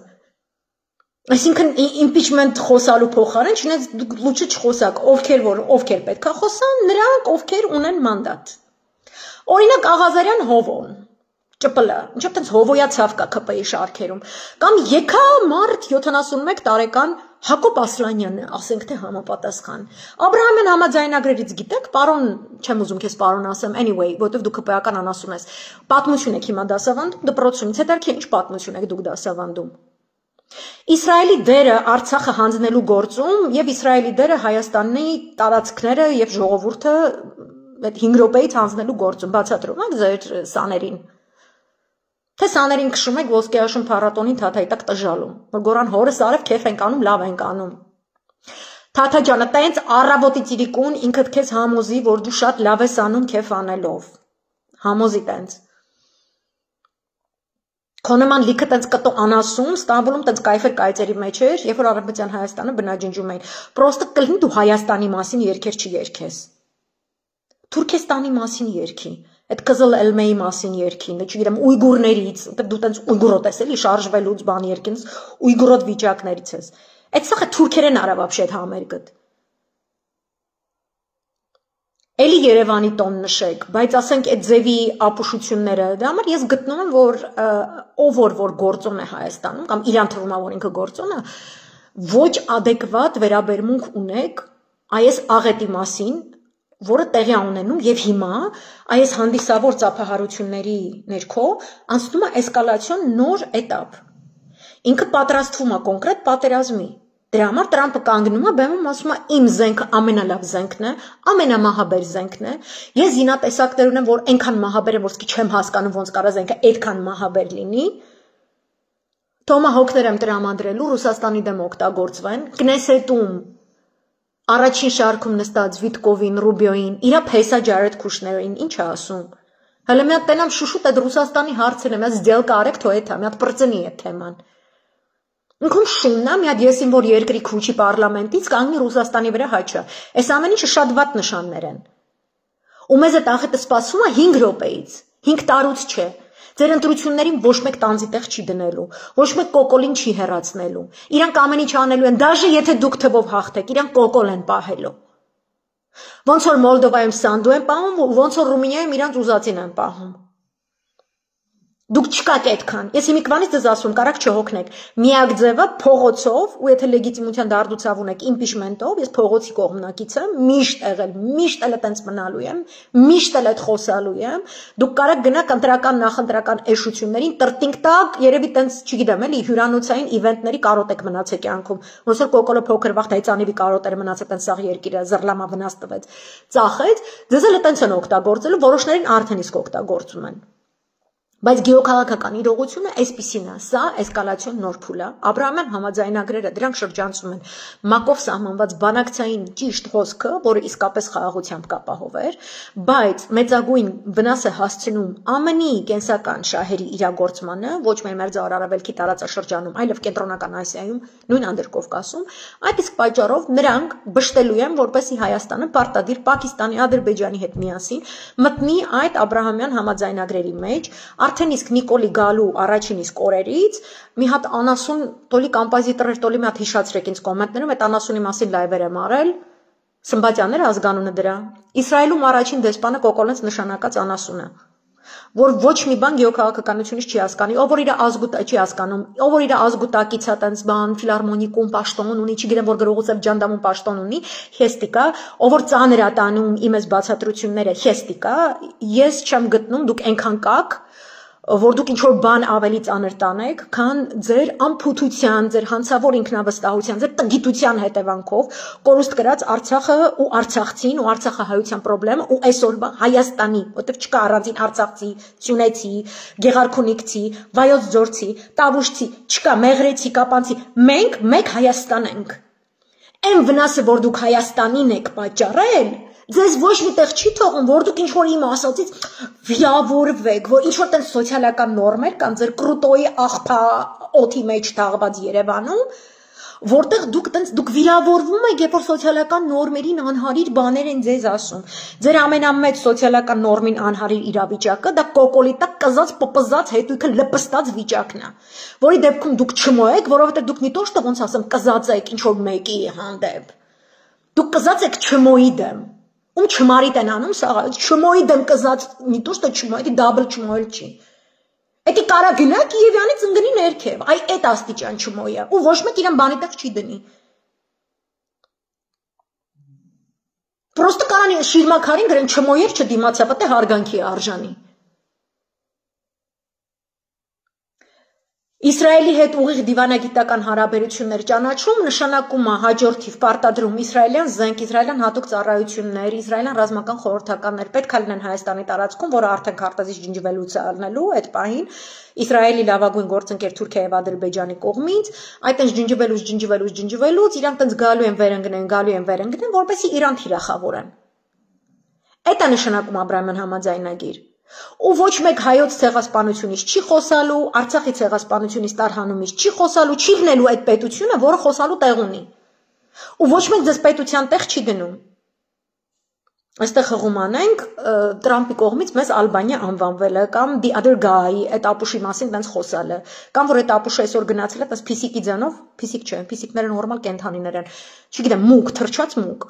Այսինքն impeachment խոսալու փոխարեն, չնայած դուք լուչը չխոսակ, ովքեր պետքա խոսան, նրանք ովքեր ունեն մանդատ։ Օրինակ Աղազարյան Հովոն, ՃՊԼ, ինչով տենց հովոյացավ կա ԿՊ-ի շարքերում, կամ եկա մարդ 71 տարեկան Հակոբ Ասլանյանը, ասենք թե համապատասխան։ Աբրահամյան համաձայնագրերից գիտեք, պարոն, չեմ ուզում քեզ պարոն ասեմ, anyway, որտեվ դու ԿՊ-ական անասուն ես, պատմություն եք հիմա դասավանդում, դպրոցումից հետարքի ինչ պատմություն եք դուք դասավանդում։ Իսրայելի դերը Արցախը հանձնելու գործում եւ Իսրայելի դերը Հայաստանի տարածքները եւ ժողովուրդը այդ 5 րոպեից հանձնելու գործում բացատրում եք ձեր սաներին։ Թե սաներին քշում եք ոսկեաշուն փառատոնին Թաթայի տակ տժալու, որ գորան հորս արև քեֆ ենք անում, լավ ենք անում։ Թաթա ջանը, տենց առավոտի ծիրիկուն ինքդ քեզ համոզի, որ դու շատ լավ ես անում քեֆ անելով։ Համոզի տենց։ Քոնեման լիքը տենց կտո անասում, Ստամբուլում տենց կայֆեր կայծերի մեջ էր, երբ որ Արաբիական Հայաստանը բնաջնջում էին։ Պրոստը կլինի դու Հայաստանի մասին երկեր չերքես։ Թուրքեստանի մասին երքի, այդ Կզլ Էլմեի մասին երքի, չգիտեմ ուйգուրներից, դու տենց ուйգուրոտ ես էլի շարժվելուց բան երկինս, ուйգուրոտ վիճակներից ես։ Այդ սա թուրքերեն արա вообще այդ համերգը։ Էլի Երևանի տոն նշեք, բայց ասենք այդ ձևի ապուշությունները, դա համար ես գտնում եմ, որ ով որ գործոն է Հայաստանում, կամ իրան թվում է, որ ինքը գործոն է, ոչ adekvat վերաբերմունք ունեք այս աղետի մասին, որը տեղի է ունենում եւ հիմա այս հանդիսավոր ծափահարությունների ներքո անցնում է էսկալացիոն նոր этап։ Ինքը պատրաստվում է կոնկրետ պատերազմի։ Դրա համար Տրամպը կանգնում է, բեմում ասում է իմ զենքը ամենալավ զենքն է, ամենամահաբեր զենքն է։ Ես զինատեսակներ ունեմ, որ այնքան մահաբեր եմ, որ սկի չեմ հասկանում ոնց կարա զենքը այդքան մահաբեր լինի։ Թոմահոկներ եմ տրամադրելու Ռուսաստանի դեմ օգտագործվեն, Կնեսետում առաջին շարքում նստած Վիտկովին, Ռուբիոին, իրա փեսա Ջարեդ Քուշներին, ինչ է ասում։ Հələ մի հատ տենամ շուշուտ այդ Ռուսաստանի հարցերը, մի հատ сделка արեք թո էթա, մի հատ բրծնի այդ թեման։ Ինքն շուննա մի հատ եսին որ երկրի քուչի պարլամենտից կանգնի Ռուսաստանի վրա հաչա։ Այս ամեն ինչը շատ վատ նշաններ են։ Ու մեզ այդ աղետը սպասում է 5 րոպեից, 5 տարուց չէ։ Ձեր ընտրություններին ոչ մեկ տանձի տեղ չի դնելու, ոչ մեկ կոկոլին չի հեռացնելու։ Իրանք ամեն ինչ անելու են, դաժե եթե դուք թվով հաղթեք, իրանք կոկոլ են պահելու։ Ոնց որ Մոլդովայում սանդու են պահում, ոնց որ Ռումինիայում իրանք ուզածին են պահում։ Դուք չկաք այդքան։ Ես հիմիկվանից ձեզ ասում, կարակ չհոգնեք։ Միակ ձևը փողոցով, ու եթե լեգիտիմության դարդուցավ ունեք իմպիչմենտով, ես փողոցի կողմնակից եմ, միշտ էլ այտենց մնալու եմ, միշտ էլ այդ խոսալու եմ։ Դուք կարակ գնաք ընտրական նախընտրական էշություններին, տրտինք տակ, երևի տենց, չգիտեմ, էլի հյուրանոցային իվենտների կարոտեք մնացեք կյանքում։ Ոնց որ կոկոլը փոքր վաղ հայցանիվի կարոտերը մնացել տենց սաղ երկիրը զռլամա վնաս տվեց։ Ծախեց, ձեզ էլ այտենց են օգտագործելու, որոշներին արդեն իսկ օգտագործում են։ Բայց գեոքաղաքական իրողությունը այսպիսին է, սա էսկալացիոն նոր փուլ է։ Աբրահամյան համաձայնագրերը դրանք շրջանցում են ՄԱԿ-ով սահմանված բանակցային ճիշտ խոսքը, որը իսկապես խաղաղությամբ կապահով էր, բայց մեծագույն վնաս է հասցնում ԱՄՆ-ի կենսական շահերի իրագործմանը, ոչ միայն Մերձավոր Արևելքի տարածաշրջանում, այլև Կենտրոնական Ասիայում, նույն Անդրկովկասում, այդ իսկ պատճառով նրանք բշտելու են, որպեսզի Հայաստանը պարտադիր Պակիստանի, Ադրբեջանի հետ միասին մտնի այդ աբրահամյան համաձայնագրերի մեջ, արդեն իսկ Նիկոլի գալու առաջին իսկ օրերից մի հատ անասուն տոլի կոմպոզիտորներ տոլի մի հատ հիշացրեք ինձ կոմենտներում այդ անասունի մասին լայվեր եմ արել Սմբատյանները ազգանունը դրա Իսրայելում առաջին դեսպանը կոկոլենց նշանակած անասունը որ ոչ մի բան գեոքաղաքականությունից չի հասկանի, ով որ իր ազգուտա չի հասկանում, ով որ իր ազգուտակից է տենց բան, ֆիլարմոնիկում պաշտոն ունի, չգիտեմ որ գրողոցև ջանդամում պաշտոն ունի, հեստիկա, ով որ ծանր է տանում իմես բացատրությունները, հեստիկա, ես չեմ գտնում դուք այնքան կաք, որ դուք ինչ-որ բան ավելի ծանր տանեք, քան ձեր անփութության, ձեր հանցավոր ինքնավստահության, ձեր տգիտության հետևանքով կորուստ կրած Արցախը ու Արցախցին ու Արցախահայության խնդրեմը ու այսօրվա Հայաստանի, որտեղ չկա առանձին Արցախցի, Սյունեցի, Գեղարքունիքցի, Վայոց ձորցի, Տավուշցի, չկա Մեղրեցի, Կապանցի, մենք մեկ Հայաստան ենք։ Այն վնասը, որ դուք Հայաստանին եք պատճառել, ձեզ ոչ միտեղ չի թողում, որ դուք ինչ-որ իմ ասածից վիրավորվեք, որ ինչ-որ տենց սոցիալական նորմեր կան ձեր կրուտոյի աղբա օդի մեջ թաղված Երևանում, որտեղ դուք վիրավորվում եք, երբ որ սոցիալական նորմերին անհարիր բաներ են ձեզ ասում։ Ձեր ամենամեծ սոցիալական նորմին անհարիր իրավիճակը դա կոկոլի տակ կզած, պպզած, հետույքը լպստած վիճակն է, որի դեպքում դուք չմոյեք, որովհետև դուք մի տոշտը ոնց ասեմ կզած եք ինչ-որ մեկի հանդեպ։ Դուք կզած եք չմոյի դեմ։ Ում չմարիտ են անում, սաղ չմոյի դեմ կզած մի տոշտը չմոյի, դաբլ չմոյել չի։ Էդի կարա գնա Կիևյանից ընկնի ներքև, այ այդ աստիճան չմոյա, ու ոչ մեկ իրան բանի տակ չի դնի։ Պրոստը կարան շիրմաքարին գրեն չմոյեր չդիմացա, պետք է հարգանքի արժանի։ Իսրայելի հետ ուղիղ դիվանագիտական հարաբերություններ ճանաչում նշանակում է հաջորդ թիվ պարտադրում իսրայելյան զենք, իսրայելյան հատուկ ծառայություններ, իսրայելյան ռազմական խորհրդականներ պետք է լինեն Հայաստանի տարածքում, որը արդեն քարտեզից ջնջվելուց է ալնելու այդ պահին Իսրայելի լավագույն գործընկեր Թուրքիայի եւ Ադրբեջանի կողմից, այդտենց ջնջվելուց իրանք տենց գալու են վերընկնեն, որպեսզի Իրան թիրախավորեն։ Այդ է նշանակում Աբրահամյան համաձայնագիր։ Ու ոչ մեկ հայոց ցեղասպանությունից չի խոսալու, Արցախի ցեղասպանությունից տարհանումից չի խոսալու, չի գնելու այդ պետությունը, որը խոսալու տեղ ունի։ Ու ոչ մեկ ձեզ պետության տեղ չի գնում։ Այստեղ հղում անենք Տրամպի կողմից մեզ Ալբանիա անվանվելը կամ the other guy այդ ապուշի մասին տենց խոսալը, կամ որ այդ ապուշը այսօր գնացել է տես փիսիկի ձանով, փիսիկ չեն, փիսիկները նորմալ կենթանիներ են, չգիտեմ, մուկ, թրջած մուկ։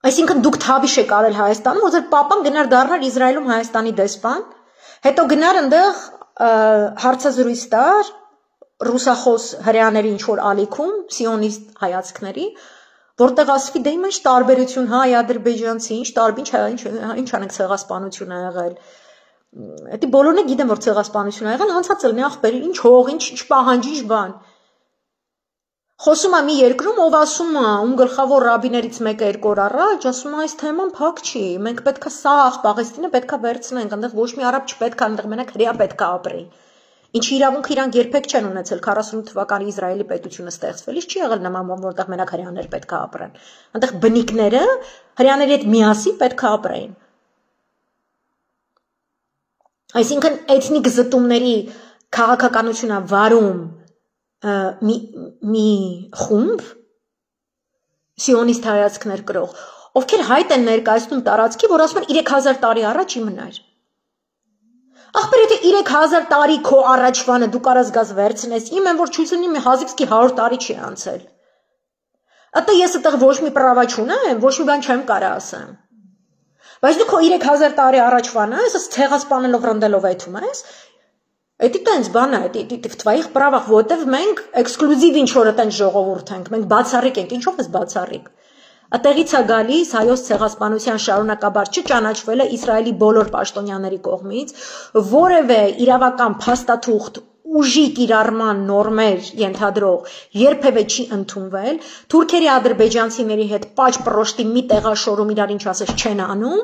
Այսինքն դուք թավիշ եք արել Հայաստանում, որ ձեր պապան գնար դառնար Իսրայելում Հայաստանի դեսպան, հետո գնար այնտեղ հարցազրույց տար ռուսախոս հրեաների ինչ-որ ալիքում, սիոնիստ հայացքների, որտեղ ասվի դե ինչ տարբերություն հայ ադրբեջանցի, ինչ անենք ցեղասպանություն ա եղել։ Դա բոլորն է գիտեն, որ ցեղասպանություն ա եղել, հանցած լինի ախպեր, ինչ հող, ինչ պահանջ, ինչ բան։ Խոսում է մի երկրում, ով ասում է, ում գլխավոր ռաբիներից մեկը 2 օր առաջ, ասում է այս թեման փակ չի, մենք պետքա սաղ Պաղեստինը պետքա վերցնենք, այնտեղ ոչ մի արաբ չպետք է, այնտեղ մենակ հրեա պետք է ապրի։ Ինչի իրավունք իրանք երբեք չեն ունեցել 48 թվականի Իսրայելի պետությունը ստեղծվելիս չի եղել նման բան, որտեղ մենակ հրեաներ պետք է ապրեն։ Այնտեղ բնիկները հրեաների հետ միասին պետք է ապրեին։ Այսինքն էթնիկ զտումների քաղաքականությունը վարում մի խումբ սիոնիստ հայացքներ կրող, ովքեր հայտ են ներկայացնում տարածքի, որ ասում են 3000 տարի առաջ իմնար։ Ախպեր, եթե 3000 տարի քո առաջվանը դու կարաս գազ վերցնես, իմ են, որ չույց լինի մի հազիվսկի 100 տարի չի անցել։ Ատա ես այդտեղ ոչ մի պրավա չունեմ, ոչ մի բան չեմ կարա ասեմ։ Բայց դու քո 3000 տարի առաջվանը, ես ցեղասպանելով ռնդելով այդում ես, Էդի տենց բան է, էդի твоих правах, որտեվ մենք էքսկլյուզիվ ինչ-որ տենց ժողովուրդ ենք, մենք բացառիկ ենք, ինչով ես բացառիկ։ Այդտեղից է գալիս հայոց ցեղասպանության շարունակաբար չճանաչվելը Իսրայելի բոլոր պաշտոնյաների կողմից, որևէ իրավական փաստաթուղթ ուժի կիրառման նորմեր ենթադրող երբևէ չի ընդունվել, թուրքերի ադրբեջանցիների հետ պաճ պրոշտի մի տեղաշորում իրար ինչ ասես չեն անում,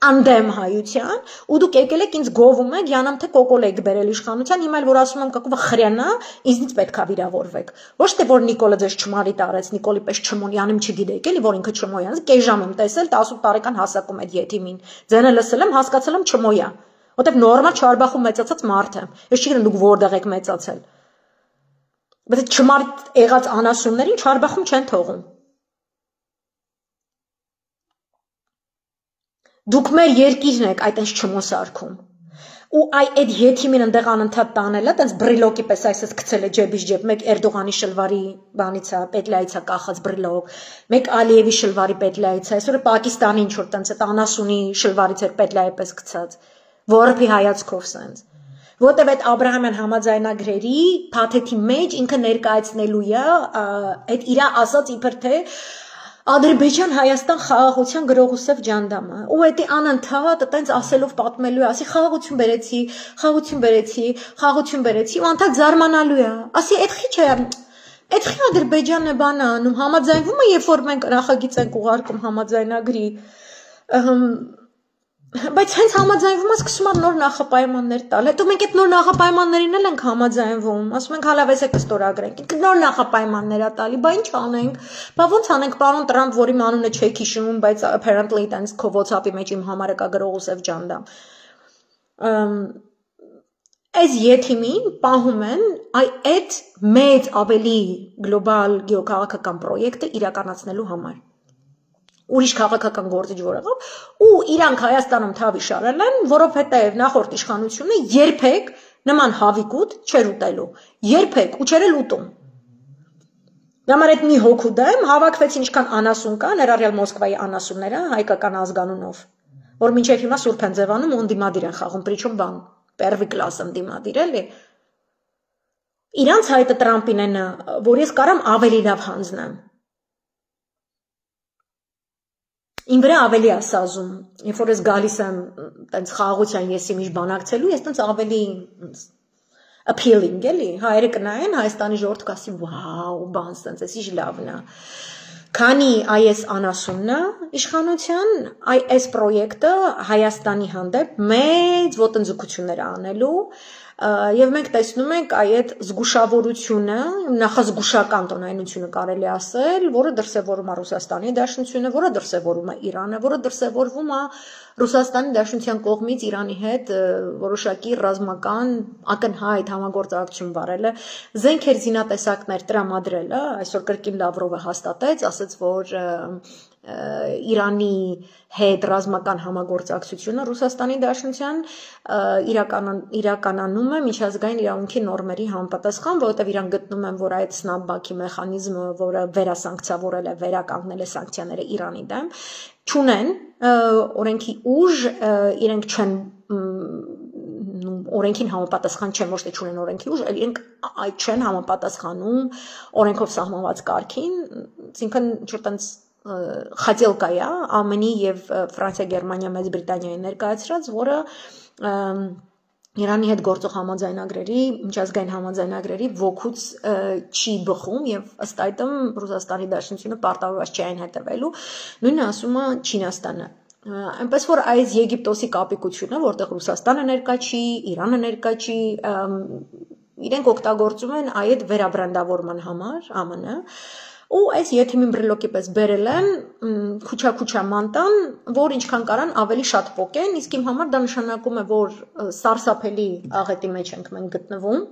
անդեմ հայության, ու դուք եկել եք ինձ գովում եք, յանամ թե կոկոլ եք բերել իշխանության, հիմա էլ որ ասում եմ կակովը խրյանա, ինձնից պետքա վիրավորվեք։ Ոչ թե որ Նիկոլը ձեզ չմարի տարեց, Նիկոլի պես չմոնյանում չգիտեք, էլի որ ինքը չմոյանց, կես ժամ եմ տեսել 18 տարեկան հասակում այդ եթիմին։ Ձենը լսել եմ, հասկացել եմ չմոյա։ Որտեվ նորմալ Չարբախում մեծացած մարդ եմ։ Ես չգիտեմ դուք որտեղ եք մեծացել։ Բայց չմարդ եղած անասուններին Չարբախում չեն թողում։ Դուք մեր երկիրն եք այտենց չմոսարկում։ Ու այդ եթիմին ընդեղ անընդհատ տանելա, տենց բրիլոկի պես այսպես գցել է ջեբից ջեբ, մեկ Էրդողանի շլվարի բանից է, պետլայից է կախած բրիլոկ, մեկ Ալիևի շլվարի պետլայից է, այսօր Պակիստանի ինչ որ տենց այդ անասունի շլվարից էր պետլայի պես գցած, որփի հայացքով սենց։ Որտեւ այդ Աբրահամյան համաձայնագրերի փաթեթի մեջ ինքը ներկայացնելու է այդ իրա ասած իբր թե Ադրբեջան Հայաստան խաղաղության գրողուսև ջանդամը ու էդի անընդհատ այտենց ասելով պատմելու է, ասի խաղաղություն բերեցի, խաղաղություն բերեցի, խաղաղություն բերեցի ու անդադ զարմանալու է, ասի այդ խիչ է, այդ խի Ադրբեջանը բան է անում, համաձայնվում է, երբ որ մենք նախագիծ ենք ուղարկում համաձայնագրի, բայց հենց համաձայնվում է սկսում են նոր նախապայմաններ տալ, հետո մենք այդ նոր նախապայմաններին էլ ենք համաձայնվում, ասում ենք հալավ էսեք ստորագրենք, նոր նախապայմաններ է տալի, բա ինչ անենք, բա ոնց անենք պարոն Տրամփ, որի անունը չեք հիշում, բայց apparently տենց քո WhatsApp-ի մեջ իմ համարը կա գրողուսև ջանդամ։ Այս եթիմին պահում են այդ մեծ ավելի գլոբալ գեոքաղաքական պրոյեկտը իրականացնելու համար։ Ուրիշ քաղաքական գործիչ որ եղավ ու իրանք Հայաստանում թավի շարել են, որովհետև նախորդ իշխանությունը երբեք նման հավիկուտ չէր ուտելու, երբեք ու չէր էլ ուտում։ Դամար այդ մի հոգու դեմ հավաքվեցին ինչքան անասուն կա, ներառյալ Մոսկվայի անասունները հայկական ազգանունով, որ մինչև հիմա սուրբ են ձևանում ու ընդդիմադիր են խաղում, причем բան, первый класс ընդդիմադիր էլի։ Իրանց հայտը Տրամփին են, որ ես կարամ ավելի լավ հանձնեմ։ Իմ վրա ավելի է սազում, երբ որ ես գալիս եմ տենց խաղաղության եսի միշտ բանակցելու, ես տենց ավելի appealing էլի, հայերը կնայեն, Հայաստանի ժողովուրդը կասի, վաու, բան տենց, էս ինչ լավն է։ Քանի այս անասունն է իշխանության, այս պրոյեկտը Հայաստանի հանդեպ մեծ ոտնձգություններ է անելու, եւ մենք տեսնում ենք այդ զգուշավորությունը, նախազգուշական տոնայնությունը կարելի ասել, որը դրսևորում է Ռուսաստանի Դաշնությունը, որը դրսևորում է Իրանը, որը դրսևորվում է Ռուսաստանի Դաշնության կողմից Իրանի հետ որոշակի ռազմական ակնհայտ համագործակցություն վարելը, զենքեր զինատեսակներ տրամադրելը, այսօր կրկին Լավրովը հաստատեց, ասաց, որ Իրանի հետ ռազմական համագործակցությունը Ռուսաստանի Դաշնության իրականանում է միջազգային իրավունքի նորմերի համապատասխան, որովհետև իրան գտնում են, որ այդ սնաբբաքի մեխանիզմը, որը վերասանկցավորել է, վերականգնել է սանկցիաները Իրանի դեմ, չունեն օրենքի ուժ, իրենք չեն օրենքին համապատասխան չեն, ոչ թե չունեն օրենքի ուժ, այլ իրենք չեն համապատասխանում օրենքով սահմանված կարգին, այսինքն չորտենց խատելկա է ԱՄՆ-ի եւ Ֆրանսիա, Գերմանիա, Մեծ Բրիտանիայի ներկայացրած, որը Իրանի հետ գործող համաձայնագրերի, միջազգային համաձայնագրերի ոգուց չի բխում եւ ըստ այդմ Ռուսաստանի Դաշնությունը պարտավորված չի այն հետևելու, նույնը ասում է Չինաստանը։ Այնպես որ այս Եգիպտոսի կապիկությունը, որտեղ Ռուսաստանը ներկա չի, Իրանը ներկա չի, իրենք օգտագործում են այդ վերաբրանդավորման համար ԱՄՆ-ը, ու այս եթիմին բրիլոկի պես բերել են քուչա մանտան, որ ինչքան կարան ավելի շատ պոկեն, իսկ իմ համար դա նշանակում է, որ սարսափելի աղետի մեջ ենք մենք գտնվում,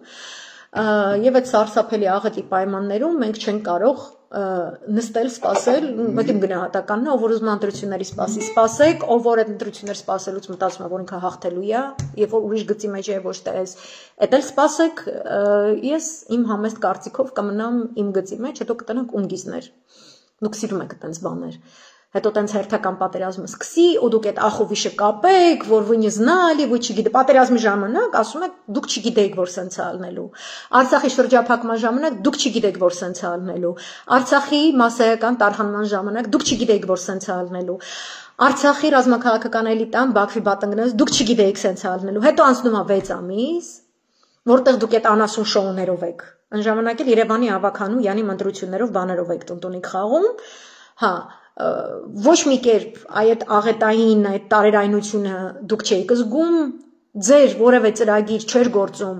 եւ այդ սարսափելի աղետի պայմաններում մենք չենք կարող նստել, սպասել, այդ իմ գնահատականն է, ով որ ուզում է ընտրությունների սպասի, սպասեք, ով որ այդ ընտրություններ սպասելուց մտածում է, որ ինքը հաղթելու է, եւ որ ուրիշ գծի մեջ է ոչ թե այս, այդ էլ սպասեք, ես իմ համեստ կարծիքով կմնամ իմ գծի մեջ, հետո կտնանք ունգիզներ, դուք սիրում եք այդպես բաներ, հետո տենց հերթական պատերազմը սկսի, ու դուք այդ ախովիշը կապեք, որ вы не знали, вы չգիտեք, պատերազմի ժամանակ ասում եք, դուք չգիտեք, որ սենց է ալնելու, Արցախի շրջափակման ժամանակ դուք չգիտեք, որ սենց է ալնելու, Արցախի մասսայական տարհանման ժամանակ դուք չգիտեք, որ սենց է ալնելու, Արցախի ռազմաքաղաքական էլիտան Բաքվի բատնգնելուց դուք չգիտեք սենց է ալնելու, հետո անցնում է 6 ամիս, որտեղ դուք այդ անասուն շոուներով եք, այն ժամանակ էլ Երևանի ավականու Յանի մնդրություններով բաներով եք տունտունիկ խաղում, հա, ոչ մի կերպ այդ աղետային, այդ տարերայնությունը դուք չեք զգում, ձեր որևէ ծրագիր չէր գործում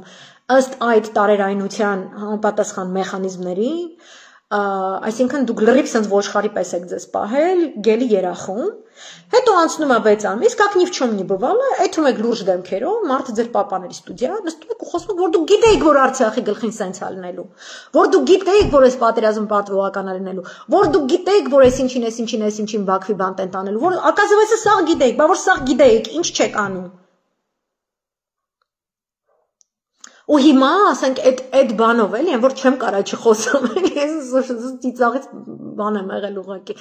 ըստ այդ տարերայնության համապատասխան մեխանիզմների, այսինքն դուք լրիվ սենց ոչխարի պես եք ձեզ պահել, գելի երախում, հետո անցնում է 6 ամիս, как ни в чем не бывало, այդում եք լուրջ դեմքերով, մարդը ձեր պապաների ստուդիա, նստում եք ու խոսում եք, որ դուք գիտեիք, որ Արցախի գլխին սենց է լինելու, որ դուք գիտեիք, որ այս պատերազմ պատվողական է լինելու, որ դուք գիտեիք, որ այս ինչին Բաքվի բանտ են տանելու, որ оказывается սաղ գիտեիք, բա որ սաղ գիտեիք, ինչ չեք անում։ Ու հիմա, ասենք, այդ բանով էլի, այն որ չեմ կարա չխոսում, ես ծիծաղից բան եմ եղել ուղղակի,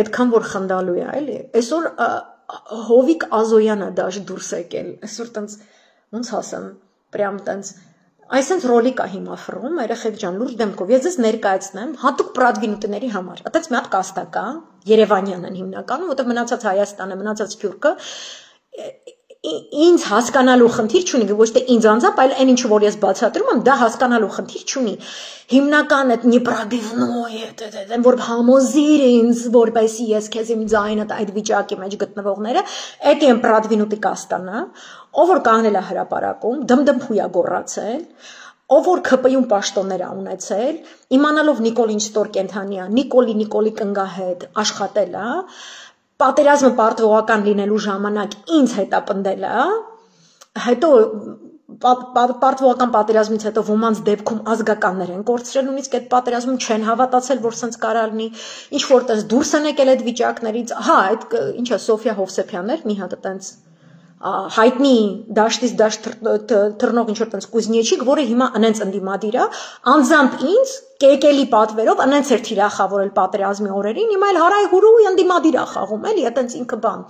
այդքան որ խնդալու է, էլի, այսօր Հովիկ Ազոյանը դաշ դուրս եկել, այսօր տենց, ոնց ասեմ, պրյամ տենց, այսենց ռոլիկ է հիմա ֆռում, երեխեք ջան, լուրջ դեմքով, ես ձեզ ներկայացնեմ, հատուկ պրադվինուտների համար, այդպես մի հատ կաստա կա, Երևանյան են հիմնականում, որտեղ մնացած Հայաստանը, մնացած Թյուրքը, ինձ հասկանալու խնդիր չունի, ոչ թե ինձ անձամբ, այլ այն ինչը որ ես բացատրում եմ, դա հասկանալու խնդիր չունի։ Հիմնական այդ նիպրադիվնոյ, որ համոզիր ինձ, որպեսզի ես քեզ իմ ձայնը այդ վիճակի մեջ գտնվողները, այդ են պրադվինուտի կաստանա, ով որ կանգնել է հրապարակում, դմդմփույա գոռացել, ով որ ՔՊ-ում պաշտոններ ա ունեցել, իմանալով Նիկոլ ինչ ստոր կենթանի է, Նիկոլի կնգահետ աշխատել է, պատերազմը պարտվողական լինելու ժամանակ ինձ հետապնդել է, հետո պարտվողական պատերազմից հետո ոմանց դեպքում ազգականներ են կորցրել, նույնիսկ այդ պատերազմում չեն հավատացել, որ սենց կարա լինի, ինչ որ տես դուրս են եկել այդ վիճակներից, հա, այդ ինչա Սոֆիա Հովսեփյանն էր, մի հատ տենց հայտնի դաշտից դաշտ թռնող ինչ որ տենց կուզնիեչիկ, որը հիմա անենց ընդդիմադիր է, անձամբ ինձ կեկելի պատվերով անենց էր թիրախավորել պատերազմի օրերին, հիմա էլ հարայհուրու ընդդիմադիր է խաղում, էլի, այտենց ինքը բան։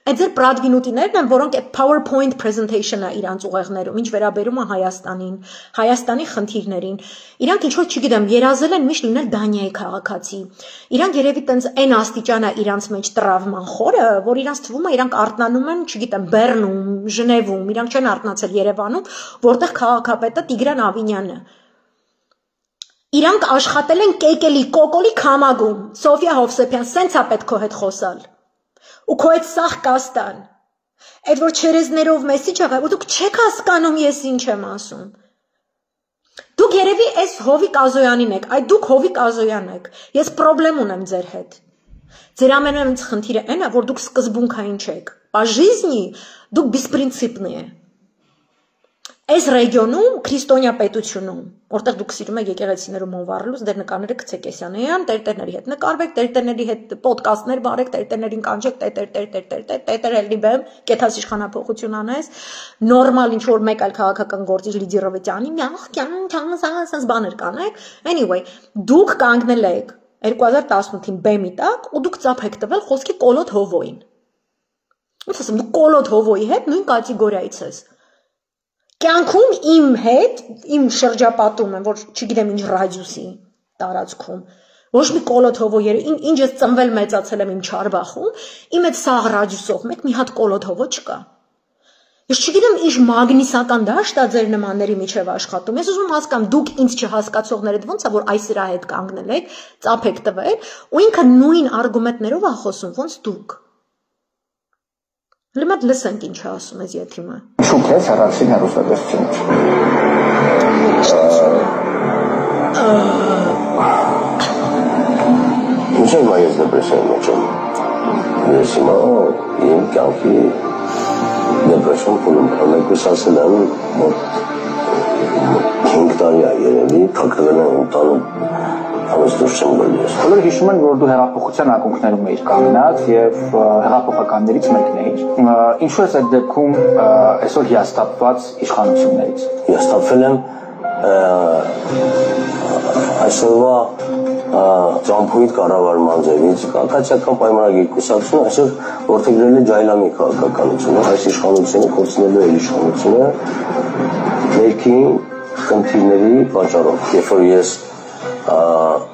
Այդ ձեր պրադվինուտիներն են, որոնք այդ PowerPoint presentation-ը իրանց ուղեղներում, ինչ վերաբերում է Հայաստանին, Հայաստանի խնդիրներին, իրանք ինչ որ չգիտեմ, երազել են միշտ լինել Դանիայի քաղաքացի։ Իրանք երևի տենց այն աստիճան է իրանց մեջ տրավման խորը, որ իրանց թվում է իրանք արթնանում են, չգիտեմ, Բեռնում, Ժնևում, իրանք չեն արթնացել Երևանում, որտեղ քաղաքապետը Տիգրան Ավինյանն է։ Իրանք աշխատել են կեկելի կոկոլի քամագում, Սոֆիա Հովսեփյան, սենց է պետք քո հետ խոսալ։ Ու քո այդ սաղ կաստան, այդ որ չերեզներով մեսիջ աղա, ու դուք չեք հասկանում ես ինչ եմ ասում։ Դուք երևի այս Հովիկ Ազոյանին եք, այդ դուք Հովիկ Ազոյան եք, ես պրոբլեմ ունեմ ձեր հետ։ Ձեր ամենամեծ խնդիրը այն է, որ դուք սկզբունքային չեք, по жизни դուք բեսպրինցիպնի է։ Այս ռեգիոնում, քրիստոնյա պետությունում, որտեղ դուք սիրում եք եկեղեցիներում հովառելուց, դեր նկարները գցեք Էսյանեյան, տերտերների հետ նկարվեք, տերտերների հետ պոդկաստներ բարեք, տերտերներին կանչեք, տերտեր ելնիբեմ, կեթաս իշխանափոխություն անես, նորմալ ինչ որ մեկ այլ քաղաքական գործիչ Լիդիա Ռովետյանի, ասած բաներ կանեք, anyway, դուք կանգնել եք 2018-ին բեմի տակ, ու դուք ծափ եք տվել խոսքի Կոլոտ Հովոյին։ Ոնց ասեմ, դու Կոլոտ Հովոյի հետ նույն կատեգորիայից ես։ Կյանքում իմ հետ, իմ շրջապատում եմ, որ չգիտեմ ինչ ռադիուսի տարածքում, ոչ մի Կոլոտ Հովոյերը, ինչ ես ծնվել մեծացել եմ իմ Չարբախում, իմ այդ սաղ ռադիուսով մեկ մի հատ Կոլոտ Հովո չկա։ Ես չգիտեմ ինչ մագնիսական դաշտ է ձեր նմանների միջև աշխատում, ես ուզում հասկանամ, դուք ինձ չհասկացողներդ ոնց է, որ այս սրա հետ կանգնել եք, ծափ եք տվել, ու ինքը նույն արգումենտներով է խոսում, ոնց դուք։ Լմատ լսենք ինչ ասում ես եթիմը։ Շուտ ես առաջին հեռուստատեսություն։ Ինչ եմ ես դեպրեսիայի մեջ եմ։ Ես հիմա իմ կյանքի դեպրեսիոն փուլում ամենքս ասել եմ, որ 5 տարի է երևի, թաքնվել եմ տանում Ամստոց չեմ գալիս։ Բոլորը հիշում են, որ դու հեղափոխության ակունքներում էիր կանգնած եւ հեղափոխականներից մեկն էիր։ Ինչու ես այդ դեպքում այսօր հիասթափված իշխանություններից։ Հիասթափվել եմ այսօրվա Ծամփույթ կառավարման ձևից քաղաքացիական պայմանագրի կուսակցությունը այսօր որդեգրել է ջայլամի քաղաքականությունը, այս իշխանությունը կորցնելու է իշխանությունը ներքին խնդիրների պատճառով։ Երբ որ ես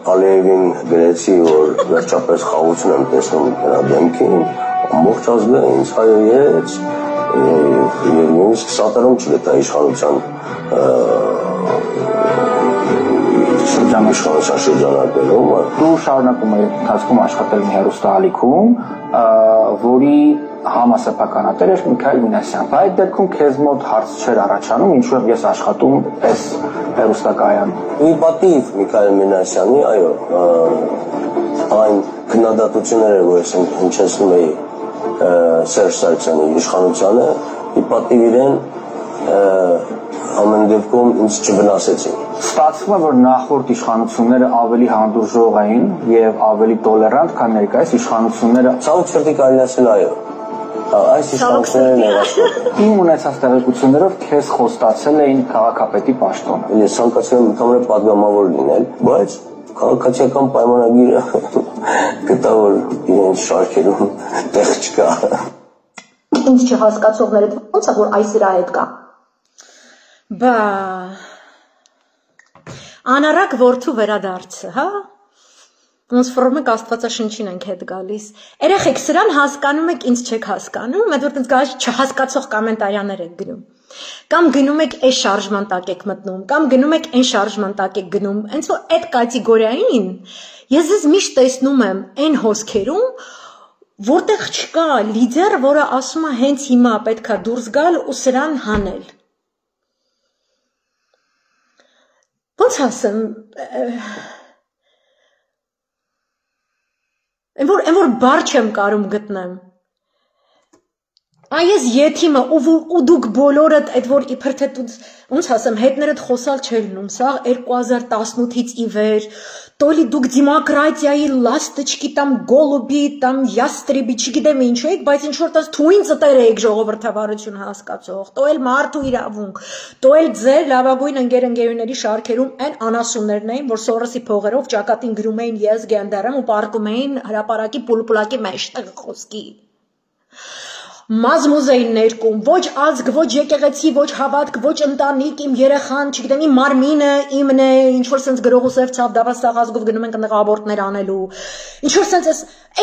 Ալիևին գրեցի, որ վերջապես խաղություն եմ տեսնում նրա դեմքին, ամբողջ ազգը ինձ հայոյեց, եւ նույնիսկ սատարում չգտա իշխանության շրջանակներում դու շարունակում ես ընթացքում աշխատել մի հեռուստաալիքում, որի համասեփականատեր էր Միքայել Մինասյանը։ Այդ դեպքում քեզ մոտ հարց չէր առաջանում, ինչու եմ ես աշխատում այս հեռուստակայանում։ Մի պատիվ Միքայել Մինասյանի, այո, այն քննադատությունները, որ ես հնչեցնում էի Սերժ Սարգսյանի իշխանությանը, մի պատիվ իրեն ամեն դեպքում ինձ չվնասեցին։ Ստացվում է, որ նախորդ իշխանությունները ավելի հանդուրժող էին եւ ավելի տոլերանտ, քան ներկայիս իշխանությունները։ Ցավոք չերտի կարելի ասել այո։ Այս իշխանությունները նեղացել են։ Իմ ունեցած տեղեկություններով քեզ խոստացել էին քաղաքապետի պաշտոնը։ Ես ցանկացել եմ ընդհանուր պատգամավոր լինել, բայց քաղաքացիական պայմանագիրը գտա, որ իրենց շարքերում տեղ չկա։ Ինձ չհասկացողները ոնց է որ այս իրա հետ կա։ Բա անարակ որդու վերադարձը, հա։ Ոնց ֆորմը Աստվածաշնչին ենք հետ գալիս։ Երեխեք, սրան հասկանում եք, ինձ չեք հասկանում, այդ որ տենց գալիս չհասկացող կոմենտարյաներ եք գրում։ Կամ գնում եք այս շարժման տակ եք մտնում, կամ գնում եք այն շարժման տակ եք գնում։ Հենց որ այդ կատեգորիային ես ես միշտ տեսնում եմ այն հոսքերում, որտեղ չկա լիդեր, որը ասում է հենց հիմա պետքա դուրս գալ ու սրան հանել։ Ոնց ասեմ, Են որ բառ չեմ կարում գտնեմ։ Այս եթիմը ու դուք բոլորդ այդ որ իբր թե ոնց ասեմ հետներդ խոսալ չեր լնում, սա 2018-ից ի վեր, տոլի դուք դեմոկրատիայի լաստочки там голуби, там ястребի, չգիտեմ ինչ եք, բայց ինչ որ տես թույն ծտեր եք ժողովրդավարություն հասկացող, տո էլ մարդու իրավունք, տո էլ ձեր լավագույն ընկերների շարքերում այն անասուններն էին, որ Սորոսի փողերով ճակատին գրում էին ես գենդերեմ ու պարկում էին հրապարակի պուլպուլակի մեջ տեղ խոսքի։ Մազմուզեին ներկում, ոչ ազգ, ոչ եկեղեցի, ոչ հավատք, ոչ ընտանիք, իմ երեխան, չգիտեմ, իմ մարմինը, իմն է, ինչ որ սենց գրող ու սև ցավ դավաս սաղազգով գնում ենք այնտեղ աբորտներ անելու։ Ինչ որ սենց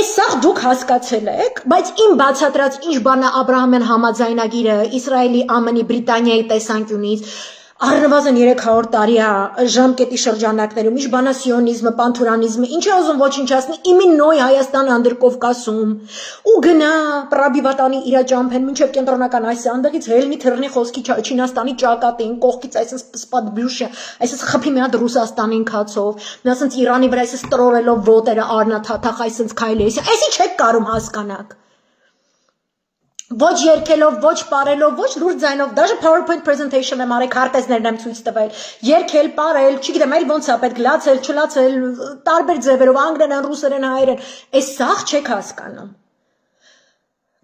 այս սաղ դուք հասկացել եք, բայց իմ բացատրած ինչ բան է Աբրահամյան համաձայնագիրը Իսրայելի, ԱՄՆ-ի, Բրիտանիայի տեսանկյունից առնվազն 300 տարի է ժամկետի շրջանակներում, ինչ բանա սիոնիզմը, պանթուրանիզմը, ինչ է ուզում ոչնչացնի, իմին նոյ Հայաստան Անդրկովկասում, ու գնա պրաբիվատանի իրա ճամփեն, մինչև կենտրոնական Ասիա, անդեղից հելնի թռնի խոսքի Չինաստանի ճակատին, կողքից այսպես սպադբյուշը, այսպես խփի մի հատ Ռուսաստանին քացով, նա ասենց Իրանի վրա այսպես տրորելով ոտերը արնաթաթախ այսպես քայլի, այսի չեք կարում հասկանաք։ Ոչ երկելով, ոչ պարելով, ոչ լուրջ ձայնով, даже PowerPoint presentation եմ արել, քարտեզներն եմ ցույց տվել, երկել, պարել, չգիտեմ, այլ ոնց է պետք լացել, չլացել, տարբեր ձևերով, անգլերեն, ռուսերեն, հայերեն, այս սաղ չեք հասկանում։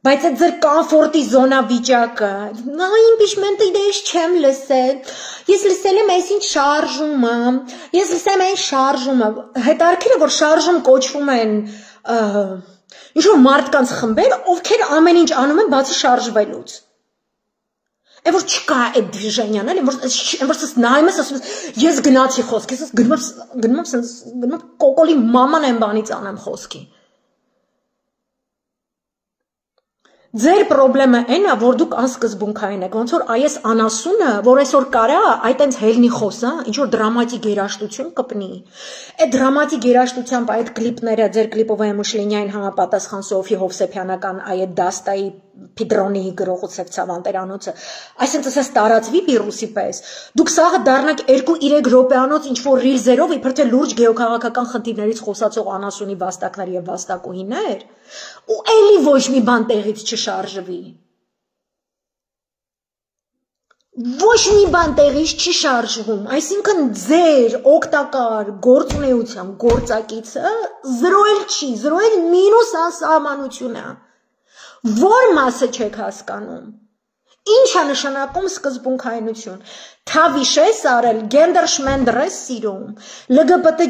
Բայց այդ ձեր կոմֆորտի զոնա վիճակը, նա իմպիչմենտը դες չեմ լսել, ես լսել եմ այսինչ շարժումը, ես լսել եմ այն շարժումը, հետարքերը, որ շարժում կոչվում են ինչ-որ մարդկանց խմբեր, ովքեր ամեն ինչ անում են բացի շարժվելուց։ Այն որ չկա այդ դիժենյան, այն որ սս նայում ես, ասում ես, ես գնացի խոսքի, ես գնում կոկոլի մաման այն բանից անեմ խոսքի։ Ձեր պրոբլեմը այն է, որ դուք անսկզբունքային եք, ոնց որ այս անասունը, որ այսօր կարա, այդ այնց հելնի խոսա, ինչ որ դրամատիկ երաժշտություն կպնի։ Այդ դրամատիկ երաժշտությամբ այդ կլիպները, ձեր կլիպովայ Մուշլինյային համապատասխան Սոֆի Հովսեփյանական այդ Դաստայի Պիդրոնի գրողուց եւ ցավանտերանոցը, այսինքն ասես տարածվի վիրուսի պես։ Դուք սաղը դառնաք 2-3 րոպեանոց ինչ որ ռիլզերով, իբր թե լուրջ գեոքաղաքական խնդիրներից խոսացող անասունի վաստակներ եւ վաստակուհիներ, ու էլի ոչ մի բան տեղից չշարժվի։ Ոչ մի բան տեղից չի շարժվում, այսինքն ձեր օգտակար գործունեության գործակիցը 0 չի, 0 մինուս անսահմանություն է։ Որ մասը չեք հասկանում։ Ինչ է նշանակում սկզբունքայնություն։ Թավիշ ես արել, գենդեր շմենդր ես սիրում, LGBT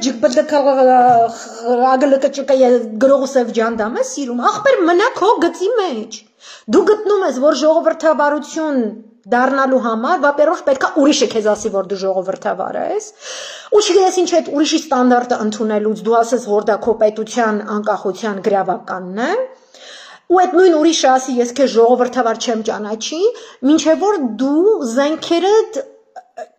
գրողուսև ջանդամ ես սիրում, ախպեր մնա քո գծի մեջ։ Դու գտնում ես, որ ժողովրդավարություն դառնալու համար, վապերով պետք է ուրիշը քեզ ասի, որ դու ժողովրդավար ես, ու չգիտես ինչ այդ ուրիշի ստանդարտը ընդունելուց դու ասես, որ դա քո պետության անկախության գրավականն է, ու այդ նույն ուրիշը ասի ես քեզ ժողովրդավար չեմ ճանաչի, մինչև որ դու զենքերդ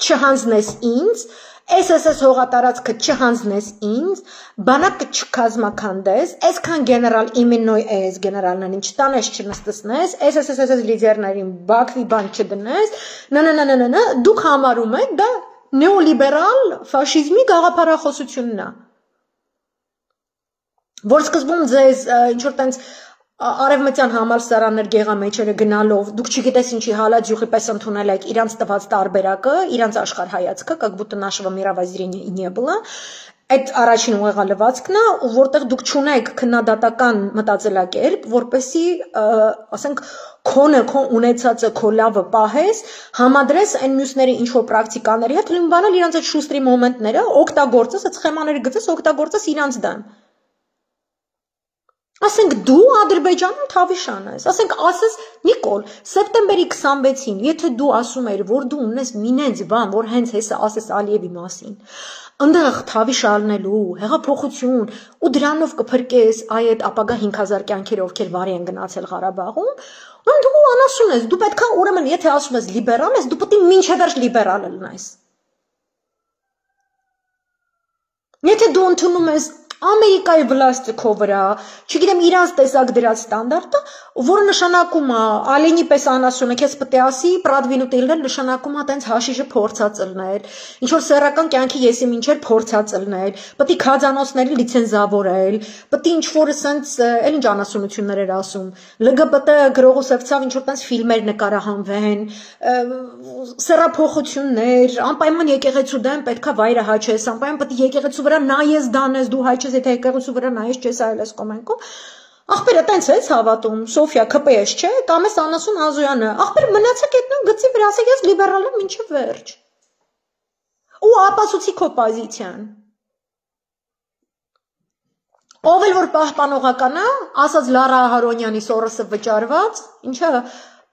չհանձնես ինձ, SSS հողատարածքը չհանձնես ինձ, բանակը չկազմաքանդես, այսքան գեներալ իմենոյ ես գեներալներին չտանես չնստսնես, SSS լիդերներին Բաքվի բան չդնես, դուք համարում եք դա նեոլիբերալ ֆաշիզմի գաղափարախոսությունն է, որ սկզբում ձեզ ինչ-որ տենց արևմտյան համալսարաններ գեղամեջերը գնալով, դուք չգիտես ինչի հալաջյուղի պես ընդունել եք իրանց տված տարբերակը, իրանց աշխարհայացքը, как будто нашего мирового зрения и не было, այդ առաջին ուղեղալվածքն է, որտեղ դուք չունեք քննադատական մտածելակերպ, որպեսի, ասենք, քոնը, քո ունեցածը, քո լավը պահես, համադրես այն մյուսների ինչ-որ պրակտիկաների հետ, թույն բանալ իրանց այդ շուստրի մոմենտները, օգտագործես, այդ սխեմաները գծես, օգտագործես իրանց դեմ։ Ասենք դու Ադրբեջանում թավիշան ես, ասենք ասես Նիկոլ, սեպտեմբերի 26-ին, եթե դու ասում ես, որ դու ունես մինենց բան, որ հենց հեսա ասես Ալիևի մասին, ընդեղ թավիշալնելու, հեղափոխություն, ու դրանով կփրկես այդ ապագա 5000 կյանքեր, ովքեր վարի են գնացել Ղարաբաղում, դու անասուն ես, դու պետք է ուրեմն եթե ասում ես լիբերալ ես, դու պետք է մինչև վերջ լիբերալ լինես։ Եթե դու ընդունում ես Ամերիկայի վլաստը քո վրա, չգիտեմ իրանց տեսակ դրած ստանդարտը, որը նշանակում է Ալենի պես անասուն է, քեզ պետք է ասի պրադվինուտելներ նշանակում է տենց հաշիժը փորձածլներ, ինչ որ սեռական կյանքի եսի մինչեր փորձածլներ, պետք է քաջանոցների լիցենզավորել, պետք է ինչ որ սենց էլ ինչ անասունություններ էր ասում, LGBT գրողոսևցավ ինչ որ տենց ֆիլմեր նկարահանվեն, սեռափոխություններ, անպայման եկեղեցու դեմ պետքա վայրը հաչես, անպայման պետք է եկեղեցու վրա նայես դանես, դու հաչես եթե եկեղեցու վրա նայես չես այլես կոմենկում, ախպերը տենց ես հավատում, Սոֆիա ԿՊՍ չէ, կամ ես Անասուն Ազոյանը, ախպերը մնացեք այդ նույն գծի վրա, ասեք ես լիբերալ եմ մինչև վերջ։ Ու ապասուցի քո պոզիցիան։ Ով էլ որ պահպանողական է, ասած Լարա Ահարոնյանի Սորոսը վճարված, ինչը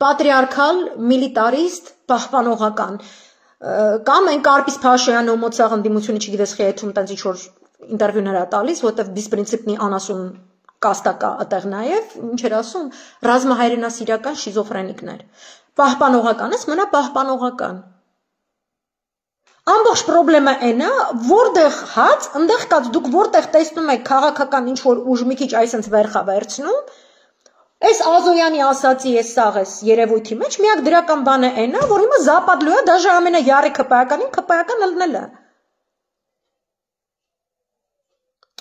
պատրիարքալ, միլիտարիստ, պահպանողական, կամ այն Կարպիս Փաշոյանը ոմոցաղ ընդդիմությունը չգիտես խեթում տենց ինչ-որ ինտերվյուներ է տալիս, որտեղ բիսպրինցիպնի անասուն կաստակա ատեղ նաև, ինչ էր ասում, ռազմահայրենասիրական շիզոֆրենիկներ։ Պահպանողական ես, մնա պահպանողական։ Ամբողջ պրոբլեմը այն է, որտեղ հաց, ընդեղ կաց դուք որտեղ տեսնում եք քաղաքական ինչ-որ ուժ մի քիչ այսպես վերխա վերցնում, այս Ազոյանի ասացի ես սաղ ես երևույթի մեջ, միակ դրական բանը այն է, որ հիմա զապադլույա դաժե ամենայարի քպայական ըլնել է։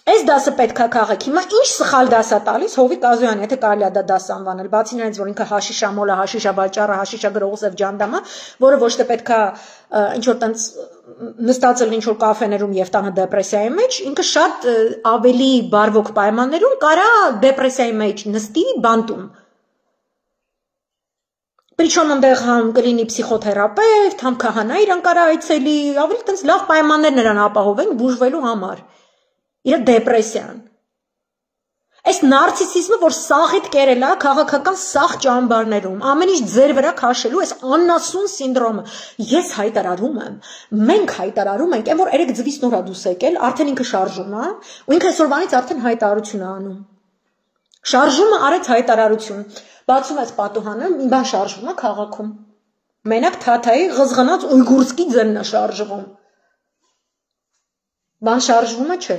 Այս դասը պետք է քաղաք, հիմա ինչ սխալ դաս է տալիս Հովիկ Ազոյանը, եթե կարելի է դա դաս անվանել, բացի նրանից, որ ինքը հաշիշա մոլը, հաշիշա վաճառը, հաշիշա գրողոսև ջանդամը, որը ոչ թե պետք է ինչ-որ տենց նստածել ինչ-որ կաֆեներում և տանը դեպրեսիայի մեջ, ինքը շատ ավելի բարվոք պայմաններում կարա դեպրեսիայի մեջ նստի բանտում։ Причем ընդեղ համ կլինի պսիխոթերապևտ, համ քահանա իրան կարա այցելի, ավելի տենց լավ պայմաններ նրան ապահովեն բուժվելու համար։ Իր դեպրեսիան։ Այս նարցիսիզմը, որ սաղիդ կերել է քաղաքական սաղ ճամբարներում, ամեն ինչ ձեր վրա քաշելու, այս աննասուն սինդրոմը, ես հայտարարում եմ, մենք հայտարարում ենք, այն որ երեք ձվից նոր է դուս եկել, արդեն ինքը շարժում է, ու ինքը այսօրվանից արդեն հայտարարություն է անում։ Շարժումը արեց հայտարարություն, բացում այս պատուհանը, մի բան շարժվում է քաղաքում։ Մենակ Թաթայի ղզղնած Ույգուրսկի ձենն է շարժվում։ Բան շարժվում է չէ։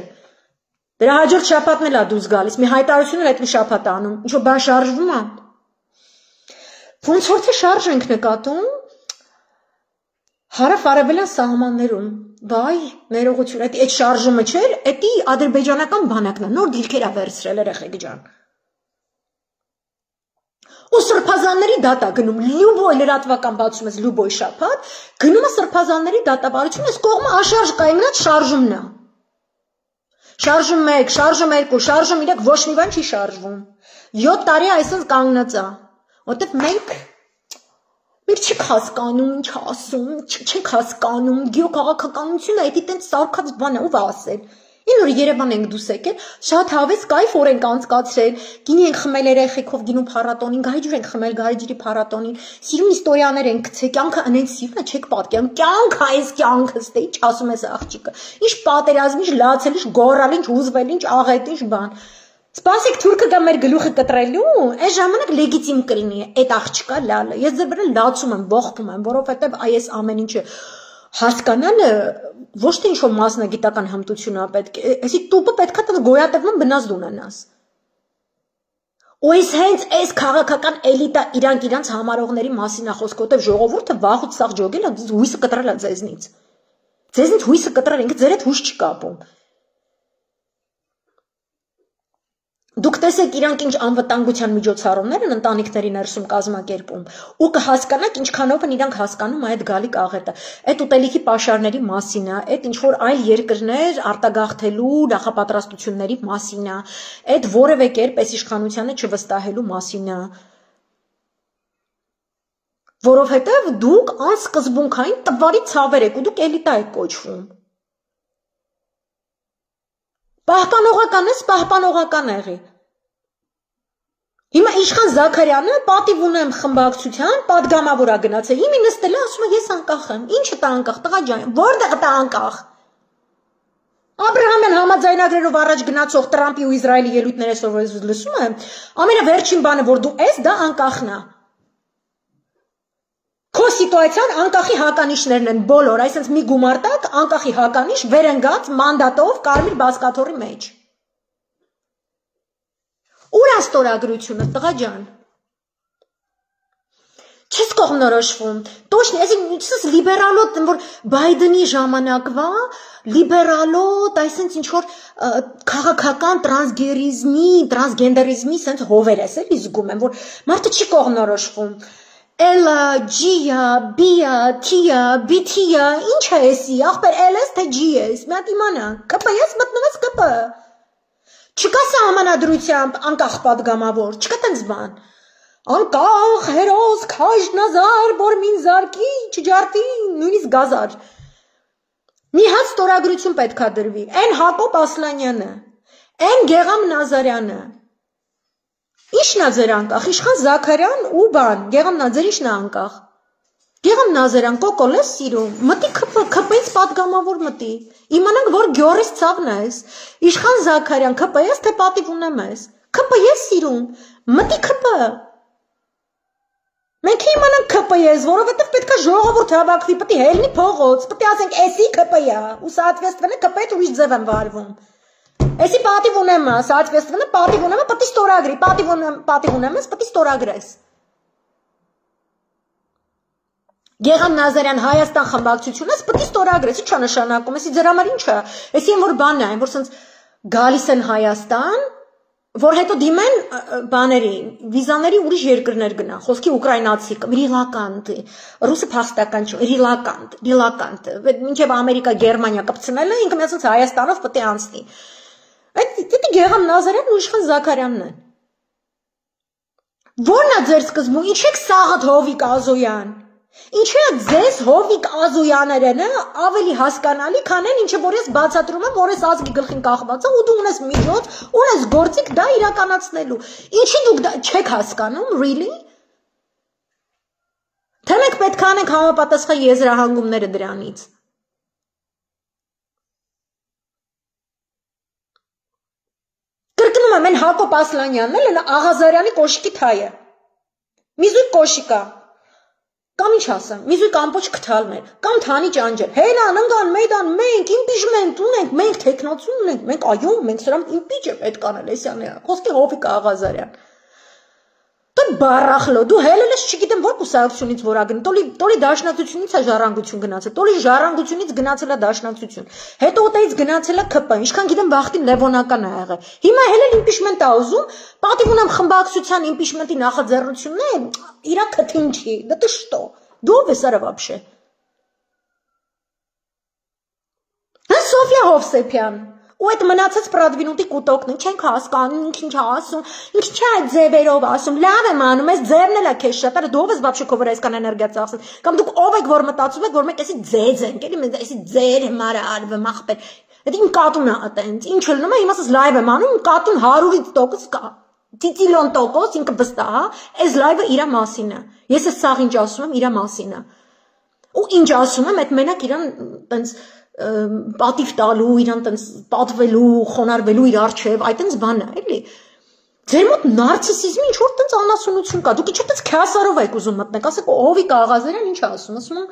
Դրա հաջորդ շաբաթն էլ է դուրս գալիս, մի հայտարարություն էլ այդ մի շաբաթ անում, ինչ-որ բան շարժվում է։ Ոնց որ թե շարժ ենք նկատում հարավ-արևելյան սահմաններում, բայ, ներողություն, այդ շարժումը չէր, էդի ադրբեջանական բանակն է, նոր դիրքեր է վերցրել երեխեք ջան։ Ու սրբազանների դատա գնում, լյուբոյ լրատվական բացում ես լյուբոյ շաբաթ, գնում է սրբազանների դատավարություն, այս կողմը աշարժ կայնած շարժումն է։ Շարժում 1, շարժում 2, շարժում 3, ոչ մի բան չի շարժվում։ 7 տարի այսպես կանգնած է։ Որտեվ մենք չենք հասկանում ինչ ասում, չենք հասկանում, գեոքաղաքականությունը էդի տենց սարքած բան է, ով ասել։ Ինչ որ Երևան ենք դուս եկել, շատ հավես կայֆ օր ենք անցկացրել, գինի ենք խմել երեխեքով գինու փառատոնին, գարիջուր ենք խմել գարիջրի փառատոնին, սիրուն իստորիաներ ենք գցել, կյանքը անեն սիրուն է, չեք պատկերում, կյանքը այս կյանքը ստե, ինչ ասում ես աղջիկը, ինչ պատերազմ, ինչ լացել, ինչ գոռալ, ինչ հուզվել, ինչ աղետ, ինչ բան։ Սպասեք թուրքը գա մեր գլուխը կտրելու, այս ժամանակ լեգիտիմ կլինի այդ աղջկա լալը։ Ես ձեր վրա լացում եմ, ողբում եմ, որովհետև այս ամեն ինչը հասկանալը ոչ թե ինչ-որ մասնագիտական հմտություն է պետք, այսի տուպը պետք է տես գոյատևման բնազդ ունենաս։ Ու այս հենց այս քաղաքական էլիտա իրանք համարողների մասին է խոսքը, որտեղ ժողովուրդը վաղուց սաղ ջոգել է, հույսը կտրել է ձեզնից։ Ձեզնից հույսը կտրել, ինքը ձեր հետ հույս չի կապում։ Դուք տեսեք իրանք ինչ անվտանգության միջոցառումներ են ընտանիքների ներսում կազմակերպում ու կհասկանաք ինչքանով են իրանք հասկանում այդ գալիք աղետը, այդ ուտելիքի պաշարների մասին է, այդ ինչ որ այլ երկրներ արտագաղթելու նախապատրաստությունների մասին է, այդ որևէ կերպ այս իշխանությանը չվստահելու մասին է, որովհետև դուք անսկզբունքային տվարի ցավեր եք ու դուք էլիտա եք կոչվում։ Պահպանողական ես, պահպանողական եղի։ Հիմա Իշխան Զաքարյանը պատիվ ունեմ խմբակցության, պատգամավոր է գնացել։ Հիմա նստել է ասում է ես անկախ եմ։ Ինչը տա անկախ, տղա ջան, որտեղ տա անկախ։ Աբրահամյան համաձայնագրերով առաջ գնացող Տրամպի ու Իսրայելի ելույթները այսօր լսում եմ, ամենավերջին բանը, որ դու ես, դա անկախն է։ Քո սիտուացիան անկախի հականիշներն են բոլոր, այսինքն մի գումար տակ անկախի հականիշ վերընկած մանդատով կարմիր բազկաթոռի մեջ։ Ուր է ստորագրությունը, տղա ջան։ Չես կողմնորոշվում։ Точно, այսինքն լիբերալոտ, որ Բայդենի ժամանակվա լիբերալոտ, այսինքն ինչ որ քաղաքական տրանսգենդերիզմի sense հովեր ես, էլի զգում եմ, որ մարդը չի կողմնորոշվում։ Էլա, ջիա, բիա, թիա, բիթիա, ինչ է էսի, ախպեր էլես, թե ջի ես, մի հատ իմանանք, կպը ես մտնվես կպը, չկա սահմանադրությամբ անկախ պատգամավոր, չկա տենց բան, անկախ, հերոս, քաշնազար, որ մին զարկի, չջարտի, նույնիսկ գազար, մի հատ ստորագրություն պետք է դրվի, են Հակոբ Ասլանյանը, են Գեղամ Նազարյանը, Ինչն է ձեր անկախ, Իշխան Զաքարյան ու բան, Գեղամ Նազարյան ինչն է անկախ, Գեղամ Նազարյան կոկոլ ես սիրում, մտի քպից պատգամավոր մտի, իմանանք, որ գյորիս ցավն ես, Իշխան Զաքարյան քպ ես, թե պատիվ ունեմ ես, քպ ես սիրում, մտի քպ, մենք իմանանք քպ ես, որովհետև պետք է ժողովուրդ հավաքվի, պետք է հելնի փողոց, պետք է ասենք էսի քպ է, ու соответственно քպ-ը ուրիշ ձև են վարվում։ Էսի պատիվ ունեմ, соответственно, պատիվ ունեմ, պետք է ստորագրի, պատիվ ունեմ, պետք է ստորագրես։ Գեղամ Նազարյան Հայաստան խմբակցությունը, պետք է ստորագրես, ի՞նչ է նշանակում, էսի ձեր համար ինչ է։ Էսի են որ բանն է, որ սենց գալիս են Հայաստան, որ հետո դիմեն բաների, վիզաների ուրիշ երկրներ գնան, խոսքի ուկրաինացի, ռիլականտ, ռուսը փախստական չէ, ռիլականտ, մինչև Ամերիկա, Գերմանիա կպցնել է, ինքը ասած Հայաստանով պետք է անցնի։ Այդ Գեղամ Նազարյանն ու Իշխան Զաքարյանն են։ Ո՞րն է ձեր սկզբում, ինչ եք Սաղաթ Հովիկ Ազոյան։ Ինչու է ձեզ Հովիկ Ազոյաներենը ավելի հասկանալի, քան այն ինչը որ ես բացատրում եմ, որ ես ազգի գլխին կախված է ու դու ունես միջոց, ունես գործիք դա իրականացնելու։ Ինչի դուք դա չեք հասկանում, really? Թե մենք պետք է անենք համապատասխան եզրահանգումները դրանից։ Կրկնում եմ, են Հակոբ Ասլանյանն էլ Աղազարյանի կոշիկի թայը։ Միզույկ կոշիկա։ Կամ ինչ ասեմ, միզույկ ամպոչ կթալներ, կամ թանի ճանջեր, հելան, ընգան, մեյդան, մենք իմպիչմենտ ունենք, մենք թեկնածուն ունենք, մենք այո, մենք սրանք իմպիչ է պետք անել, էսյանը, խոսքի Հովիկ Աղազարյան։ Դու բարախլո, դու հելել ես չգիտեմ որ կուսակցությունից որ ագնի, տոլի դաշնակցությունից է ժառանգություն գնացել, տոլի ժառանգությունից գնացել է դաշնակցություն, հետո ուտեից գնացել է ԿՊ, ինչքան գիտեմ վախտին լևոնական է եղել։ Հիմա հելել իմպիչմենտ է ուզում, պատիվ ունեմ խմբակցության իմպիչմենտի նախաձեռնությունն է, իրա քթին չի, դա ты что? Դու ով ես արա вообще։ Հա Սոֆիա Հովսեփյան ու այդ մնացած Պրադվինուտի կուտոկն չենք հասկանում, ինչ ասում, ինչ չէ այդ ձևերով ասում, լավ եմ անում, այս ձևն էլ է քեզ շատ, դու ով ես вообще քո վրա այսքան էներգիա ծախսել, կամ դուք ով եք որ մտածում եք, որ մենք էսի ձեզ ենք, էլի մենք էսի ձեր համար արվում ախպեր, դա իմ կատուն է այտենց, ինչ լնում է, հիմա ասես լայվ եմ անում, կատուն 100% կա, տիտիլոն տոկոս ինքը վստահ է, այս լայվը իրա մասին է, ես այս սաղ ինչ ասում եմ իրա մասին է, ու ինչ ասում եմ, այդ մենակ իրան տենց պատիվ տալու, իրան տենց պատվելու, խոնարհվելու իր առջև, այդ տենց բան է, էլի։ Ձեր մոտ նարցիսիզմի ինչ որ տենց անասունություն կա։ Դուք ինչ որ տենց քյասարով եք ուզում մտնեք, ասեք Հովիկ Աղազարյան ինչ ասում, ասում եմ,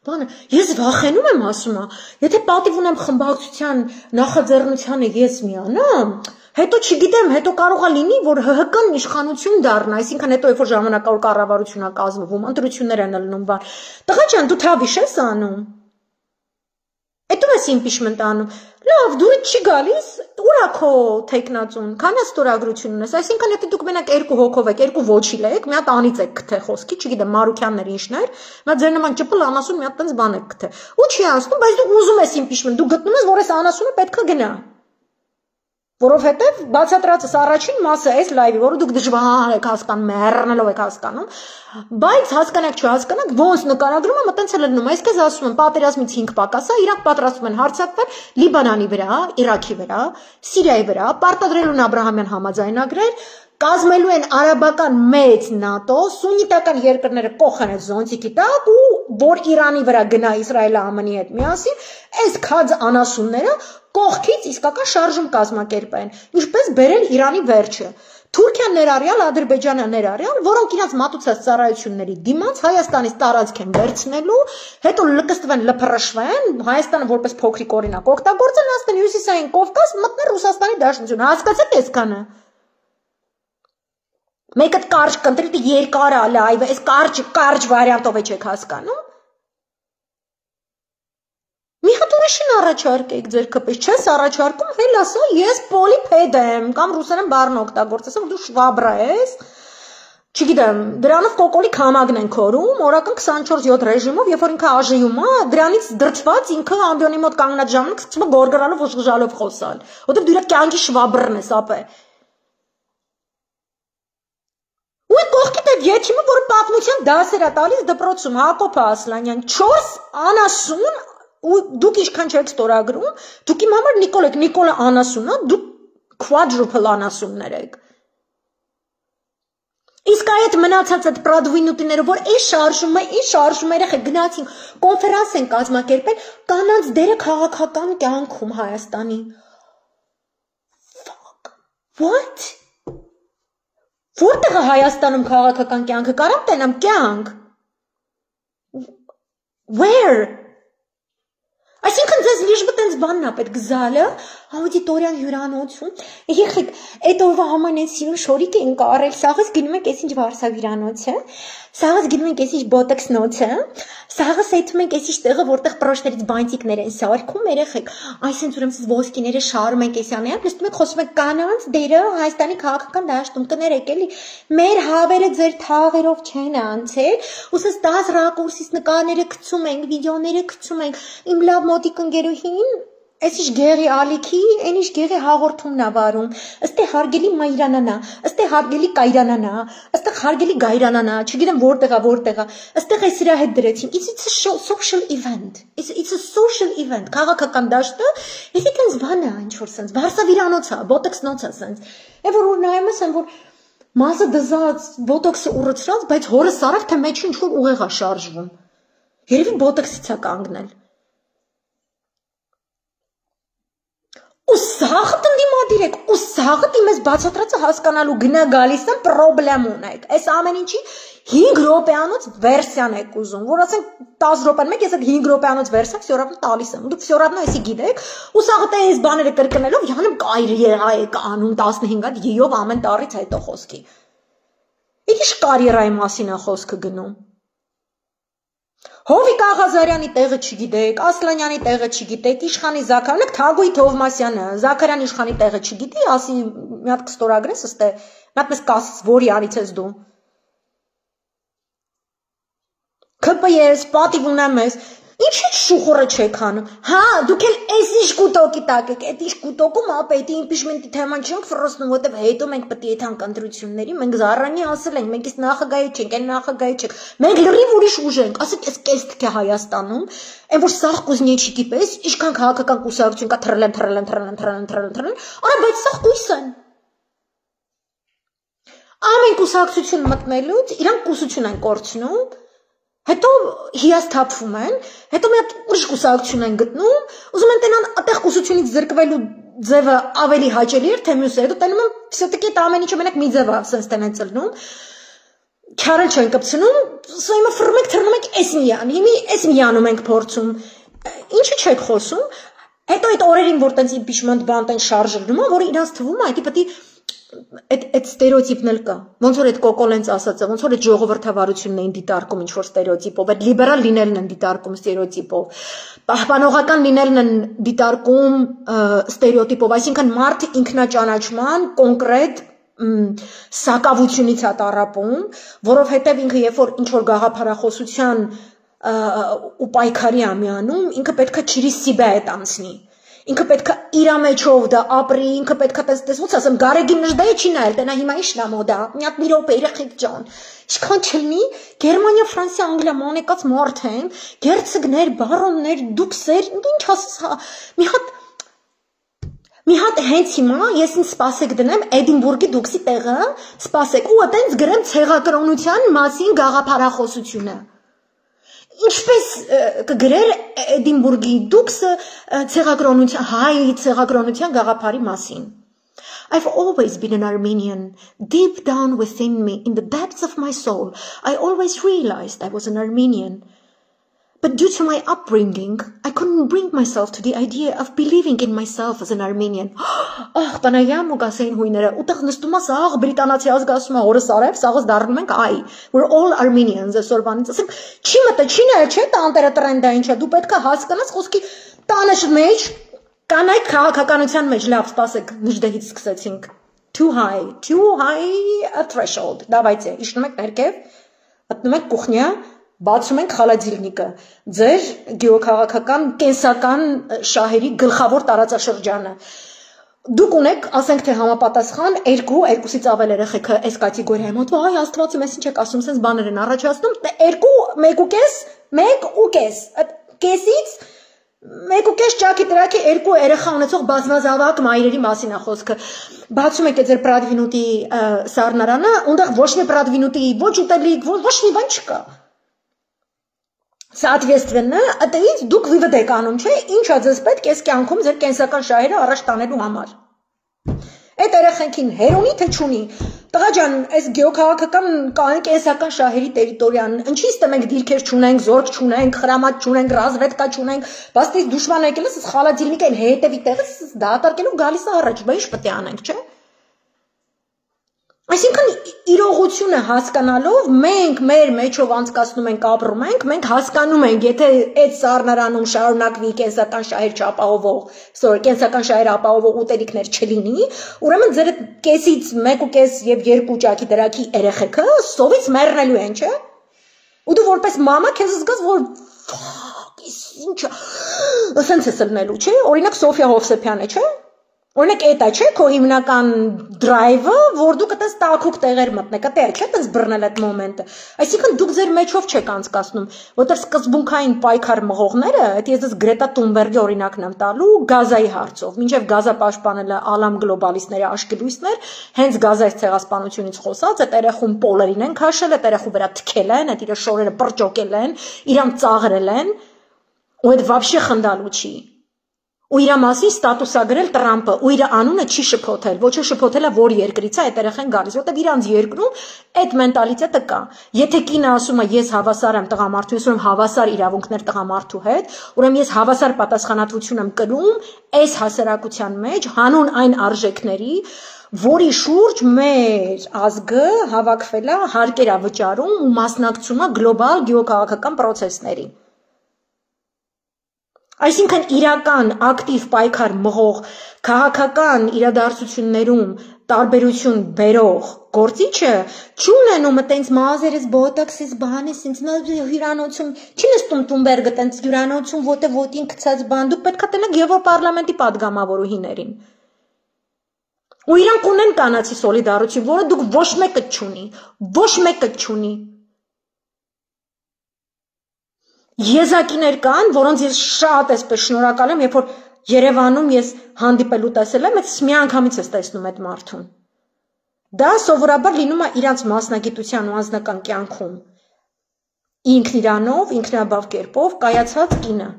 բանը, ես վախենում եմ, ասում եմ, եթե պատիվ ունեմ խմբակցության նախաձեռնությանը ես միանամ, հետո չգիտեմ, հետո կարող է լինի, որ ՀՀԿ-ն իշխանություն դառնա, այսինքն հետո երբ որ ժամանակավոր կառավարություն է կազմվում, ընտրություններ են ելնում, բան։ Տղա ջան, դու թավիշ ես անում։ Հետո ես impeachment անում։ Լավ, դու չի գալիս, ուր է քո տեխնացուն, քանի ստորագրություն ունես, այսինքն եթե դուք մենակ երկու հոգով եք, երկու ոչիլ եք, մի հատ անից եք գթե խոսքի, չգիտեմ, Մարուքյաններ ինչներ, նա ձեր նման ճպլ անասուն մի հատ տենց բան եք գթե։ Ու չի անցնում, բայց դու ուզում ես impeachment, դու գտնում ես, որ այս անասունը պետք է գնա։ Որովհետև բացատրածս առաջին մասը այս լայվի, որը դուք դժվար եք հասկանում, մեռնելով եք հասկանում, բայց հասկանաք չհասկանաք, ոնց նկարագրումը մտենց է լնում, այս քեզ ասում եմ, պատերազմից 5 պակաս է, իրանք պատրաստվում են հարձակվել Լիբանանի վրա, Իրաքի վրա, Սիրիայի վրա, պարտադրելու են Աբրահամյան համաձայնագրեր, կազմելու են արաբական մեծ ՆԱՏՕ, սուննիտական երկրները կողեն այդ զոնտիկի տակ ու որ Իրանի վրա գնա Իսրայելը ԱՄՆ-ի հետ միասին, այս քաջ անասունները կողքից իսկական շարժում կազմակերպեն, ինչպես բերել Իրանի վերջը։ Թուրքիան ներառյալ, Ադրբեջանը ներառյալ, որոնք իրենց մատուցած ծառայությունների դիմաց Հայաստանից տարածք են վերցնելու, հետո լկստվեն, լփռշվեն, Հայաստանը որպես փոքրիկ օրինակ օգտագործեն, ասեն Հյուսիսային Կովկաս մտնել Ռուսաստանի Դաշնություն։ Հասկացեք այսքանը։ Մեկը կարճ կընտրի երկար է լայվը, այս կարճ վարիանտով եք հասկանում։ Մի հատ ուրիշին առաջարկեք ձեր կպես, չես առաջարկում, հել ասա, ես պոլիպեդ եմ, կամ ռուսերեն բառն օգտագործես, դու շվաբրա ես, չգիտեմ, դրանով կոկոլի քամագն են քորում, օրական 24/7 ռեժիմով, երբ որ ինքը ԱԺ-ում է, դրանից դրդված ինքը ամբիոնի մոտ կանգնած ժամանակ սկսում է գորգրանալով ուժղժալով խոսալ, որտեղ դու իր կյանքի շվաբրն ես, ապե։ Ու կողքիդ այդ եթիմը, որը պատմության դասեր է տալիս դպրոցում, Հակոբ Ասլանյան, 4 անասուն ու դուք ինչքան չեք ստորագրում, դուք իմ համար Նիկոլ եք, Նիկոլը անասուն է, դուք quadruple անասուններ եք։ Իսկ այդ մնացած այդ պրադվինուտիները, որ այս շարժումը երեխեք գնացին, կոնֆերանս են կազմակերպել կանանց դերը քաղաքական կյանքում Հայաստանի։ Fuck. What? Որտեղ է Հայաստանում քաղաքական կյանքը, կարամ տենամ կյանք։ Where? Այսինքն ձեզ լիժբը տենց բանն է պետք գզալը, աուդիտորիան հյուրանոցում, եղեք, այդ օրվա համար են սիրուն շորիկ են կարել, սաղս գնում ենք ես ինչ վարսավ հյուրանոցը, սաղս գնում ենք ես ինչ բոտոքս նոցը, սաղս այդում ենք ես ինչ տեղը, որտեղ պրոշներից բանտիկներ են սարքում, երեխեք, այսինքն ուրեմն siz ոսկիները շարում ենք ես անեան, նստում եք խոսում եք կանանց դերը Հայաստանի քաղաքական դաշտում կներեք էլի, մեր հավերը ձեր թաղերով չեն անցել, ուսես 10 ռակուրսից նկարները գցում ենք, վիդեոները գցում ենք, իմ լավ մոտիկ ընկերուհին Այս ինչ գեղի ալիքի, այն ինչ գեղի հաղորդումն է վարում, ըստե հարգելի մայրանանա, ըստե հարգելի կայրանանա, ըստե հարգելի գայրանանա, չգիտեմ որտեղա, ըստեղ այս իրա հետ դրեցին, it's a social event, it's a social event, քաղաքական դաշտը, եթե տենց բան է ինչ-որ սենց, վարսավիրանոց է, բոտոքսնոց է սենց, է որ նայում ես են, որ մասը դզած, բոտոքսը ուռծրած, բայց հորը սարավ, թե մեջ ինչ-որ ուղեղ է շարժվում, երևի բոտոքսից է կանգնել, ու սաղը տնդիմադիր եք, ու սաղը դիմես բացատրածը հասկանալու գնա գալիս են պրոբլեմ ունեք, այս ամեն ինչի 5 րոպեանոց վերսիան եք ուզում, որ ասենք 10 րոպեն մեկ, ես այդ 5 րոպեանոց վերսիա վսյորավն տալիս եմ, դուք վսյորավնը այսի գիտեք, ու սաղը տե այս բաները կրկնելով, յանեմ կայր եղա եք անում 15 հատ յով ամեն տարից հետո խոսքի, ինչ կարիերայի մասին է խոսքը գնում, Հովիկ Աղազարյանի տեղը չգիտեք, Ասլանյանի տեղը չգիտեք, Իշխանի Զաքարյանը, Թագուհի Թովմասյանը, Զաքարյան Իշխանի տեղը չգիտի, ասի մի հատ կստորագրես, ըստե, մի հատ մեզ կասես, որի արից ես դու։ ԿՊԵ-ս, պատիվ ունեմ ես, ինչի շուխուրը չեք անում, հա, դուք էլ այս ինչ կուտոկի տակ եք, այդ ինչ կուտոկում ապ էդի իմպիչմենտի թեման չենք ֆրոսնում, որտև հետո մենք պետք է եթանք ընտրությունների, մենք զառանի ասել ենք, մենք իսկ նախագահի չենք, այն նախագահի չենք, մենք լրիվ ուրիշ ուժ ենք, ասեք, այս կեստք է Հայաստանում, այն որ սաղ կուզնիչիկի պես, ինչքան քաղաքական կուսակցություն կա թրլեն, արա, բայց սաղ կույս են։ Ամեն կուսակցություն մտնելուց, իրանք կուսություն են կորցնում, հետո հիասթափվում են, հետո մի հատ ուրիշ կուսակցություն են գտնում, ուզում են տենան այդտեղ կուսությունից զրկվելու ձևը ավելի հաճելի էր, թե մյուսը։ Հետո տենում եմ, все-таки այդ ամեն ինչը մենակ մի ձև է sense տեն ծլնում։ Չարը չեն կպցնում, սոյմը ֆռում եք, թռնում եք էս միան, հիմի էս միանում ենք փորձում։ Ինչի չեք խոսում։ Հետո այդ օրերին, որ տենց impeachment բան տեն շարժվում է, որ իրանց թվում է, այդի պետք այդ ստերեոտիպն էլ կա։ Ոնց որ այդ Կոկոլենց ասածը, ոնց որ այդ ժողովրդավարությունն էին դիտարկում ինչ որ ստերեոտիպով, այդ լիբերալ լինելն են դիտարկում ստերեոտիպով, պահպանողական լինելն են դիտարկում ստերեոտիպով, այսինքն մարդը ինքնաճանաչման կոնկրետ սակավությունից է տառապում, որովհետև ինքը երբ որ ինչ որ գաղափարախոսության ու պայքարի է միանում, ինքը պետք է ճիրի սիբե այդ անցնի։ Ինքը պետք է իր մեջով դա ապրի, ինքը պետք է տեսնես ասեմ Գարեգին Նժդեյը չի նայել, տենա հիմա ի՞նչն է մոդա, մի հատ մի րոպե երեխեք ջան։ Ինչքան չլինի, Գերմանիա, Ֆրանսիա, Անգլիա մանեկած մարդ են, գերցգներ, բարոններ, դուքսեր, ինչ ասես, մի հատ հենց հիմա ես ինձ սպասեք դնեմ Էդինբուրգի դուքսի տեղը, սպասեք ու այտենց գրեմ ցեղակրոնության մասին գաղափարախոսությունը։ Ինչպես կգրեր Էդինբուրգի դուքսը ցեղակրոնության հայ ցեղակրոնության գաղափարի մասին։ I've always been an Armenian. Deep down within me, in the depths of my soul, I always realized I was an Armenian. But due to my upbringing, I couldn't bring myself to the idea of believing in myself as an Armenian. Տանայամ ու գասեին հույները, ուտեղ նստում է սաղ բրիտանացի ազգասում է օրս արև, սաղս դառնում ենք այ, we're all Armenians, այսօրվանից, ասեմ, չի մտը, չի նայել, չէ, տանտերը տրենդա ինչա, դու պետք է հասկանաս խոսքի տանեշ մեջ, կանայք քաղաքականության մեջ, լավ, սպասեք, Նժդեհից սկսեցինք, too high a threshold, դավայցե, իշնում եք ներքև, մտնում եք կուխնյա, բացում ենք խալադիլնիկը, ձեր գեոքաղաքական կենսական շահերի գլխավոր տարածաշրջանը։ Դուք ունեք, ասենք թե համապատասխան, երկուսից ավել երեխեքը այս կատեգորիայի մոտ, այ Աստվածը մեզ ինչ եք ասում, sense բաներ են առաջացնում, 1.5, կեսից 1.5 ճակի տրակի 2 երեխա ունեցող բազմազավակ մայրերի մասին է խոսքը։ Բացում եք ձեր Պրադվինուտի սառնարանը, ունդեղ ոչ մի Պրադվինուտի, ոչ ուտելիք, ոչ մի բան չկա։ Соответственно, այդից դուք վիվդ եք անում, չէ՞, ինչա ձեզ պետք է կյանքում ձեր կենսական շահերը առաջ տանելու համար։ Այդ երեխեքին հերոնի թե չունի։ Տղա ջան, այս գեոքաղաքական կենսական շահերի տերիտորիան, ինչի՞ ստեմ ենք դիրքեր չունենք, զորք չունենք, խրամատ չունենք, ռազմետկա չունենք, բաստից դուշման եկել ես խալադիլնիկ են հետևի տեղից դատարկելու գալիս է առաջ, բա ինչ պետք է անենք, չէ՞։ Այսինքն իրողությունը հասկանալով մենք մեր մեջով անցկացնում ենք ապրում ենք, մենք հասկանում ենք, եթե այդ սառնարանում շարունակվի կենսական շահեր կենսական շահեր ապահովող ուտելիքներ չլինի, ուրեմն ձեր կեսից 1.5 եւ 2 ճակի դրակի երեխեքը սովից մեռնելու են, չէ՞։ Ու դու որպես մամա քեզ զգաս, որ ինչա, ասենց ես լնելու, չէ՞։ Օրինակ Սոֆիա Հովսեփյանը, չէ՞։ Օրինակ էտա չէ քո հիմնական դրայվը, որ դու կտես տակուկ տեղեր մտնեք, դա չէ՞ տես բռնել այդ մոմենտը։ Այսինքն դուք ձեր մեջով չեք անցկացնում, որտեղ սկզբունքային պայքար մղողները, այդ ես Գրետա Թունբերգի օրինակն եմ տալու գազայի հարցով, մինչև գազը պաշտպանելը ալամ գլոբալիստների աշկելույսներ, հենց գազայից ցեղասպանությունից խոսած, այդ երեխուն պոլերին են քաշել, այդ երեխու վրա թքել են, այդ իր շորերը պրճոկել են, իրան ծաղրել են, ու այդ վաբշե խնդալու չի։ Ու իր մասին ստատուսագրել Տրամպը, ու իր անունը չի շփոթել, ոչ է շփոթելա որ երկրից է այդ երեխեն գալիս, որտեղ իրանց երկրում այդ մենտալիտետը կա։ Եթե կինը ասում է ես հավասար եմ տղամարդու, ես ուրեմն հավասար իրավունքներ տղամարդու հետ, ուրեմն ես հավասար պատասխանատվություն եմ կրում այս հասարակության մեջ հանուն այն արժեքների, որի շուրջ մեր ազգը հավաքվել է, հարկեր է վճարում ու մասնակցում է գլոբալ գեոքաղաքական process-ների։ Այսինքն իրական ակտիվ պայքար մղող քաղաքական իրադարձություններում տարբերություն բերող գործիչը չունենում այտենց մազերս բոտոքսից բանից ինձ հյուրանոցում չի նստում Թունբերգը այտենց հյուրանոցում որտե ոտին գցած բան դուք պետք է տնեք Եվրոպարլամենտի падգամավորուհիներին ու իրանք ունեն կանացի սոլիդարություն որը դուք ոչ մեկը չունի Եզակիներ կան, որոնց ես շատ այսպես շնորհակալ եմ, երբ որ Երևանում ես հանդիպելու տեսել եմ, ես մի անգամից ես տեսնում այդ մարդուն։ Դա սովորաբար լինում է իրանց մասնագիտության ու անձնական կյանքում։ Ինքն իրանով, ինքնաբավ կերպով կայացած կինը,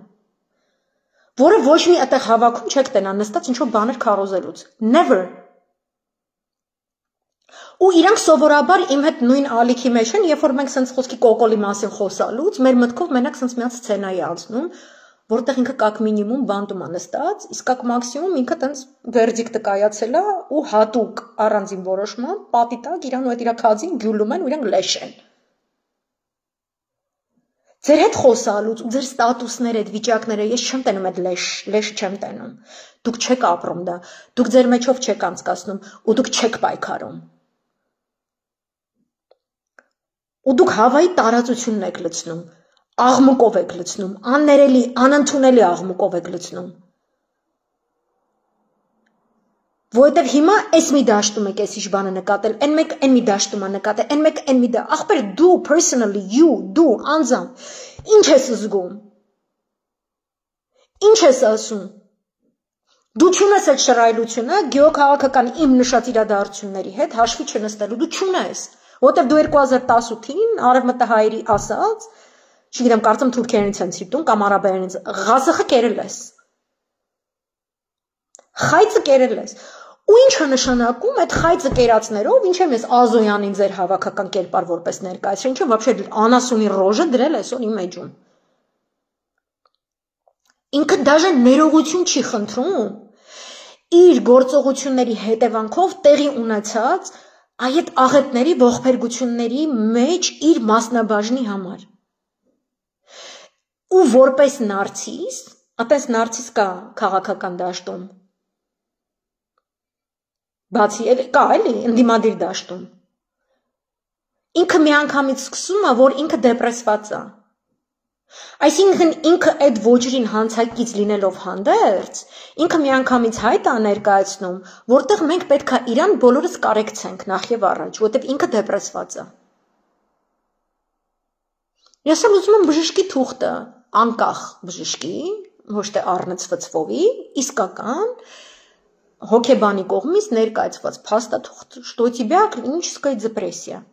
որը ոչ մի այդտեղ հավաքում չեք տենա նստած ինչ-որ բաներ քարոզելուց, never։ Ու իրանք սովորաբար իմ հետ նույն ալիքի մեջ են, երբ որ մենք սենց խոսքի կոկոլի մասին խոսալուց, մեր մտքով մենակ սենց միած սցենայի անցնում, որտեղ ինքը կակ մինիմում բանտում է նստած, իսկ կակ մաքսիմում ինքը տենց վերդիկտը կայացել է ու հատուկ առանձին որոշման պատի տակ իրան ու այդ իր քածին գյուլում են ու իրանք լեշ են։ Ձեր հետ խոսալուց ու ձեր ստատուսները, այդ վիճակները ես չեմ տենում այդ լեշ չեմ տենում։ Դուք չեք ապրում դա, դուք ձեր մեջով չեք անցկացնում ու դուք չեք պայքարում։ Ու դուք հավայի տարածությունն եք լցնում, աղմուկով եք լցնում, աններելի, անընդունելի աղմուկով եք լցնում։ Որովհետև հիմա այս մի դաշտում եք այս ինչ բանը նկատել, այն մեկ այն մի դաշտում է նկատել, այն մեկ այն մի դա, ախպեր դու personally, դու անձամբ, ինչ ես զգում։ Ինչ ես ասում։ Դու չունես այդ շռայլությունը գեոքաղաքական իմ նշած իրադարձությունների հետ հաշվի չնստելու, դու չունես, որովհետև դու 2018-ին արևմտահայերի ասած, չգիտեմ, կարծեմ թուրքերենից են ցիտում կամ արաբերենից, Ղազախը կերել ես։ Խայծը կերել ես։ Ու ինչ է նշանակում այդ խայծը կերածներով, ինչ եմ ես Ազոյանին ձեր հավաքական կերպար որպես ներկայացրել, ինչ եմ вообще անասունի ռոժը դրել այսօր իմ էջում։ Ինքը դաժե ներողություն չի խնդրում իր գործողությունների հետևանքով տեղի ունեցած այդ աղետների ողբերգությունների մեջ իր մասնաբաժնի համար։ Ու որպես նարցիս, այդպես նարցիս կա քաղաքական դաշտում։ Բացի կա էլի ընդդիմադիր դաշտում։ Ինքը միանգամից սկսում է, որ ինքը դեպրեսված է։ Այսինքն ինքը այդ ոճրին հանցակից լինելով հանդերձ, ինքը միանգամից հայտ է ներկայացնում, որտեղ մենք պետք է իրան բոլորս կարեկցենք նախ եւ առաջ, որտեղ ինքը դեպրեսված է։ Ես ուզում եմ բժշկի թուղթը, անկախ բժշկի, ոչ թե առնցվծվովի, իսկական հոգեբանի կողմից ներկայացված փաստաթուղթ, что у тебя клиническая депрессия։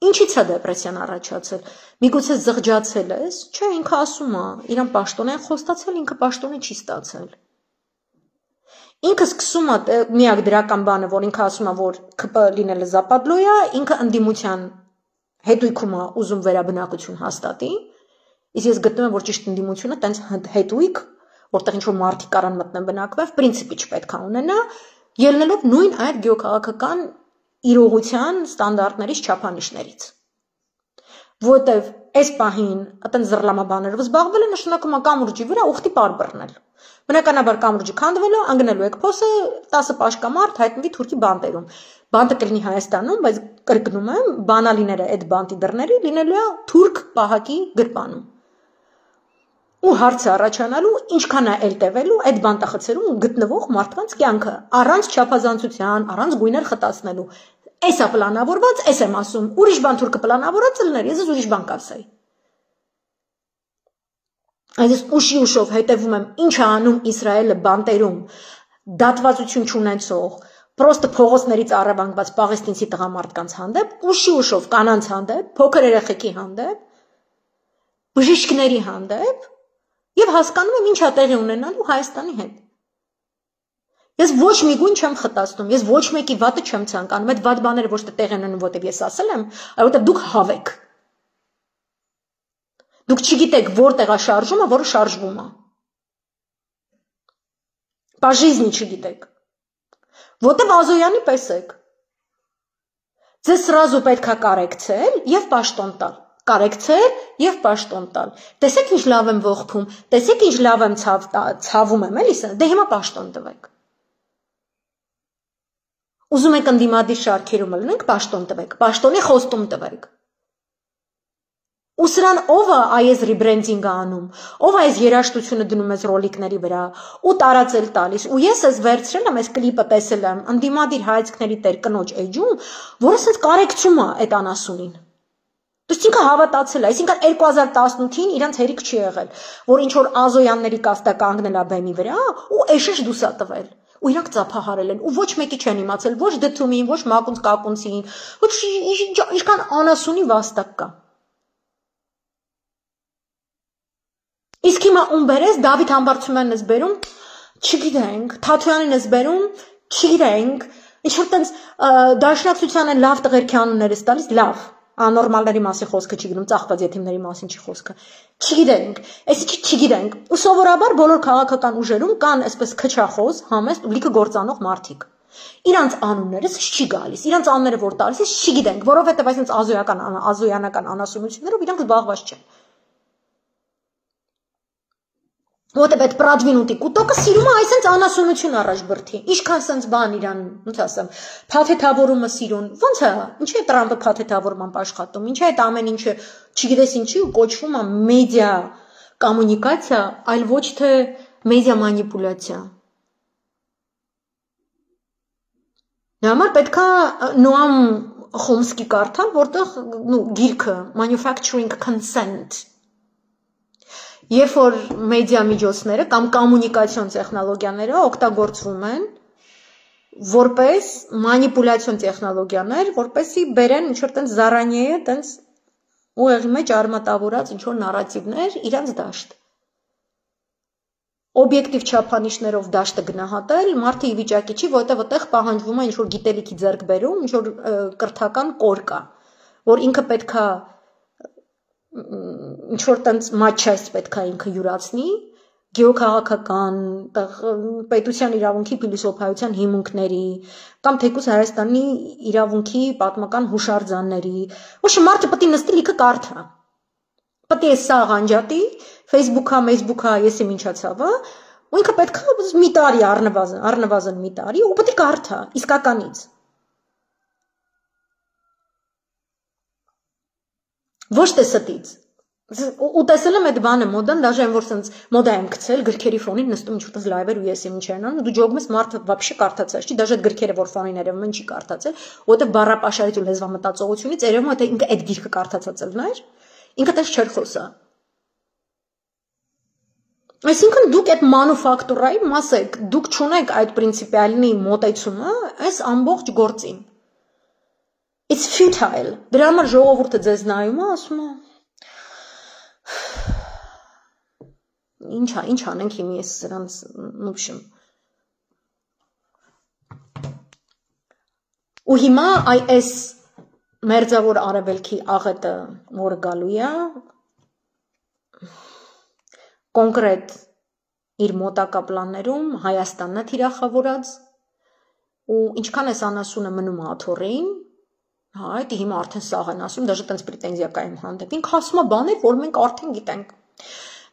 Ինչից է դեպրեսիան առաջացել։ Միգուցե զղջացել ես, չէ, ինքը ասում է, իրան պաշտոնեն խոստացել, ինքը պաշտոնը չի ստացել։ Ինքը սկսում է միակ դրական բանը, որ ինքը ասում է, որ ԿՊ լինելը զապադլո է, ինքը ընդդիմության հետույքում է ուզում վերաբնակություն հաստատի, իսկ ես գտնում եմ, որ ճիշտ ընդդիմությունը տենց հետույք, որտեղ ինչ-որ մարդիկ կարան մտնեն բնակվել, պրինցիպի չպետք է ունենա, ելնելով նույն այդ գեոքաղաքական իրողության ստանդարտներից չափանիշներից։ Որտև այս պահին այդն զռլամաբաներով զբաղվելը նշանակում է կամուրջի վրա ուխտի պար բռնել։ Բնականաբար կամուրջի քանդվելու, անգնելու եք փոսը 10 պաշկամարդ հայտնվի թուրքի բանտերում։ Բանտը կլինի Հայաստանում, բայց կրկնում եմ, բանալիները այդ բանտի դռների լինելու է թուրք պահակի գրպանում։ Ու հարցը առաջանալու ինչքան է էլ տևելու այդ բանտախցերում գտնվող մարդկանց կյանքը առանց չափազանցության, առանց գույներ խտացնելու։ Էս է պլանավորված, էս եմ ասում, ուրիշ բան թուրքը պլանավորած լիներ, ես ուրիշ բան կասեի։ Այս ուշի ուշով հետևում եմ ինչ է անում Իսրայելը բանտերում, դատվածություն չունեցող, պրոստը փողոցներից առևանգված պաղեստինցի տղամարդկանց հանդեպ, ուշի ուշով կանանց հանդեպ, փոքր երեխեքի հանդեպ, բժիշկների հանդեպ եւ հասկանում եմ ինչ է տեղի ունենալու Հայաստանի հետ։ Ես ոչ մի գույն չեմ խտացնում, ես ոչ մեկի վատը չեմ ցանկանում, այդ վատ բաները ոչ թե տեղ են ունենում, որտեղ ես ասել եմ, այլ որտեղ դուք հավեք։ Դուք չգիտեք որտեղ է շարժումը, որը շարժվում է։ По жизни չգիտեք։ Որտեղ Ազոյանի պես եք։ Ձեզ սրազու պետք է կարեկցել եւ պաշտոն տալ։ Կարեկցել եւ պաշտոն տալ։ Տեսեք ինչ լավ եմ ողբում, տեսեք ինչ լավ եմ ցավում եմ, էլի, դե հիմա պաշտոն տվեք։ Ուզում եք ընդդիմադիր շարքերում լինենք, պաշտոն տվեք, պաշտոնի խոստում տվեք։ Ու սրան ով է այս ռիբրենդինգը անում, ով է այս երաժշտությունը դնում ես ռոլիկների վրա ու տարածել տալիս։ Ու ես ես վերցրել եմ, այս կլիպը տեսել եմ ընդդիմադիր հայացքների տեր կնոջ էջում, որը ասես կարեկցում է այդ անասունին։ Դուք ինքը հավատացել է, այսինքն 2018-ին իրանց հերիք չի եղել, որ ինչ որ Ազոյանների կաստա կանգնել է բեմի վրա ու էշեշ դուսա տվել։ Ու իրանք ծափահարել են ու ոչ մեկի չեն իմացել, ոչ դդումին, ոչ մակունց կակունցին, ոչ ինչքան անասունի վաստակ կա։ Իսկ հիմա ում բերես Դավիթ Համբարձումյանն ես բերում, չգիտենք, Թաթոյանին ես բերում, չգիտենք, ինչ որ տենց դաշնակցությանը լավ տղերքի անուններ ես տալիս, լավ, անորմալների մասին խոսքը չի գնում, ծախված եթիմների մասին չի խոսքը։ Չգիտենք, այսինքն չգիտենք։ Ու սովորաբար բոլոր քաղաքական ուժերում կան այսպես քչախոս, համեստ ու լիքը գործանող մարդիկ։ Իրանց անունները չի գալիս, իրանց անունները որ տալիս է, չգիտենք, որովհետև այսպես ազոյանական անասունություններով իրանք զբաղված չեն։ Որտե այդ պրադվինուտի կուտոկը սիրում է այսպես անասունություն առաջ բրթի։ Ինչքան sense բան իրան, ոնց ասեմ, փաթեթավորումը սիրուն։ Ոնց է, ինչի է Տրամպը փաթեթավորման աշխատում, ինչի է այդ ամեն ինչը, չգիտես ինչի ու կոչվում է մեդիա կոմունիկացիա, այլ ոչ թե մեդիա մանիպուլյացիա։ Նամար պետք է Նոամ Խոմսկի կարդալ, որտեղ գիրքը manufacturing consent Երբ որ մեդիա միջոցները կամ կոմունիկացիոն տեխնոլոգիաները օգտագործվում են որպես մանիպուլյացիոն տեխնոլոգիաներ, որպեսզի բերեն ինչ որ տենց զարանյե, տենց ուղեղի մեջ արմատավորած ինչ որ նարատիվներ իրանց դաշտ։ Օբյեկտիվ չափանիշներով դաշտը գնահատել, մարդը ի վիճակի չի, որովհետև այդտեղ պահանջվում է ինչ որ գիտելիքի ձեռքբերում, ինչ որ կրթական կոր կա, որ ինքը պետքա ինչ որ տենց մաչայս պետքա ինքը յուրացնի, գեոքաղաքական, պետության իրավունքի փիլիսոփայության հիմունքների, կամ թեկուզ Հայաստանի իրավունքի պատմական հուշարձանների, ոչ մարդը պետք է նստի լիքը կարդա։ Պետք է սա ղանջատի, Facebook-ա, ես եմ ինչացավա, ու ինքը պետք է մի տարի առնվազն մի տարի, ու պետք է կարդա, իսկականից։ Ոչ թե ստից։ Ու տեսել եմ այդ բանը մոդան, դաժե այն որ սենց մոդա եմ գցել, գրքերի ֆոնին նստում ինչ-որ տես լայվեր ու ես եմ ինչ են անում, դու ջոգում ես մարդը вообще կարդացած չի, դաժե այդ գրքերը որ ֆոնին երևում են չի կարդացել, որովհետև բառապաշարից ու լեզվամտածողությունից երևում է թե ինքը այդ գիրքը կարդացած ելներ, ինքը տես չէր խոսա։ Այսինքն դուք այդ մանուֆակտուրայի մաս եք, դուք չունեք այդ պրինցիպիալնի մոտեցումը այս ամբողջ գործին։ It's futile։ Դրա համար ժողովուրդը ձեզ նայում է, ասում է ինչ անենք հիմա ես սրանց նուշեմ։ Ու հիմա այս մերձավոր արևելքի աղետը որը գալու է կոնկրետ իր մոտակա պլաններում Հայաստանն է թիրախավորած ու ինչքան էս անասունը մնում է աթոռին, հա, դա հիմա արդեն սաղ են ասում, դաժե տենց պրետենզիա կա իմ հանդեպ։ Ինքը ասում է բաներ, որ մենք արդեն գիտենք։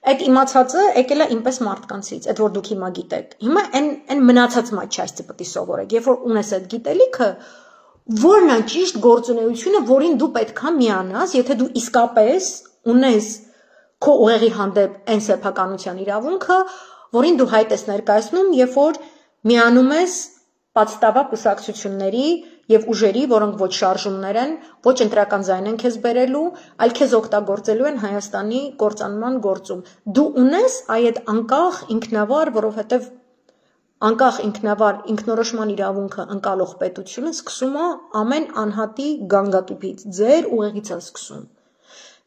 Այդ իմացածը եկել է ինպես մարդկանցից, այդ որ դուք հիմա գիտեք։ Հիմա այն մնացած մաչայսը պետք է սովորեք։ Երբ որ ունես այդ գիտելիքը, որն է ճիշտ գործունեությունը, որին դու պետքա միանաս, եթե դու իսկապես ունես քո ուղեղի հանդեպ այն սեփականության իրավունքը, որին դու հայտ ես ներկայացնում, երբ որ միանում ես պատստավա կուսակցությունների եւ ուժերի, որոնք ոչ շարժումներ են, ոչ ընտրական ձայն են քեզ բերելու, այլ քեզ օգտագործելու են Հայաստանի կործանման գործում։ Դու ունես այդ անկախ ինքնավար, որովհետեւ անկախ ինքնավար ինքնորոշման իրավունքը ընկալող պետությունը սկսում է ամեն անհատի գանգատուփից, ձեր ուղեղից է սկսում։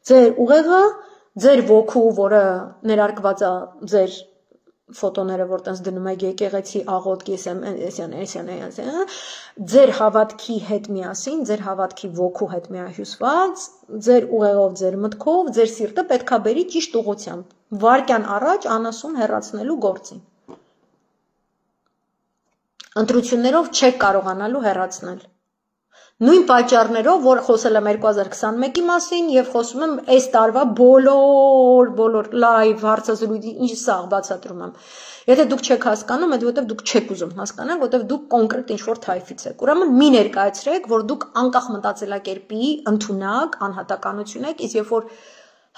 Ձեր ուղեղը, ձեր ոգու, որը ներարկված է ձեր ֆոտոները, որ տենց դնում եք եկեղեցի աղոտ կեսյան, ձեր հավատքի հետ միասին, ձեր հավատքի ոգու հետ միահյուսված, ձեր ուղեղով, ձեր մտքով, ձեր սիրտը պետքա բերի ճիշտ ուղղությամբ, վարկյան առաջ անասուն հեռացնելու գործին։ Ընտրություններով չեք կարողանալու հեռացնել։ Նույն պատճառներով, որ խոսել եմ 2021-ի մասին եւ խոսում եմ այս տարվա բոլոր լայվ հարցազրույցի ինչ սաղ բացատրում եմ։ Եթե դուք չեք հասկանում, այդ որտեվ դուք չեք ուզում հասկանալ, որտեվ դուք կոնկրետ ինչ-որ թայֆից եք։ Ուրեմն մի ներկայացրեք, որ դուք անկախ մտածելակերպի ընդունակ անհատականություն եք, իսկ երբ որ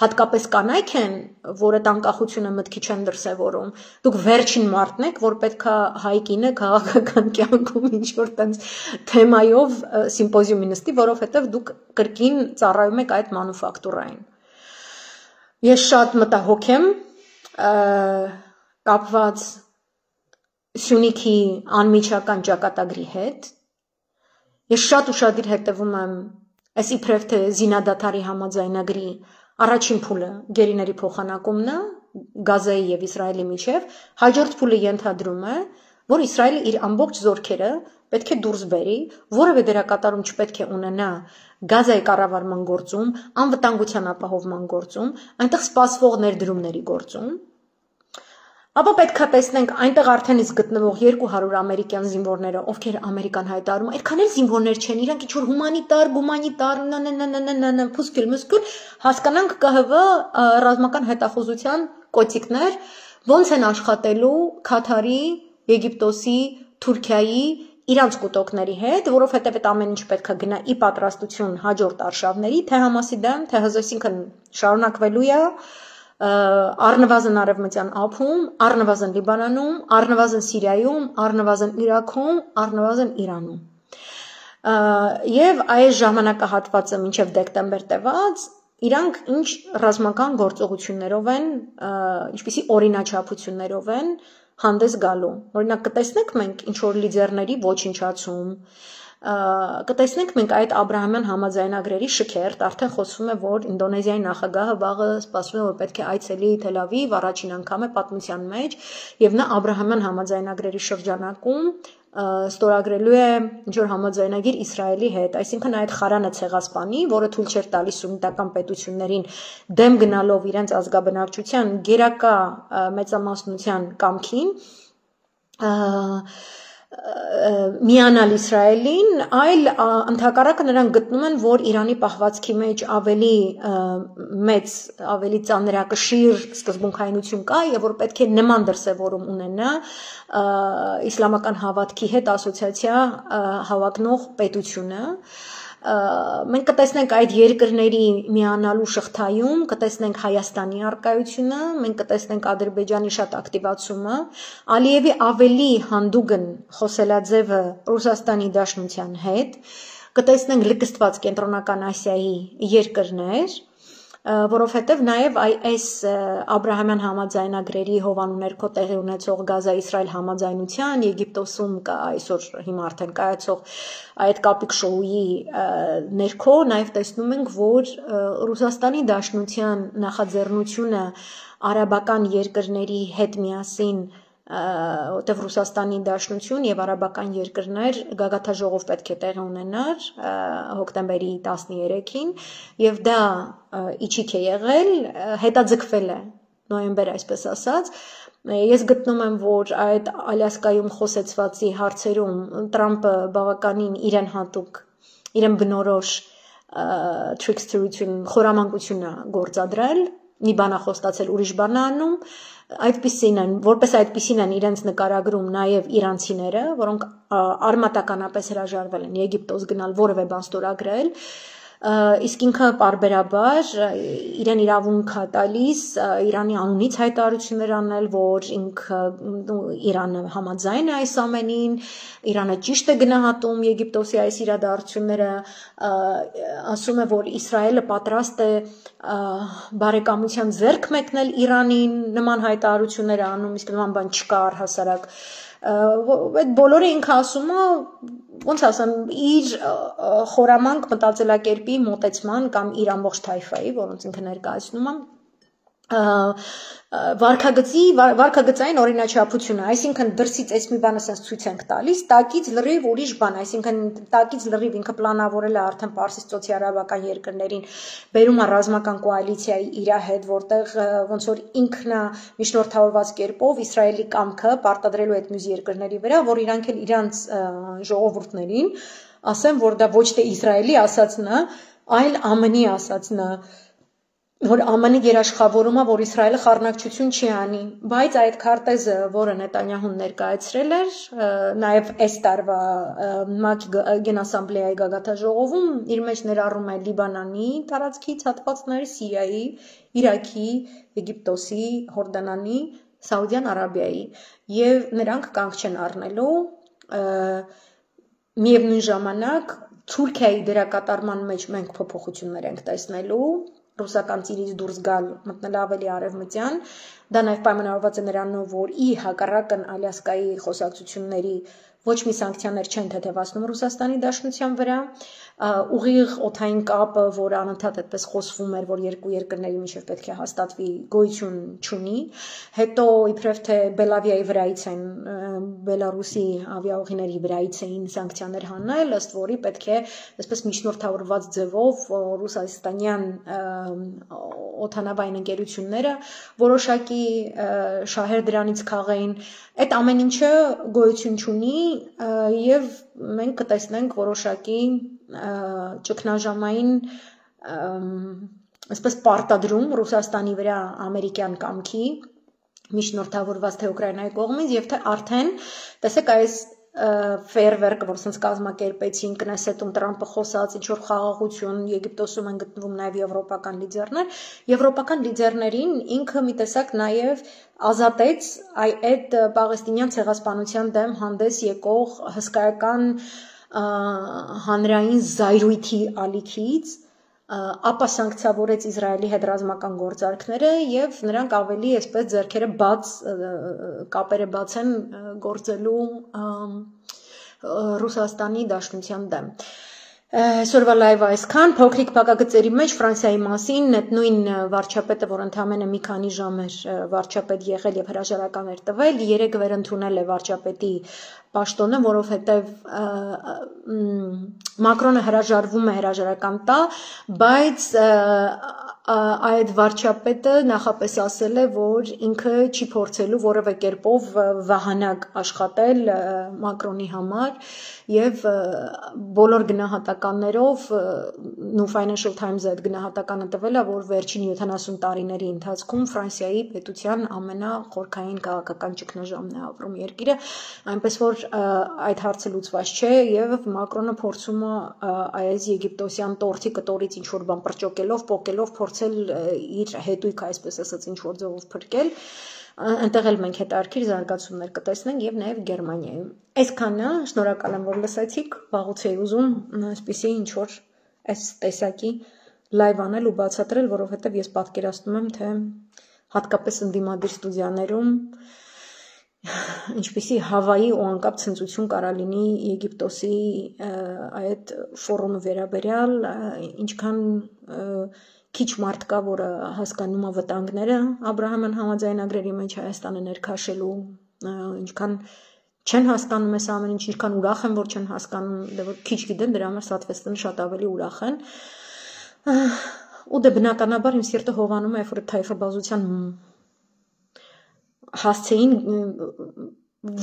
հատկապես կանայք են, որ այդ անկախությունը մտքի չեն դրսևորում, դուք վերջին մարդն եք, որ պետքա հայկինը քաղաքական կյանքում ինչ-որ տենց թեմայով սիմպոզիումի նստի, որովհետև դուք կրկին ծառայում եք այդ մանուֆակտուրային։ Ես շատ մտահոգ եմ կապված Սյունիքի անմիջական ճակատագրի հետ։ Ես շատ ուշադիր հետևում եմ այս իբրև թե զինադադարի համաձայնագրի առաջին փուլը գերիների փոխանակումն է, Գազայի եւ Իսրայելի միջև, հաջորդ փուլը ենթադրում է, որ Իսրայելը իր ամբողջ զորքերը պետք է դուրս բերի, որևէ դերակատարում չպետք է ունենա Գազայի կառավարման գործում, անվտանգության ապահովման գործում, այնտեղ սպասվող ներդրումների գործում։ Ապա պետք է տեսնենք այնտեղ արդեն իսկ գտնվող 200 ամերիկյան զինվորները, ովքեր Ամերիկան հայտարարում, այդքան էլ զինվորներ չեն, իրանք ինչ-որ հումանիտար, փուսկել, հասկանանք ԿՀՎ ռազմական հետախուզության կոծիկներ, ոնց են աշխատելու Քաթարի, Եգիպտոսի, Թուրքիայի, իրանց կուտոկների հետ, որովհետև այդ ամեն ինչ պետք է գնա ի պատրաստություն հաջորդ արշավների, թե Համասի դեմ, թե Հզեսինքն շարունակվելու է առնվազն Արևմտյան ափում, առնվազն Լիբանանում, առնվազն Սիրիայում, առնվազն Իրաքում, առնվազն Իրանում։ Եվ այս ժամանակահատվածը մինչև դեկտեմբեր տևած իրանք ինչ ռազմական գործողություններով են, ինչպիսի օրինաչափություններով են հանդես գալու։ Օրինակ կտեսնենք մենք ինչ որ լիդերների ոչնչացում, կտեսնենք մենք այդ Աբրահամյան համաձայնագրերի շքերթ, արդեն խոսվում է, որ Ինդոնեզիայի նախագահը վաղը սպասվում է, որ պետք է այցելի Թել Ավիվ, առաջին անգամ է պատմության մեջ, եւ նա Աբրահամյան համաձայնագրերի շրջանակում ստորագրելու է ինչ-որ համաձայնագիր Իսրայելի հետ, այսինքն այդ խարանը ցեղասպանի, որը թույլ չէր տալիս սուննիտական պետություններին դեմ գնալով իրենց ազգաբնակչության գերակա մեծամասնության կամքին միանալ Իսրայելին, այլ ընդհակառակը նրանք գտնում են, որ Իրանի պահվածքի մեջ ավելի մեծ, ավելի ծանրակշիռ սկզբունքայնություն կա եւ որ պետք է նման դրսեւորում ունենա իսլամական հավատքի հետ ասոցիացիա հավակնող պետությունը։ Մենք կտեսնենք այդ երկրների միանալու շղթայում, կտեսնենք Հայաստանի առկայությունը, մենք կտեսնենք Ադրբեջանի շատ ակտիվացումը, Ալիևի ավելի հանդուգն խոսելաձևը Ռուսաստանի Դաշնության հետ, կտեսնենք լկստված Կենտրոնական Ասիայի երկրներ, որովհետև նաև այս Աբրահամյան համաձայնագրերի հովանու ներքո տեղի ունեցող Գազա-Իսրայել համաձայնության, Եգիպտոսում կա այսօր հիմա արդեն կայացող այդ կապիկ շոուի ներքո նաև տեսնում ենք, որ Ռուսաստանի Դաշնության նախաձեռնությունը արաբական երկրների հետ միասին որտեղ Ռուսաստանի Դաշնություն եւ արաբական երկրներ գագաթաժողով պետք է տեղի ունենար հոկտեմբերի 13-ին եւ դա իջիկ է եղել, հետաձգվել է նոյեմբեր այսպես ասած։ Ես գտնում եմ, որ այդ Ալյասկայում խոսեցվածի հարցերում Տրամպը բավականին իրեն հատուկ, իրեն բնորոշ tricksterություն, խորամանկություն է գործադրել, մի բան է խոստացել, ուրիշ բան է անում, այդպիսին են, որպես այդպիսին են իրենց նկարագրում նաև իրանցիները, որոնք արմատականապես հրաժարվել են Եգիպտոս գնալ որևէ բան ստորագրել, իսկ ինքը պարբերաբար իրեն իրավունք է տալիս Իրանի անունից հայտարարություններ անել, որ ինքը Իրանը համաձայն է այս ամենին, Իրանը ճիշտ է գնահատում Եգիպտոսի այս իրադարձությունները, ասում է, որ Իսրայելը պատրաստ է բարեկամության ձեռք մեկնել Իրանին, նման հայտարարություններ անում, իսկ նման բան չկա առհասարակ։ Այդ բոլորը ինքը ասում է, ոնց ասեմ, իր խորամանկ մտածելակերպի մոտեցման կամ իր ամբողջ թայֆայի, որոնց ինքը ներկայացնում է, վարքագծային օրինաչափությունը, այսինքն դրսից այս մի բանը sense ցույց ենք տալիս, տակից լրիվ ուրիշ բան, այսինքն տակից լրիվ ինքը պլանավորել է արդեն Պարսից ծոցի արաբական երկրներին, բերում է ռազմական կոալիցիայի իր հետ, որտեղ ոնց որ ինքն է միջնորդավորված կերպով Իսրայելի կամքը պարտադրելու այդ մյուս երկրների վրա, որ իրանք էլ իրանց ժողովուրդներին ասեն, որ դա ոչ թե Իսրայելի ասածն է, այլ ԱՄՆ-ի ասածն է, որ ԱՄՆ-ի երաշխավորում է, որ Իսրայելը խառնակցություն չի անի, բայց այդ քարտեզը, որը Նետանյահուն ներկայացրել էր, նաև այս տարվա ՄԱԿ-ի Գենասամբլեայի գագաթաժողովում իր մեջ ներառում է Լիբանանի տարածքից հատվածներ, Սիրիայի, Իրաքի, Եգիպտոսի, Հորդանանի, Սաուդյան Արաբիայի, եւ նրանք կանգ չեն առնելու միևնույն ժամանակ Թուրքիայի դերակատարման մեջ մենք փոփոխություններ ենք տեսնելու ռուսական ծիրից դուրս գալ, մտնել ավելի արևմտյան, դա նաև պայմանավորված է նրանով, որ ի հակառակն Ալյասկայի խոսակցությունների ոչ մի սանկցիաներ չեն թեթևացնում Ռուսաստանի Դաշնության վրա, ուղիղ օդային կապը, որ անընդհատ այդպես խոսվում էր, որ երկու երկրների միջև պետք է հաստատվի, գոյություն չունի, հետո իբրև թե Բելավիայի վրայից են, Բելարուսի ավիաուղիների վրայից էին սանկցիաներ հանել, ըստ որի պետք է այսպես միջնորդավորված ձևով ռուսաստանյան օդանավային ընկերությունները որոշակի շահեր դրանից քաղեին, այդ ամեն ինչը գոյություն չունի եւ մենք կտեսնենք որոշակի ճգնաժամային այսպես պարտադրում Ռուսաստանի վրա ամերիկյան կամքի միջնորդավորված թե Ուկրաինայի կողմից եւ թե արդեն տեսեք այս ֆեյերվերկը, որ ասենց կազմակերպեցին Կնեսետում Տրամպը խոսած ինչ որ խաղաղություն Եգիպտոսում են գտնվում նաև եվրոպական լիդերներին ինքը մի տեսակ նաև ազատեց այդ պաղեստինյան ցեղասպանության դեմ հանդես եկող հսկայական հանրային զայրույթի ալիքից ապա սանկցիավորեց Իսրայելի հետ ռազմական գործարքները եւ նրանք ավելի այսպես ձեռքերը բաց կապերը բաց են գործելու Ռուսաստանի Դաշնության դեմ Այսօրվա լայվը այսքան փոքրիկ փակագծերի մեջ Ֆրանսիայի մասին այդ նույն վարչապետը, որ ընդամենը մի քանի ժամ էր վարչապետ եղել եւ հրաժարական էր տվել, երեք վերընդունել է վարչապետի պաշտոնը, որովհետեւ Մակրոնը հրաժարվում է հրաժարական տա, բայց այդ վարչապետը նախապես ասել է, որ ինքը չի փորձելու որևէ կերպով վահանակ աշխատել Մակրոնի համար եւ բոլոր գնահատականներով նու Financial Times-ը այդ գնահատականը տվել է, որ վերջին 70 տարիների ընթացքում Ֆրանսիայի պետության ամենախորքային քաղաքական ճգնաժամն է ապրում երկիրը, այնպես որ այդ հարցը լուծված չէ եւ Մակրոնը փորձում է այս եգիպտոսյան տորթի կտորից ինչ որ բան պրճոկելով, պոկելով փորձել իր հետույքը, այսպես ասած, ինչ որ ձևով փրկել Այնտեղ էլ մենք հետարքիր զարգացումներ կտեսնենք եւ նաեւ Գերմանիայում։ Այսքանը, շնորհակալ եմ, որ լսեցիք, վաղուց էի ուզում այսպեսի ինչ որ այս տեսակի լայվ անել ու բացատրել, որովհետեւ ես պատկերացնում եմ, թե հատկապես ընդդիմադիր ստուդիաներում ինչպեսի Հավայի ու անկապ ցնծություն կարա լինի Եգիպտոսի այդ ֆորումի վերաբերյալ, ինչքան քիչ մարդ կա, որը հասկանում է վտանգները Աբրահամյան համաձայնագրերի մեջ Հայաստանը ներքաշելու, ինչքան չեն հասկանում այս ամեն ինչ, ինչքան ուրախ են, որ չեն հասկանում, դե որ քիչ գիտեն, դրա համար Սաթվեստին շատ ավելի ուրախ են։ Ու դե բնականաբար իմ սիրտը հովանում է, որ թայֆաբազության հասցեին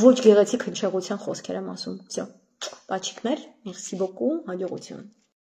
ոչ գեղեցիկ հնչեղության խոսքեր եմ ասում։ Всё, պաչիկներ, merci beaucoup, հաջողություն։